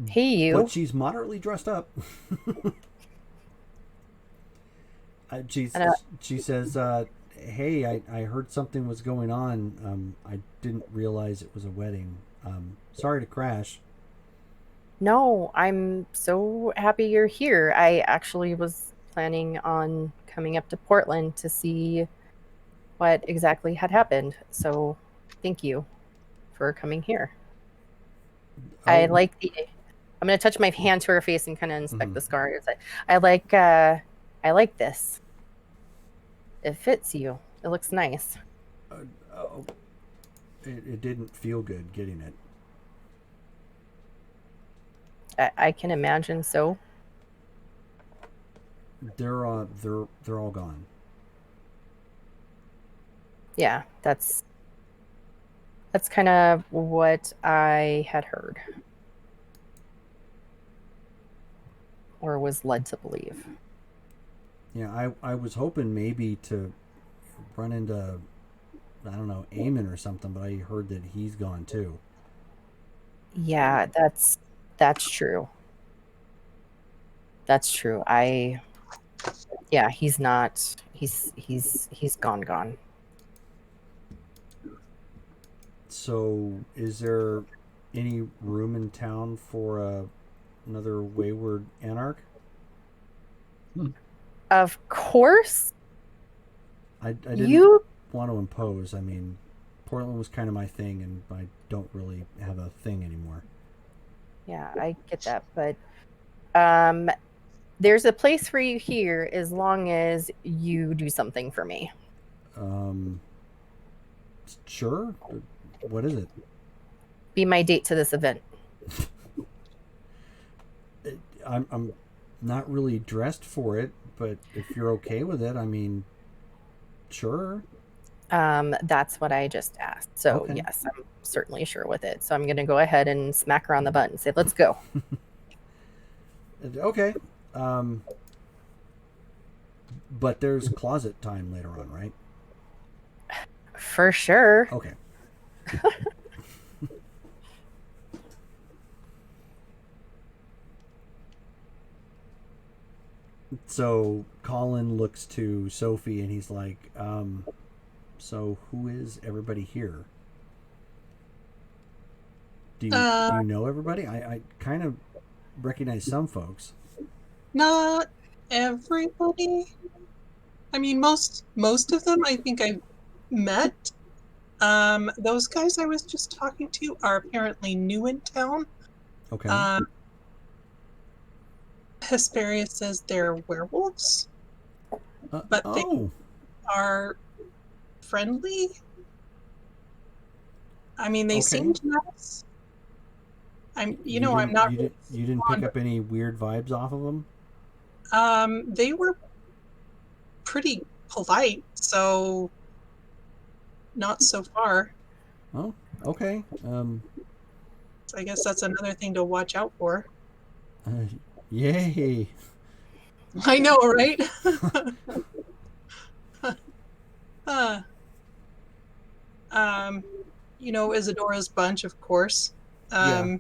[SPEAKER 3] Hey, you.
[SPEAKER 1] But she's moderately dressed up. She says, hey, I heard something was going on. I didn't realize it was a wedding. Sorry to crash.
[SPEAKER 3] No, I'm so happy you're here. I actually was planning on coming up to Portland to see what exactly had happened. So thank you for coming here.
[SPEAKER 1] Oh.
[SPEAKER 3] I'm going to touch my hand to her face and kind of inspect the scar. I like this. It fits you. It looks nice.
[SPEAKER 1] It didn't feel good getting it.
[SPEAKER 3] I can imagine so.
[SPEAKER 1] They're all gone.
[SPEAKER 3] Yeah, that's kind of what I had heard. Or was led to believe.
[SPEAKER 1] Yeah, I was hoping maybe to run into, I don't know, Eamon or something, but I heard that he's gone too.
[SPEAKER 3] Yeah, that's true. That's true. He's not. He's gone.
[SPEAKER 1] So, is there any room in town for another wayward anarch?
[SPEAKER 3] Of course.
[SPEAKER 1] I didn't want to impose. I mean, Portland was kind of my thing, and I don't really have a thing anymore.
[SPEAKER 3] Yeah, I get that, but there's a place for you here as long as you do something for me.
[SPEAKER 1] Sure. What is it?
[SPEAKER 3] Be my date to this event.
[SPEAKER 1] I'm not really dressed for it, but if you're okay with it, I mean, sure.
[SPEAKER 3] That's what I just asked. So
[SPEAKER 1] Okay.
[SPEAKER 3] yes, I'm certainly sure with it. So I'm going to go ahead and smack her on the butt and say, "Let's go."
[SPEAKER 1] Okay. But there's closet time later on, right?
[SPEAKER 3] For sure.
[SPEAKER 1] Okay. So Colin looks to Sophie and he's like, so who is everybody here? Do you know everybody? I kind of recognize some folks.
[SPEAKER 5] Not everybody. I mean, most of them I think I've met. Those guys I was just talking to are apparently new in town.
[SPEAKER 1] Okay.
[SPEAKER 5] Hesperia says they're werewolves, but they are friendly. I mean, they
[SPEAKER 1] Okay.
[SPEAKER 5] seemed nice. I'm
[SPEAKER 1] You
[SPEAKER 5] not.
[SPEAKER 1] You didn't pick up any weird vibes off of them?
[SPEAKER 5] They were pretty polite, so not so far.
[SPEAKER 1] Oh, okay.
[SPEAKER 5] So I guess that's another thing to watch out for.
[SPEAKER 1] Yay.
[SPEAKER 5] I know, right? Isadora's bunch, of course.
[SPEAKER 1] Yeah.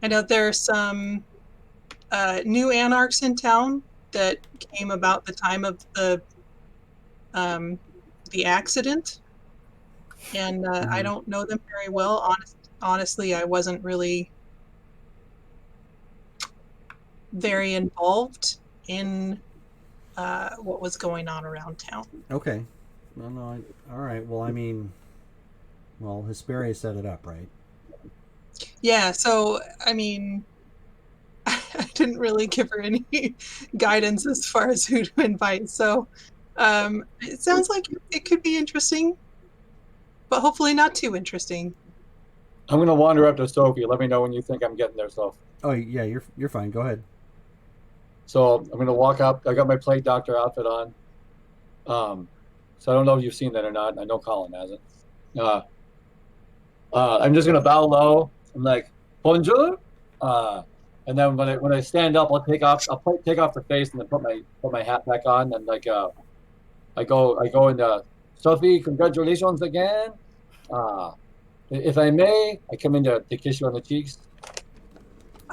[SPEAKER 5] I know there's some new anarchs in town that came about the time of the accident, and I don't know them very well. Honestly, I wasn't really very involved in what was going on around town.
[SPEAKER 1] Okay. No. All right. Well, I mean, Hesperia set it up, right?
[SPEAKER 5] Yeah. So, I mean, I didn't really give her any guidance as far as who to invite. So, it sounds like it could be interesting, but hopefully not too interesting.
[SPEAKER 2] I'm gonna wander up to Sophie. Let me know when you think I'm getting there, Soph.
[SPEAKER 1] Oh yeah, you're fine. Go ahead.
[SPEAKER 2] So I'm gonna walk up. I got my plague doctor outfit on. So I don't know if you've seen that or not. I know Colin hasn't. I'm just gonna bow low. I'm like, bonjour. And then when I stand up, I'll take off the face and then put my hat back on. And like I go into Sophie. Congratulations again. If I may, I come in to kiss you on the cheeks.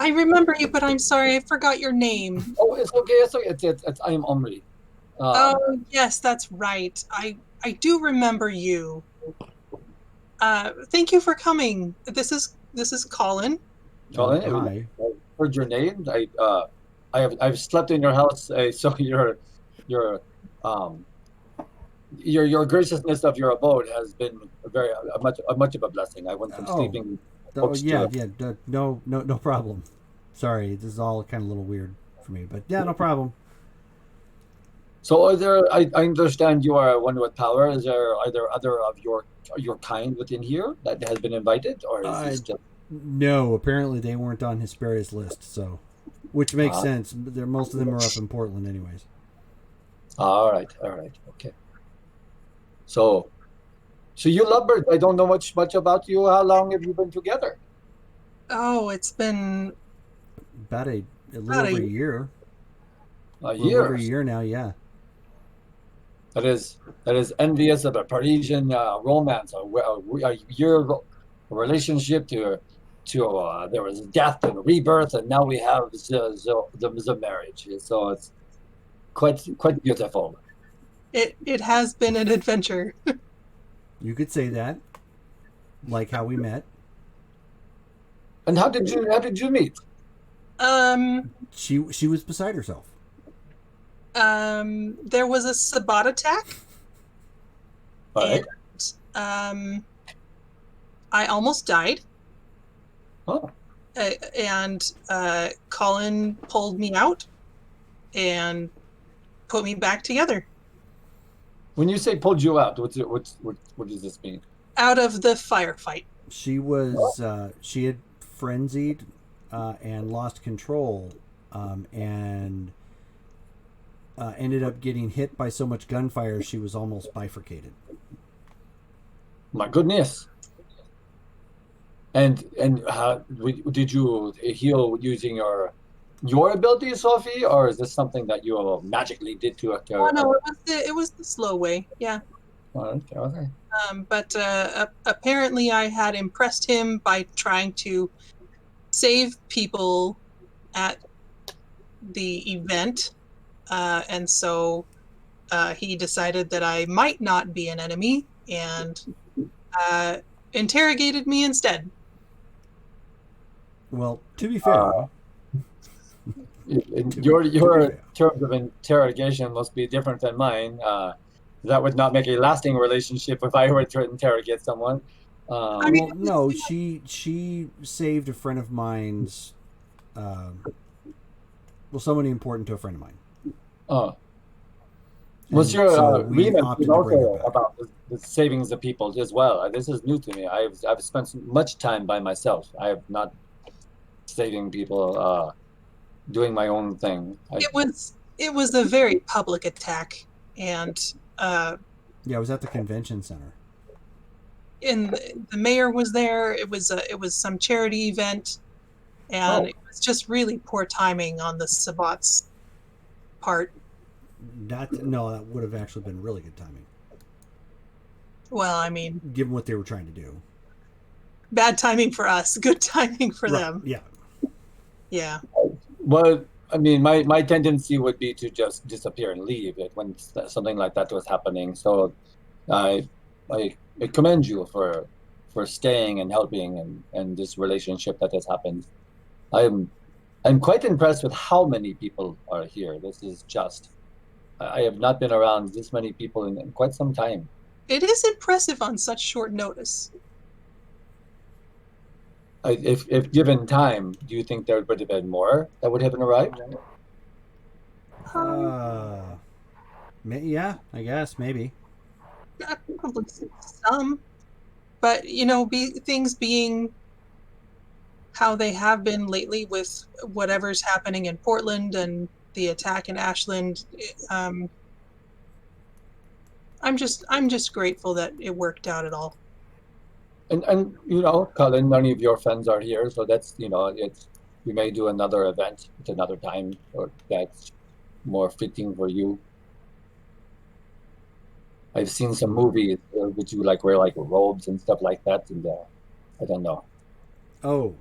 [SPEAKER 5] I remember you, but I'm sorry, I forgot your name.
[SPEAKER 2] Oh, it's okay. It's I am Omri.
[SPEAKER 5] Oh, yes, that's right. I do remember you. Thank you for coming. This is Colin.
[SPEAKER 2] Colin,
[SPEAKER 1] hi.
[SPEAKER 2] I heard your name. I've slept in your house, so your graciousness of your abode has been much of a blessing. I went from sleeping.
[SPEAKER 1] No problem. Sorry, this is all kind of a little weird for me, but yeah, no problem.
[SPEAKER 2] So I understand you are one with power. Are there other of your kind within here that has been invited, or is this just?
[SPEAKER 1] No, apparently they weren't on Hesperia's list, so which makes sense. Most of them are up in Portland, anyways.
[SPEAKER 2] All right, okay. So you lovebirds. I don't know much about you. How long have you been together?
[SPEAKER 5] Oh, it's been
[SPEAKER 1] about a little over a year.
[SPEAKER 2] A year.
[SPEAKER 1] Over a year now, yeah.
[SPEAKER 2] That is envious of a Parisian romance. A year relationship to there was death and rebirth, and now we have the marriage. So it's quite beautiful.
[SPEAKER 5] It has been an adventure.
[SPEAKER 1] You could say that, like how we met.
[SPEAKER 2] And how did you meet?
[SPEAKER 1] She was beside herself.
[SPEAKER 5] There was a Sabbat attack.
[SPEAKER 2] All right.
[SPEAKER 5] And, I almost died.
[SPEAKER 2] Oh.
[SPEAKER 5] And Colin pulled me out and put me back together.
[SPEAKER 2] When you say pulled you out, what does this mean?
[SPEAKER 5] Out of the firefight.
[SPEAKER 1] She was she had frenzied and lost control, and ended up getting hit by so much gunfire she was almost bifurcated.
[SPEAKER 2] My goodness. And did you heal using your ability, Sophie, or is this something that you magically did to a
[SPEAKER 5] Oh no, it was the slow way. Yeah.
[SPEAKER 2] Okay.
[SPEAKER 5] But apparently, I had impressed him by trying to save people at the event, and so he decided that I might not be an enemy and interrogated me instead.
[SPEAKER 1] Well, to be fair,
[SPEAKER 2] Your terms of interrogation must be different than mine. That would not make a lasting relationship if I were to interrogate someone.
[SPEAKER 5] I mean,
[SPEAKER 1] well, no, she saved a friend of mine's, somebody important to a friend of mine.
[SPEAKER 2] Was your
[SPEAKER 1] so we
[SPEAKER 2] agreement
[SPEAKER 1] opted to bring her
[SPEAKER 2] also
[SPEAKER 1] back.
[SPEAKER 2] about the savings of people as well? This is new to me. I've spent much time by myself. I have not saving people, doing my own thing.
[SPEAKER 5] It was a very public attack, and
[SPEAKER 1] Yeah, it was at the convention center.
[SPEAKER 5] the mayor was there. It was some charity event, and it was just really poor timing on the Sabat's part.
[SPEAKER 1] That would have actually been really good timing.
[SPEAKER 5] Well, I mean,
[SPEAKER 1] given what they were trying to do.
[SPEAKER 5] Bad timing for us, good timing for
[SPEAKER 1] Right,
[SPEAKER 5] them.
[SPEAKER 1] Yeah.
[SPEAKER 5] Yeah.
[SPEAKER 2] Well, I mean, my tendency would be to just disappear and leave it when something like that was happening. So I commend you for staying and helping and this relationship that has happened. I'm quite impressed with how many people are here. This is just, I have not been around this many people in quite some time.
[SPEAKER 5] It is impressive on such short notice.
[SPEAKER 2] If given time, do you think there would have been more that would have arrived?
[SPEAKER 1] Yeah, I guess maybe.
[SPEAKER 5] Probably some, but things being how they have been lately with whatever's happening in Portland and the attack in Ashland. I'm just grateful that it worked out at all.
[SPEAKER 2] And Colin, none of your friends are here, so that's we may do another event at another time, or that's more fitting for you. I've seen some movies which you wear robes and stuff like that, and I don't know.
[SPEAKER 1] Oh,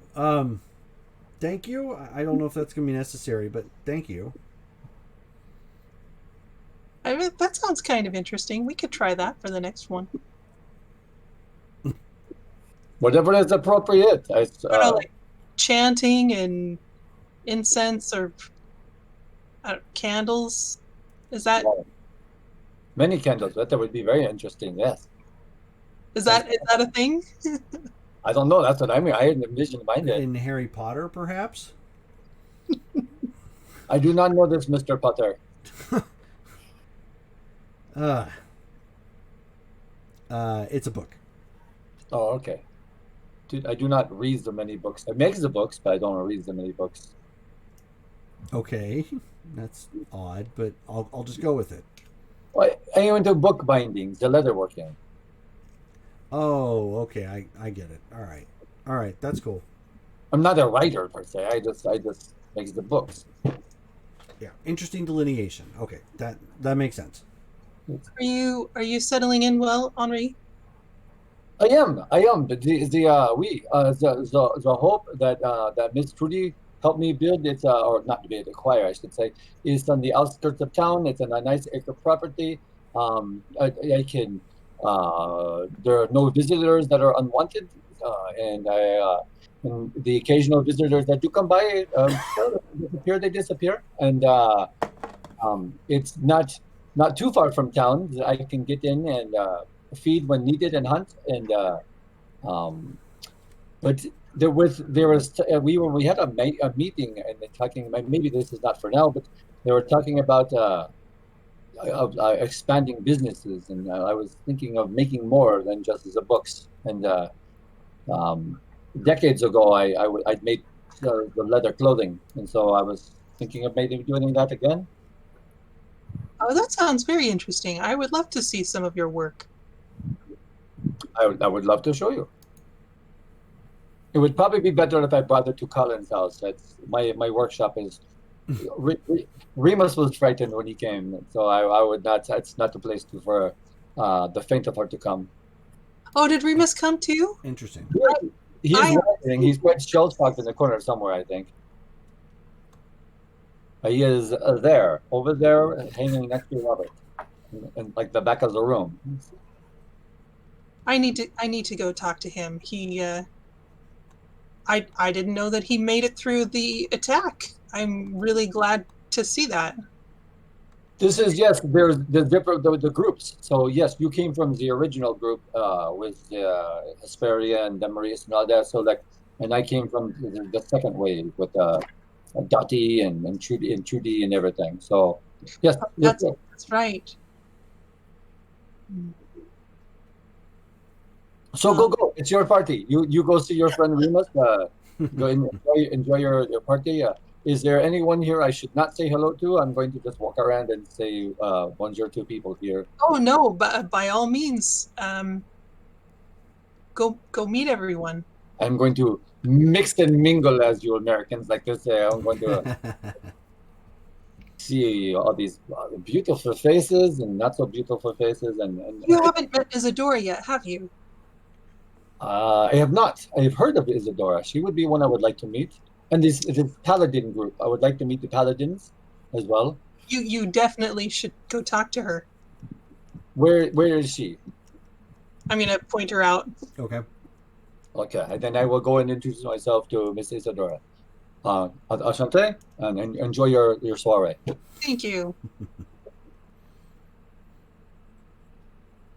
[SPEAKER 1] thank you. I don't know if that's gonna be necessary, but thank you.
[SPEAKER 5] I mean, that sounds kind of interesting. We could try that for the next one.
[SPEAKER 2] Whatever is appropriate.
[SPEAKER 5] Like chanting and incense or candles. Is that
[SPEAKER 2] many candles? That would be very interesting. Yes.
[SPEAKER 5] Is that a thing?
[SPEAKER 2] I don't know. That's what I mean. I had envisioned mine.
[SPEAKER 1] In Harry Potter, perhaps.
[SPEAKER 2] I do not know this, Mr. Potter.
[SPEAKER 1] It's a book.
[SPEAKER 2] Oh, okay. I do not read so many books. I make the books, but I don't read so many books.
[SPEAKER 1] Okay, that's odd, but I'll just go with it.
[SPEAKER 2] Well, I am into book bindings, the leatherworking.
[SPEAKER 1] Oh, okay, I get it. All right, that's cool.
[SPEAKER 2] I'm not a writer per se. I just make the books.
[SPEAKER 1] Yeah, interesting delineation. Okay, that makes sense.
[SPEAKER 5] Are you settling in well, Henri?
[SPEAKER 2] I am. The hope that Miss Trudy helped me build, it's or not build, acquire, I should say, is on the outskirts of town. It's a nice acre property. I can. There are no visitors that are unwanted, and the occasional visitors that do come by, they disappear, and it's not too far from town. I can get in and feed when needed and hunt, and but we had a meeting and they're talking. Maybe this is not for now, but they were talking about expanding businesses, and I was thinking of making more than just the books. And decades ago, I'd made the leather clothing, and so I was thinking of maybe doing that again.
[SPEAKER 5] Oh, that sounds very interesting. I would love to see some of your work.
[SPEAKER 2] I would love to show you. It would probably be better if I brought it to Colin's house. That's my workshop is. Remus was frightened when he came, so I would not. It's not the place for the faint of heart to come.
[SPEAKER 5] Oh, did Remus come too?
[SPEAKER 1] Interesting.
[SPEAKER 2] He's wandering. He's quite shell-shocked in the corner somewhere, I think. He is there, over there, hanging next to Robert, in like the back of the room.
[SPEAKER 5] I need to go talk to him. He I didn't know that he made it through the attack. I'm really glad to see that.
[SPEAKER 2] This is, yes, there's the groups. So yes, you came from the original group with Hesperia and Demarius and all that. So like, and I came from the second wave with Dottie and Trudy and everything. So yes,
[SPEAKER 5] That's right.
[SPEAKER 2] So go. It's your party. You go see your friend Remus. Go enjoy your party. Is there anyone here I should not say hello to? I'm going to just walk around and say bonjour to people here.
[SPEAKER 5] Oh no, but by all means, go meet everyone.
[SPEAKER 2] I'm going to mix and mingle, as you Americans like to say. I'm going to see all these beautiful faces and not so beautiful faces. And
[SPEAKER 5] you haven't met Isadora yet, have you?
[SPEAKER 2] I have not. I have heard of Isadora. She would be one I would like to meet. And this Paladin group. I would like to meet the Paladins as well.
[SPEAKER 5] You definitely should go talk to her.
[SPEAKER 2] Where is she?
[SPEAKER 5] I'm gonna point her out.
[SPEAKER 1] Okay.
[SPEAKER 2] Okay, and then I will go and introduce myself to Miss Isadora. Enchanté, and enjoy your soiree.
[SPEAKER 5] Thank you.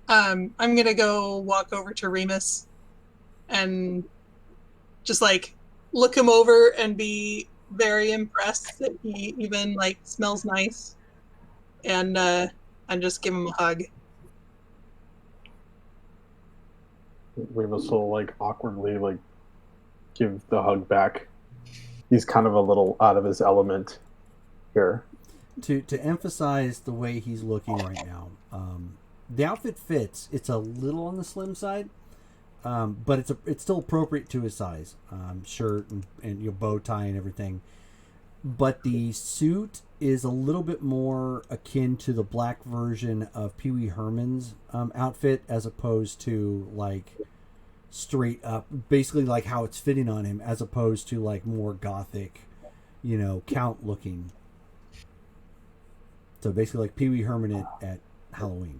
[SPEAKER 5] I'm gonna go walk over to Remus and just like look him over and be very impressed that he even like smells nice, and just give him a hug.
[SPEAKER 4] Remus will like awkwardly like give the hug back. He's kind of a little out of his element here.
[SPEAKER 1] To emphasize the way he's looking right now, the outfit fits. It's a little on the slim side, but it's still appropriate to his size. Shirt and your bow tie and everything. But the suit is a little bit more akin to the black version of Pee Wee Herman's outfit, as opposed to like straight up, basically like how it's fitting on him, as opposed to like more gothic, Count looking. So basically like Pee Wee Herman at Halloween.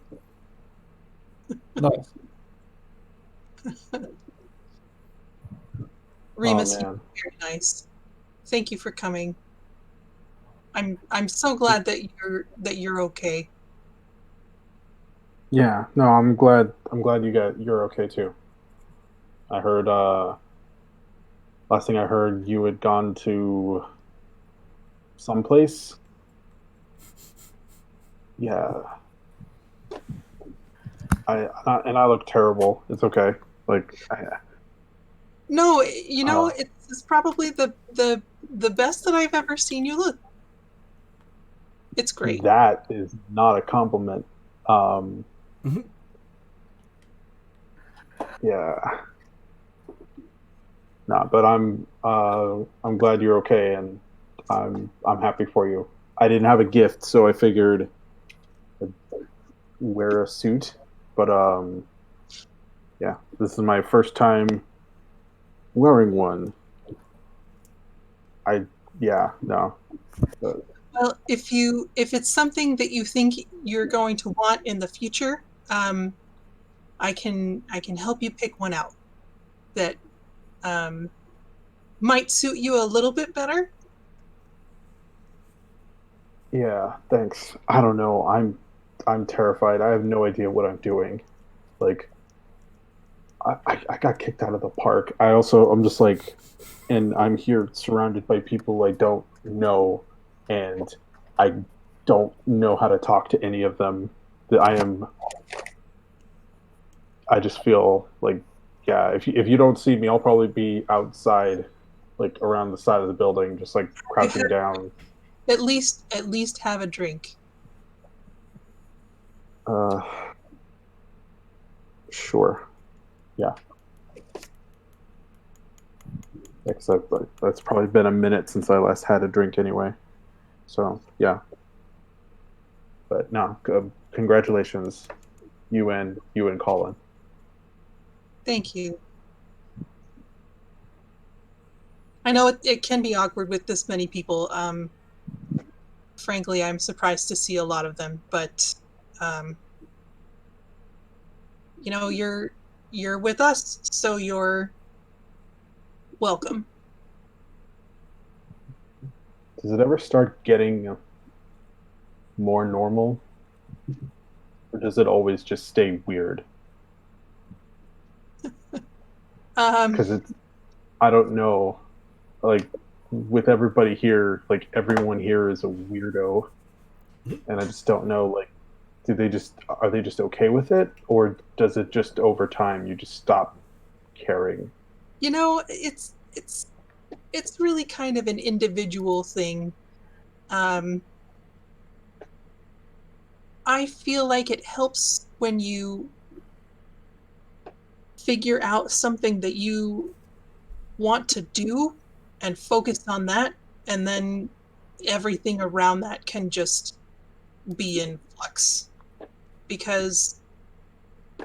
[SPEAKER 2] Nice.
[SPEAKER 5] Remus,
[SPEAKER 4] man.
[SPEAKER 5] you're very nice. Thank you for coming. I'm so glad that you're okay.
[SPEAKER 4] Yeah, no, I'm glad you're okay too. I heard last thing I heard you had gone to someplace. Yeah. I look terrible. It's okay. Like
[SPEAKER 5] No, it's probably the best that I've ever seen you look. It's great.
[SPEAKER 4] That is not a compliment. Yeah. No, but I'm glad you're okay, and I'm happy for you. I didn't have a gift, so I figured I'd wear a suit. But yeah, this is my first time wearing one. No.
[SPEAKER 5] Well, if it's something that you think you're going to want in the future, I can help you pick one out that might suit you a little bit better.
[SPEAKER 4] Yeah, thanks. I don't know. I'm terrified. I have no idea what I'm doing. Like, I got kicked out of the park. I'm just like, and I'm here surrounded by people I don't know, and I don't know how to talk to any of them. I just feel like, yeah, if you don't see me, I'll probably be outside, like around the side of the building, just like crouching down.
[SPEAKER 5] At least have a drink.
[SPEAKER 4] Sure. Yeah. Except that's probably been a minute since I last had a drink anyway. So yeah. But no, congratulations, you and Colin.
[SPEAKER 5] Thank you. I know it can be awkward with this many people. Frankly, I'm surprised to see a lot of them, but you're with us, so you're welcome.
[SPEAKER 4] Does it ever start getting more normal, or does it always just stay weird? Because I don't know, like with everybody here, like everyone here is a weirdo, and I just don't know, like, are they just okay with it, or does it just over time you just stop caring?
[SPEAKER 5] It's really kind of an individual thing. I feel like it helps when you figure out something that you want to do and focus on that, and then everything around that can just be in flux. Because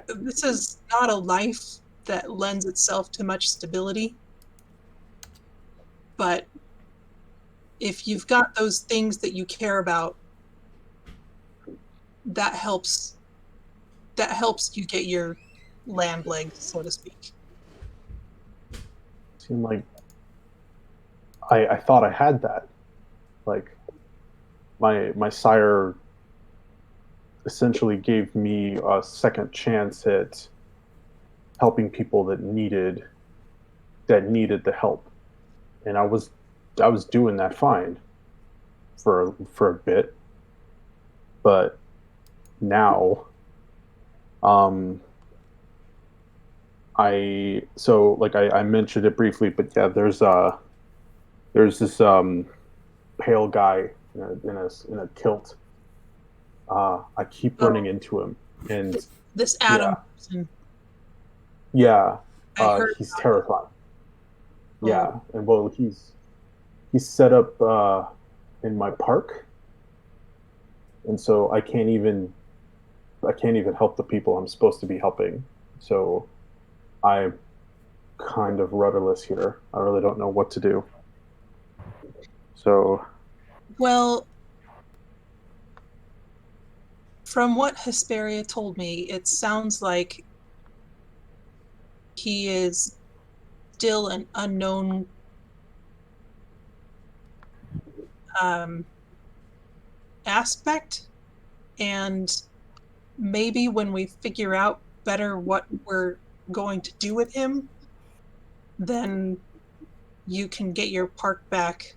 [SPEAKER 5] this is not a life that lends itself to much stability. But if you've got those things that you care about, that helps you get your land legs, so to speak.
[SPEAKER 4] Seemed like I thought I had that. Like my sire essentially gave me a second chance at helping people that needed the help, and I was doing that fine for a bit, but now I mentioned it briefly, but yeah, there's this pale guy in a kilt. I keep running into him, and
[SPEAKER 5] This Adam
[SPEAKER 4] yeah,
[SPEAKER 5] person.
[SPEAKER 4] yeah,
[SPEAKER 5] I heard
[SPEAKER 4] he's
[SPEAKER 5] about
[SPEAKER 4] terrifying.
[SPEAKER 5] Oh.
[SPEAKER 4] Yeah, and well, he's set up in my park, and so I can't even help the people I'm supposed to be helping. So I'm kind of rudderless here. I really don't know what to do. So
[SPEAKER 5] Well, from what Hesperia told me, it sounds like he is still an unknown aspect, and maybe when we figure out better what we're going to do with him, then you can get your park back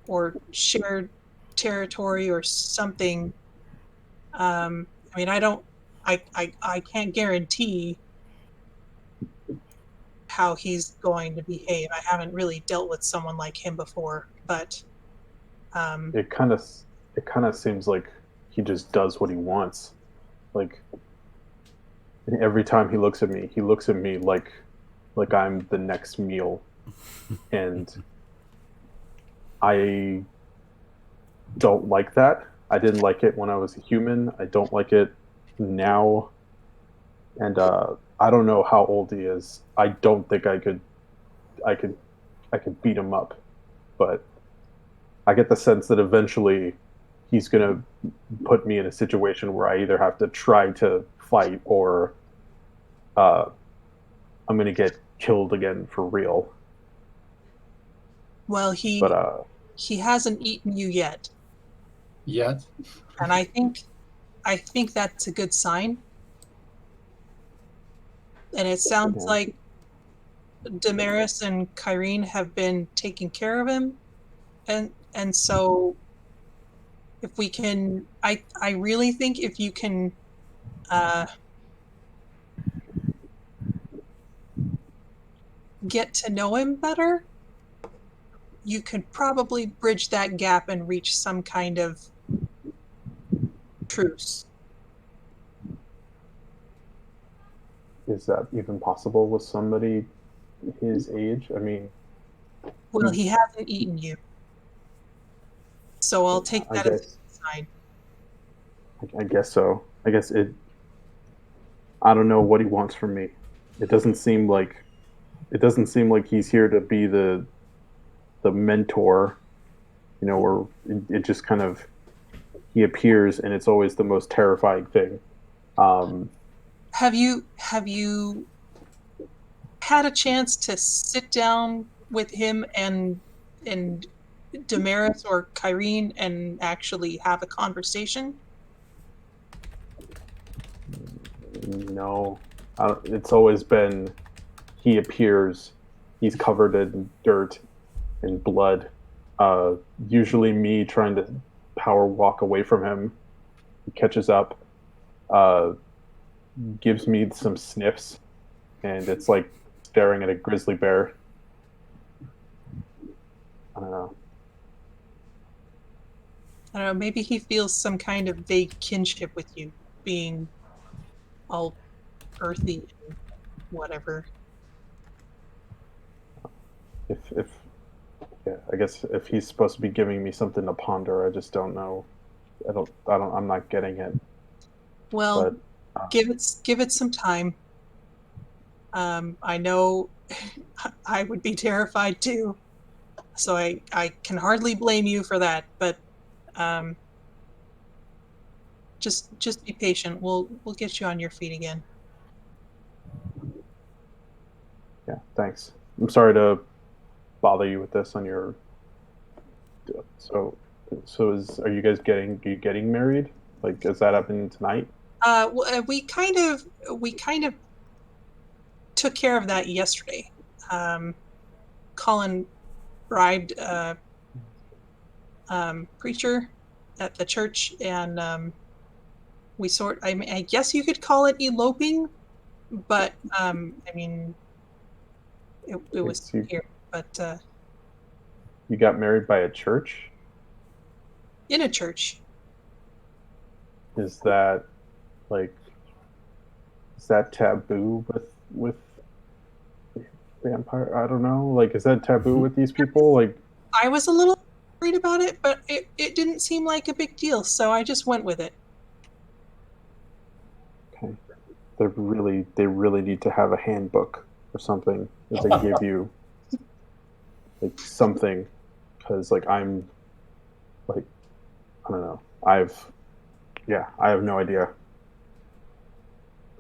[SPEAKER 5] or shared territory or something. I mean, I can't guarantee how he's going to behave. I haven't really dealt with someone like him before, but
[SPEAKER 4] it kind of seems like he just does what he wants. Like, and every time he looks at me like I'm the next meal, and I don't like that. I didn't like it when I was a human. I don't like it now, and I don't know how old he is. I don't think I could I could beat him up, but I get the sense that eventually he's gonna put me in a situation where I either have to try to fight or uh, I'm gonna get killed again for real.
[SPEAKER 5] well,
[SPEAKER 4] But
[SPEAKER 5] he hasn't eaten you yet,
[SPEAKER 2] Yet.
[SPEAKER 5] and I think that's a good sign. And it sounds
[SPEAKER 4] yeah.
[SPEAKER 5] like Damaris and Kyrene have been taking care of him, and so if we can, I really think if you can get to know him better, you could probably bridge that gap and reach some kind of truce.
[SPEAKER 4] Is that even possible with somebody his age? I mean,
[SPEAKER 5] Well, he hasn't eaten you. So I'll take
[SPEAKER 4] I
[SPEAKER 5] that as
[SPEAKER 4] guess
[SPEAKER 5] a sign.
[SPEAKER 4] I guess so. I guess it. I don't know what he wants from me. It doesn't seem like he's here to be the mentor, or it just kind of he appears and it's always the most terrifying thing.
[SPEAKER 5] Have you had a chance to sit down with him and Damaris or Kyrene and actually have a conversation?
[SPEAKER 4] No, it's always been he appears, he's covered in dirt and blood. Usually me trying to power walk away from him. He catches up, uh, gives me some sniffs, and it's like staring at a grizzly bear. I don't know.
[SPEAKER 5] I don't know, maybe he feels some kind of vague kinship with you, being all earthy and whatever.
[SPEAKER 4] If yeah, I guess if he's supposed to be giving me something to ponder, I just don't know. I'm not getting it.
[SPEAKER 5] Well,
[SPEAKER 4] But
[SPEAKER 5] give it some time. I know I would be terrified too, so I can hardly blame you for that. But um, just be patient. We'll get you on your feet again.
[SPEAKER 4] yeah, thanks. I'm sorry to bother you with this on your. So, are you guys getting married? Like, is that happening tonight?
[SPEAKER 5] We kind of took care of that yesterday. Colin bribed a preacher at the church, and I mean, I guess you could call it eloping, but I mean, it was
[SPEAKER 4] So
[SPEAKER 5] here, but
[SPEAKER 4] you got married by a church?
[SPEAKER 5] in a church.
[SPEAKER 4] Is that like is that taboo with vampire? I don't know. Like, is that taboo with these people? Like,
[SPEAKER 5] I was a little worried about it, but it didn't seem like a big deal, so I just went with it.
[SPEAKER 4] okay, they really need to have a handbook or something that they give you, like something, because like I'm like I don't know. I have no idea.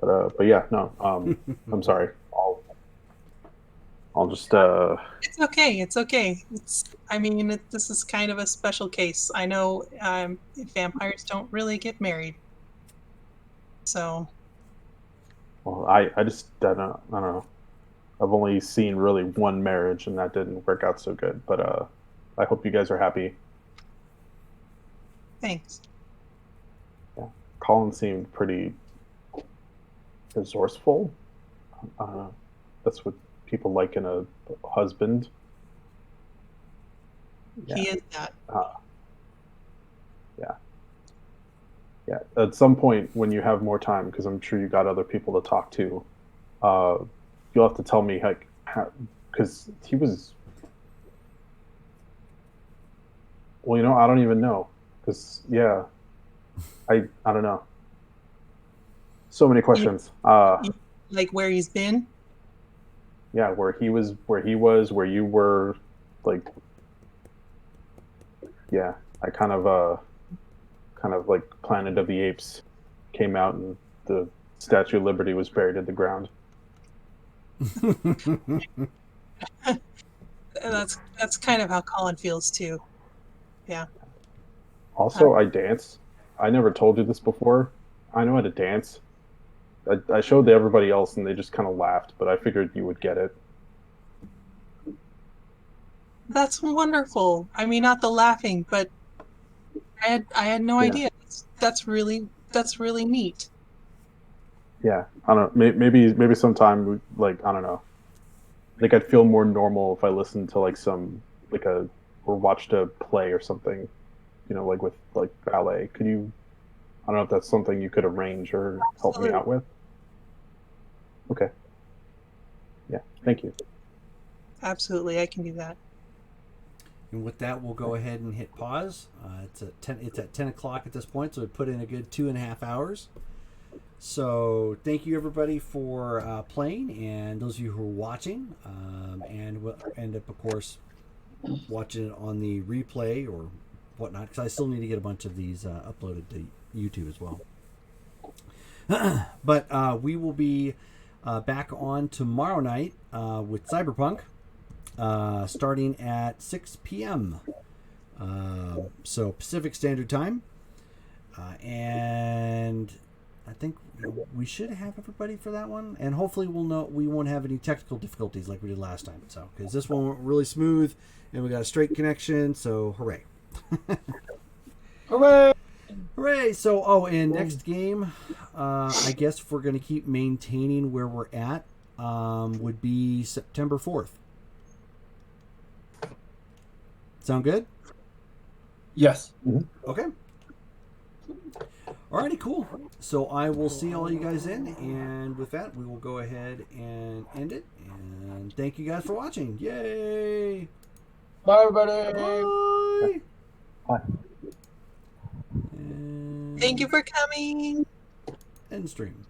[SPEAKER 4] But yeah, no. I'm sorry. I'll just
[SPEAKER 5] It's okay. It's okay. I mean, this is kind of a special case. I know vampires don't really get married, so
[SPEAKER 4] well, I just I don't know. I've only seen really one marriage, and that didn't work out so good. But I hope you guys are happy.
[SPEAKER 5] thanks.
[SPEAKER 4] Yeah, Colin seemed pretty resourceful. That's what people like in a husband.
[SPEAKER 5] He is that.
[SPEAKER 4] Uh, yeah. Yeah. At some point, when you have more time, because I'm sure you got other people to talk to, uh, you'll have to tell me like because he was. Well, I don't even know, because yeah, I don't know. So many questions.
[SPEAKER 5] Like where he's been.
[SPEAKER 4] Yeah, where he was, where you were, like, yeah, I kind of like Planet of the Apes came out and the Statue of Liberty was buried in the ground.
[SPEAKER 5] That's kind of how Colin feels too. Yeah.
[SPEAKER 4] Also, I dance. I never told you this before. I know how to dance. I showed to everybody else and they just kind of laughed, but I figured you would get it.
[SPEAKER 5] That's wonderful. I mean, not the laughing, but I had no
[SPEAKER 4] Yeah.
[SPEAKER 5] idea. That's really neat.
[SPEAKER 4] Yeah, I don't know. Maybe sometime, like, I don't know. think I'd feel more normal if I listened to like or watched a play or something, like with like ballet. Could you? I don't know if that's something you could arrange or help me out with. Okay. Yeah. Thank you.
[SPEAKER 5] Absolutely, I can do that.
[SPEAKER 1] And with that, we'll go ahead and hit pause. It's at 10 o'clock at this point, so we put in a good 2.5 hours. So thank you everybody for playing, and those of you who are watching, and we'll end up, of course, watching it on the replay or whatnot, because I still need to get a bunch of these uploaded to YouTube as well. But we will be back on tomorrow night with Cyberpunk, starting at 6 p.m. So Pacific Standard Time, and I think we should have everybody for that one, and hopefully we won't have any technical difficulties like we did last time. So because this one went really smooth, and we got a straight connection, so hooray!
[SPEAKER 2] Hooray!
[SPEAKER 1] Hooray! So and next game, I guess if we're going to keep maintaining where we're at, would be September 4th. Sound good?
[SPEAKER 2] Yes.
[SPEAKER 1] Okay. Alrighty, cool. So I will see all you guys in, and with that, we will go ahead and end it. And thank you guys for watching. Yay!
[SPEAKER 2] Bye, everybody.
[SPEAKER 1] Bye.
[SPEAKER 4] Bye.
[SPEAKER 1] And
[SPEAKER 5] Thank you for coming.
[SPEAKER 1] end stream.